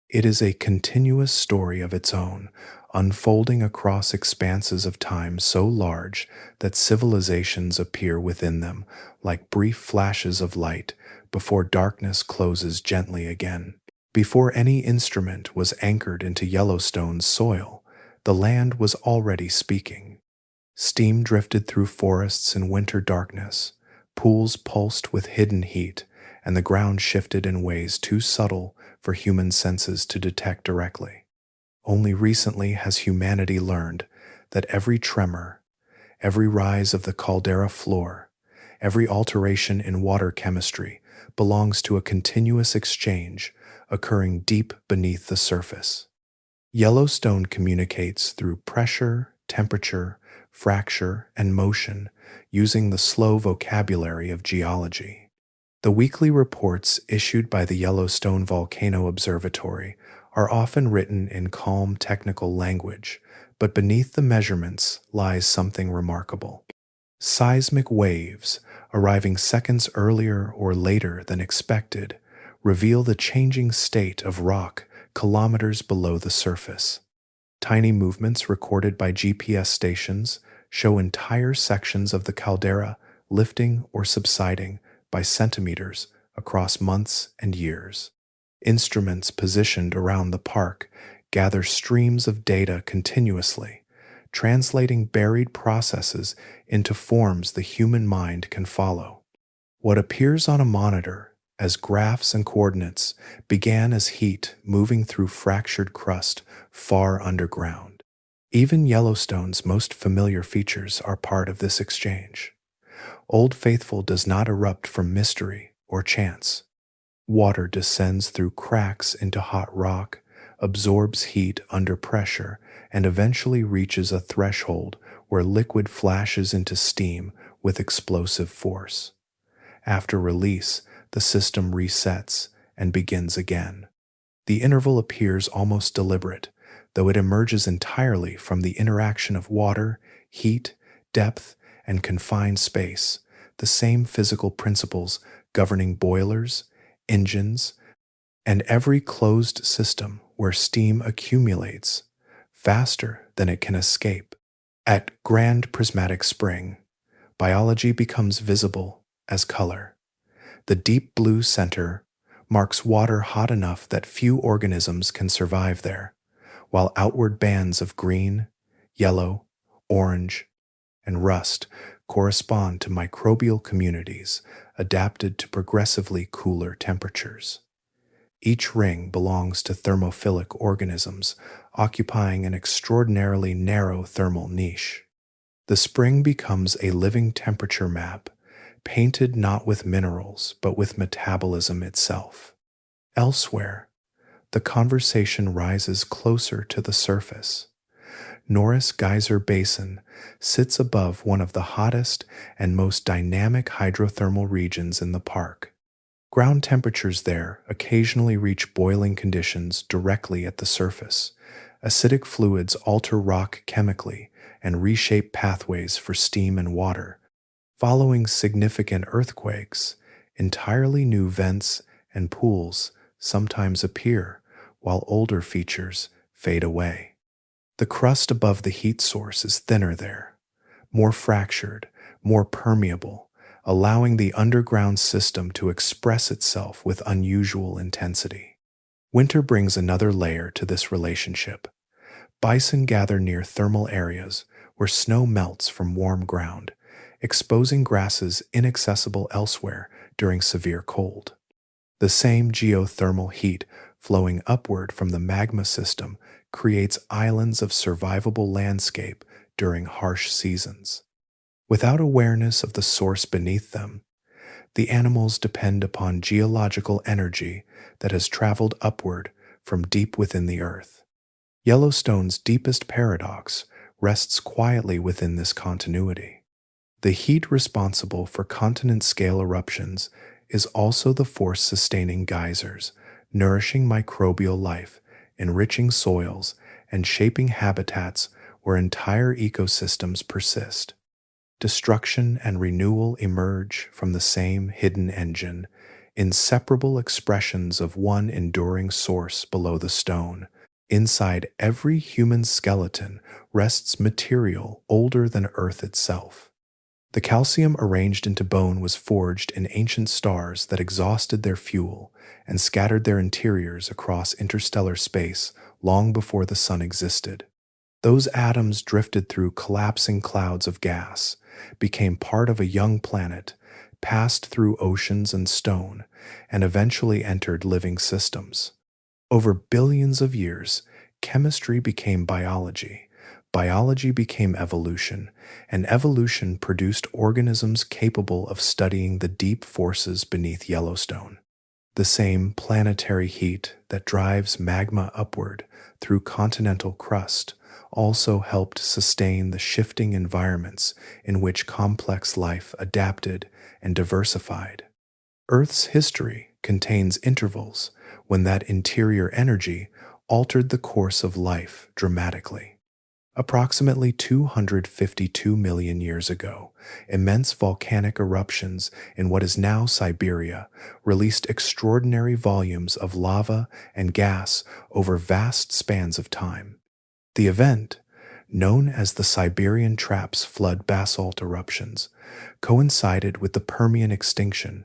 A: It is a continuous story of its own, unfolding across expanses of time so large that civilizations appear within them like brief flashes of light before darkness closes gently again. Before any instrument was anchored into Yellowstone's soil, the land was already speaking. Steam drifted through forests in winter darkness, pools pulsed with hidden heat, and the ground shifted in ways too subtle for human senses to detect directly. Only recently has humanity learned that every tremor, every rise of the caldera floor, every alteration in water chemistry belongs to a continuous exchange occurring deep beneath the surface. Yellowstone communicates through pressure, temperature, fracture, and motion using the slow vocabulary of geology. The weekly reports issued by the Yellowstone Volcano Observatory are often written in calm technical language, but beneath the measurements lies something remarkable. Seismic waves, arriving seconds earlier or later than expected, reveal the changing state of rock kilometers below the surface. Tiny movements recorded by GPS stations show entire sections of the caldera lifting or subsiding by centimeters across months and years. Instruments positioned around the park gather streams of data continuously, translating buried processes into forms the human mind can follow. What appears on a monitor as graphs and coordinates began as heat moving through fractured crust far underground. Even Yellowstone's most familiar features are part of this exchange. Old Faithful does not erupt from mystery or chance. Water descends through cracks into hot rock, absorbs heat under pressure, and eventually reaches a threshold where liquid flashes into steam with explosive force. After release, the system resets and begins again. The interval appears almost deliberate, though it emerges entirely from the interaction of water, heat, depth, and confined space, the same physical principles governing boilers, engines, and every closed system where steam accumulates faster than it can escape. At Grand Prismatic Spring, biology becomes visible as color. The deep blue center marks water hot enough that few organisms can survive there, while outward bands of green, yellow, orange, and rust correspond to microbial communities adapted to progressively cooler temperatures. Each ring belongs to thermophilic organisms occupying an extraordinarily narrow thermal niche. The spring becomes a living temperature map, painted not with minerals but with metabolism itself. Elsewhere, the conversation rises closer to the surface. Norris Geyser Basin sits above one of the hottest and most dynamic hydrothermal regions in the park. Ground temperatures there occasionally reach boiling conditions directly at the surface, Acidic fluids alter rock chemically and reshape pathways for steam and water. Following significant earthquakes, entirely new vents and pools sometimes appear, while older features fade away. The crust above the heat source is thinner there, more fractured, more permeable, allowing the underground system to express itself with unusual intensity. Winter brings another layer to this relationship. Bison gather near thermal areas where snow melts from warm ground, exposing grasses inaccessible elsewhere during severe cold. The same geothermal heat flowing upward from the magma system creates islands of survivable landscape during harsh seasons. Without awareness of the source beneath them, the animals depend upon geological energy that has traveled upward from deep within the earth. Yellowstone's deepest paradox rests quietly within this continuity. The heat responsible for continent-scale eruptions is also the force sustaining geysers, nourishing microbial life, enriching soils, and shaping habitats where entire ecosystems persist. Destruction and renewal emerge from the same hidden engine, inseparable expressions of one enduring source below the stone. Inside every human skeleton rests material older than Earth itself. The calcium arranged into bone was forged in ancient stars that exhausted their fuel and scattered their interiors across interstellar space long before the sun existed. Those atoms drifted through collapsing clouds of gas, became part of a young planet, passed through oceans and stone, and eventually entered living systems. Over billions of years, chemistry became biology, biology became evolution, and evolution produced organisms capable of studying the deep forces beneath Yellowstone. The same planetary heat that drives magma upward through continental crust also helped sustain the shifting environments in which complex life adapted and diversified. Earth's history contains intervals when that interior energy altered the course of life dramatically. Approximately 252 million years ago, immense volcanic eruptions in what is now Siberia released extraordinary volumes of lava and gas over vast spans of time. The event, known as the Siberian Traps Flood Basalt Eruptions, coincided with the Permian extinction,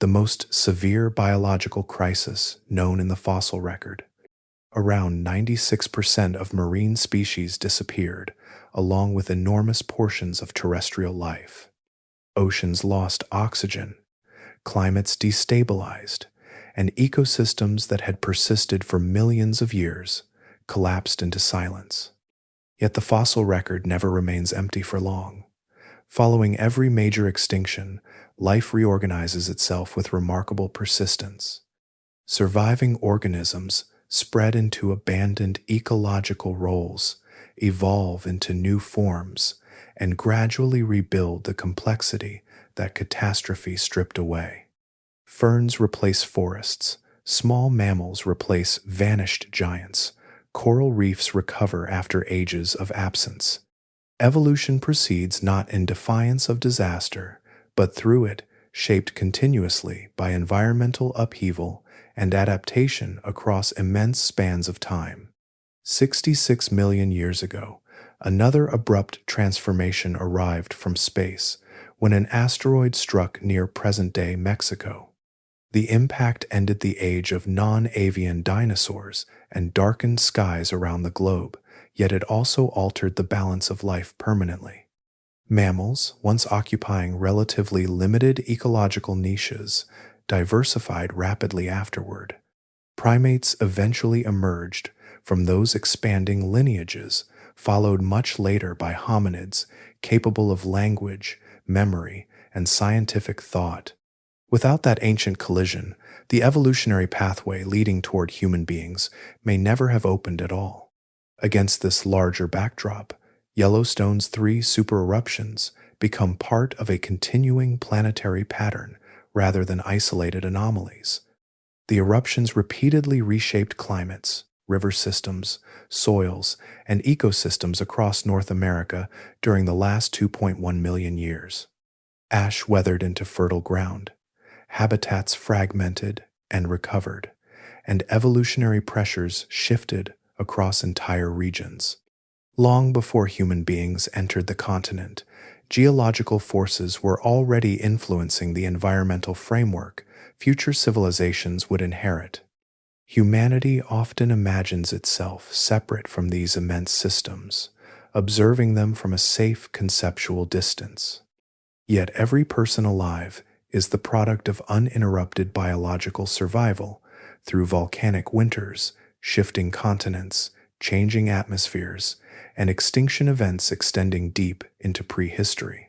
A: the most severe biological crisis known in the fossil record. Around 96% of marine species disappeared, along with enormous portions of terrestrial life. Oceans lost oxygen, climates destabilized, and ecosystems that had persisted for millions of years collapsed into silence. Yet the fossil record never remains empty for long. Following every major extinction, life reorganizes itself with remarkable persistence. Surviving organisms spread into abandoned ecological roles, evolve into new forms, and gradually rebuild the complexity that catastrophe stripped away. Ferns replace forests, small mammals replace vanished giants, coral reefs recover after ages of absence. Evolution proceeds not in defiance of disaster, but through it, shaped continuously by environmental upheaval and adaptation across immense spans of time. 66 million years ago, another abrupt transformation arrived from space when an asteroid struck near present-day Mexico. The impact ended the age of non-avian dinosaurs and darkened skies around the globe, yet it also altered the balance of life permanently. Mammals, once occupying relatively limited ecological niches, diversified rapidly afterward. Primates eventually emerged from those expanding lineages, followed much later by hominids capable of language, memory, and scientific thought. Without that ancient collision, the evolutionary pathway leading toward human beings may never have opened at all. Against this larger backdrop, Yellowstone's 3 super-eruptions become part of a continuing planetary pattern rather than isolated anomalies. The eruptions repeatedly reshaped climates, river systems, soils, and ecosystems across North America during the last 2.1 million years. Ash weathered into fertile ground, habitats fragmented and recovered, and evolutionary pressures shifted across entire regions. Long before human beings entered the continent, geological forces were already influencing the environmental framework future civilizations would inherit. Humanity often imagines itself separate from these immense systems, observing them from a safe conceptual distance. Yet every person alive is the product of uninterrupted biological survival through volcanic winters, shifting continents, changing atmospheres, and extinction events extending deep into prehistory.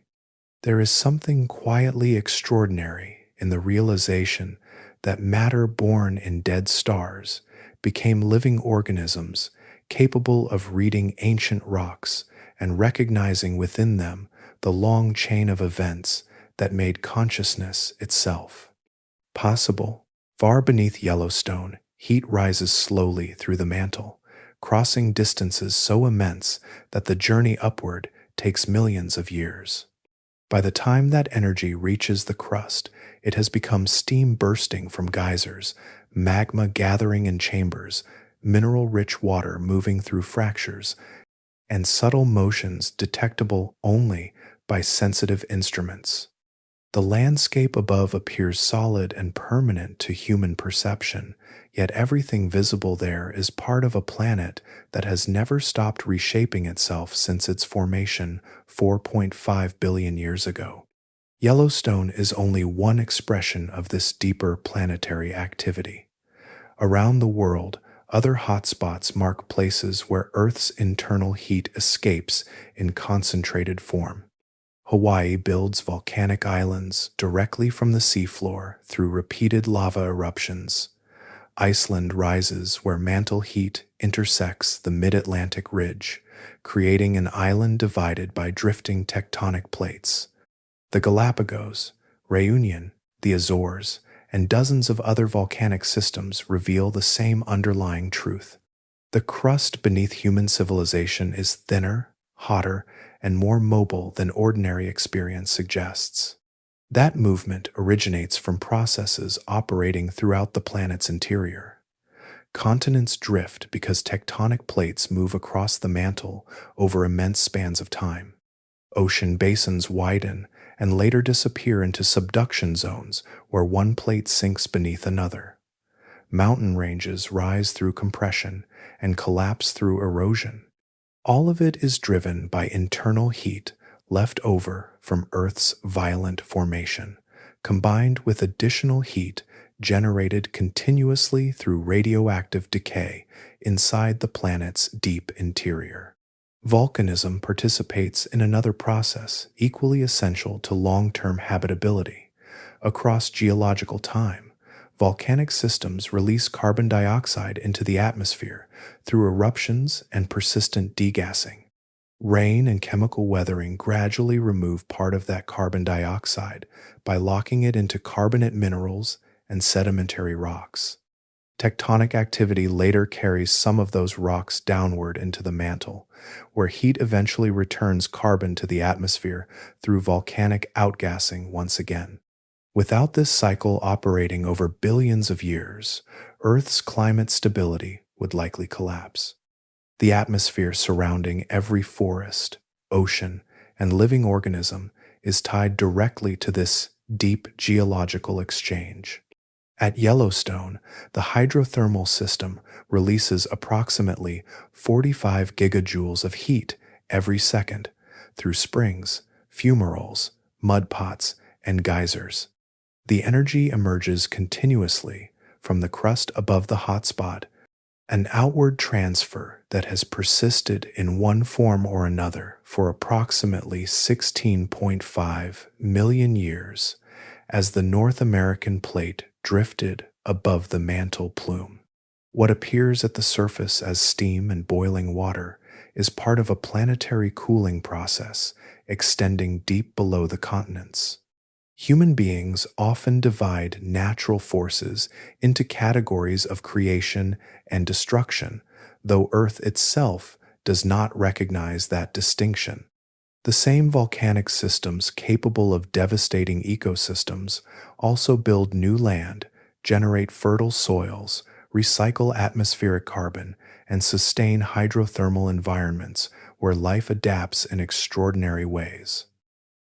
A: There is something quietly extraordinary in the realization that matter born in dead stars became living organisms capable of reading ancient rocks and recognizing within them the long chain of events that made consciousness itself possible. Far beneath Yellowstone, heat rises slowly through the mantle, crossing distances so immense that the journey upward takes millions of years. By the time that energy reaches the crust, it has become steam bursting from geysers, magma gathering in chambers, mineral-rich water moving through fractures, and subtle motions detectable only by sensitive instruments. The landscape above appears solid and permanent to human perception, yet everything visible there is part of a planet that has never stopped reshaping itself since its formation 4.5 billion years ago. Yellowstone is only one expression of this deeper planetary activity. Around the world, other hotspots mark places where Earth's internal heat escapes in concentrated form. Hawaii builds volcanic islands directly from the seafloor through repeated lava eruptions. Iceland rises where mantle heat intersects the mid-Atlantic ridge, creating an island divided by drifting tectonic plates. The Galapagos, Réunion, the Azores, and dozens of other volcanic systems reveal the same underlying truth. The crust beneath human civilization is thinner, hotter, and more mobile than ordinary experience suggests. That movement originates from processes operating throughout the planet's interior. Continents drift because tectonic plates move across the mantle over immense spans of time. Ocean basins widen and later disappear into subduction zones where one plate sinks beneath another. Mountain ranges rise through compression and collapse through erosion. All of it is driven by internal heat left over from Earth's violent formation, combined with additional heat generated continuously through radioactive decay inside the planet's deep interior. Volcanism participates in another process equally essential to long-term habitability. Across geological time, volcanic systems release carbon dioxide into the atmosphere through eruptions and persistent degassing. Rain and chemical weathering gradually remove part of that carbon dioxide by locking it into carbonate minerals and sedimentary rocks. Tectonic activity later carries some of those rocks downward into the mantle, where heat eventually returns carbon to the atmosphere through volcanic outgassing once again. Without this cycle operating over billions of years, Earth's climate stability would likely collapse. The atmosphere surrounding every forest, ocean, and living organism is tied directly to this deep geological exchange. At Yellowstone, the hydrothermal system releases approximately 45 gigajoules of heat every second through springs, fumaroles, mud pots, and geysers. The energy emerges continuously from the crust above the hotspot, an outward transfer that has persisted in one form or another for approximately 16.5 million years as the North American plate drifted above the mantle plume. What appears at the surface as steam and boiling water is part of a planetary cooling process extending deep below the continents. Human beings often divide natural forces into categories of creation and destruction though Earth itself does not recognize that distinction. The same volcanic systems capable of devastating ecosystems also build new land, generate fertile soils, recycle atmospheric carbon, and sustain hydrothermal environments where life adapts in extraordinary ways.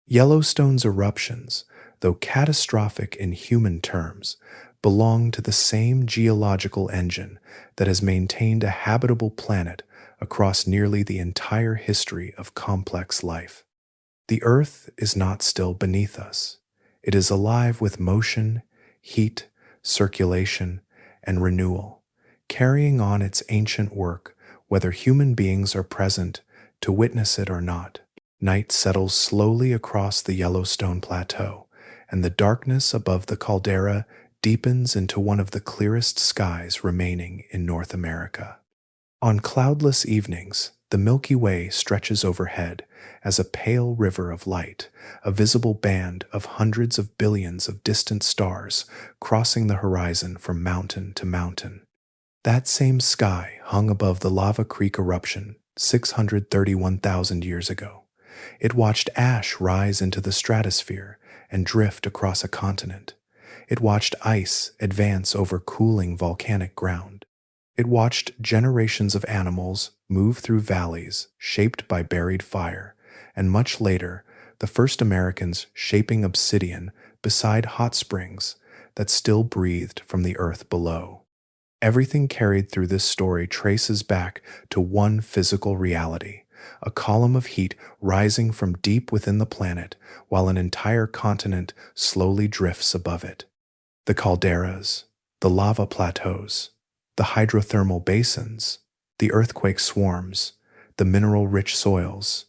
A: Yellowstone's eruptions, though catastrophic in human terms, belong to the same geological engine that has maintained a habitable planet across nearly the entire history of complex life. The Earth is not still beneath us. It is alive with motion, heat, circulation, and renewal, carrying on its ancient work, whether human beings are present to witness it or not. Night settles slowly across the Yellowstone Plateau, and the darkness above the caldera deepens into one of the clearest skies remaining in North America. On cloudless evenings, the Milky Way stretches overhead as a pale river of light, a visible band of hundreds of billions of distant stars crossing the horizon from mountain to mountain. That same sky hung above the Lava Creek eruption 631,000 years ago. It watched ash rise into the stratosphere and drift across a continent. It watched ice advance over cooling volcanic ground. It watched generations of animals move through valleys shaped by buried fire, and much later, the first Americans shaping obsidian beside hot springs that still breathed from the earth below. Everything carried through this story traces back to one physical reality: a column of heat rising from deep within the planet while an entire continent slowly drifts above it. The calderas, the lava plateaus, the hydrothermal basins, the earthquake swarms, the mineral-rich soils,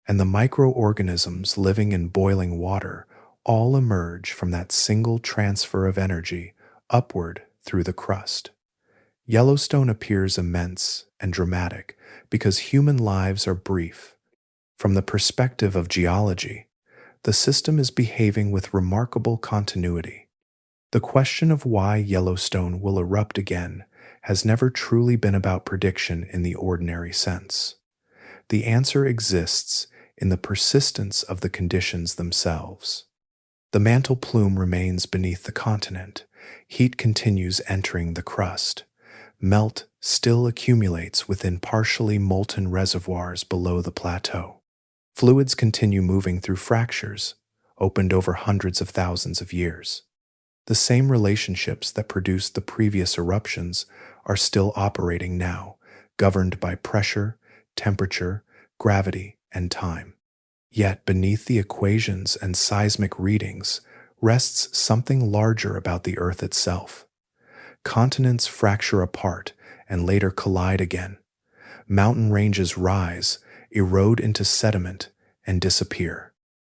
A: and the microorganisms living in boiling water all emerge from that single transfer of energy upward through the crust. Yellowstone appears immense and dramatic because human lives are brief. From the perspective of geology, the system is behaving with remarkable continuity. The question of why Yellowstone will erupt again has never truly been about prediction in the ordinary sense. The answer exists in the persistence of the conditions themselves. The mantle plume remains beneath the continent. Heat continues entering the crust. Melt still accumulates within partially molten reservoirs below the plateau. Fluids continue moving through fractures, opened over hundreds of thousands of years. The same relationships that produced the previous eruptions are still operating now, governed by pressure, temperature, gravity, and time. Yet beneath the equations and seismic readings rests something larger about the Earth itself. Continents fracture apart and later collide again. Mountain ranges rise, erode into sediment, and disappear.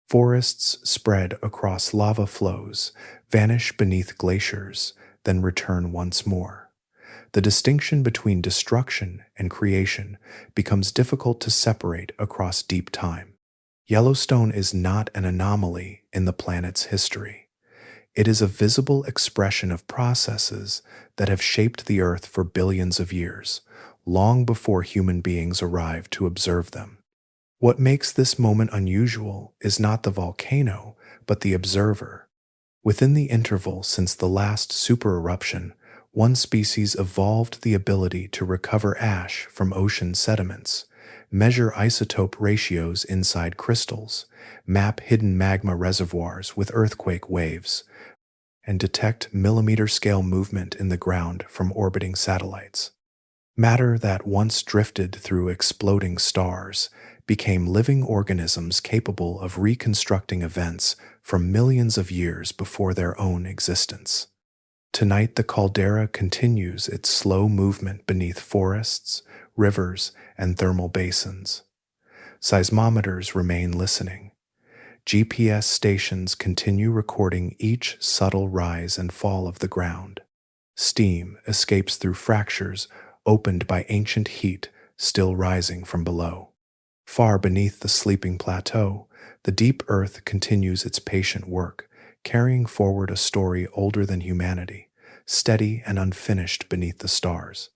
A: Forests spread across lava flows, vanish beneath glaciers, then return once more. The distinction between destruction and creation becomes difficult to separate across deep time. Yellowstone is not an anomaly in the planet's history. It is a visible expression of processes that have shaped the Earth for billions of years, long before human beings arrived to observe them. What makes this moment unusual is not the volcano, but the observer. Within the interval since the last super-eruption, one species evolved the ability to recover ash from ocean sediments, measure isotope ratios inside crystals, map hidden magma reservoirs with earthquake waves, and detect millimeter-scale movement in the ground from orbiting satellites. Matter that once drifted through exploding stars became living organisms capable of reconstructing events from millions of years before their own existence. Tonight, the caldera continues its slow movement beneath forests, rivers, and thermal basins. Seismometers remain listening. GPS stations continue recording each subtle rise and fall of the ground. Steam escapes through fractures opened by ancient heat still rising from below. Far beneath the sleeping plateau, the deep earth continues its patient work, carrying forward a story older than humanity, steady and unfinished beneath the stars.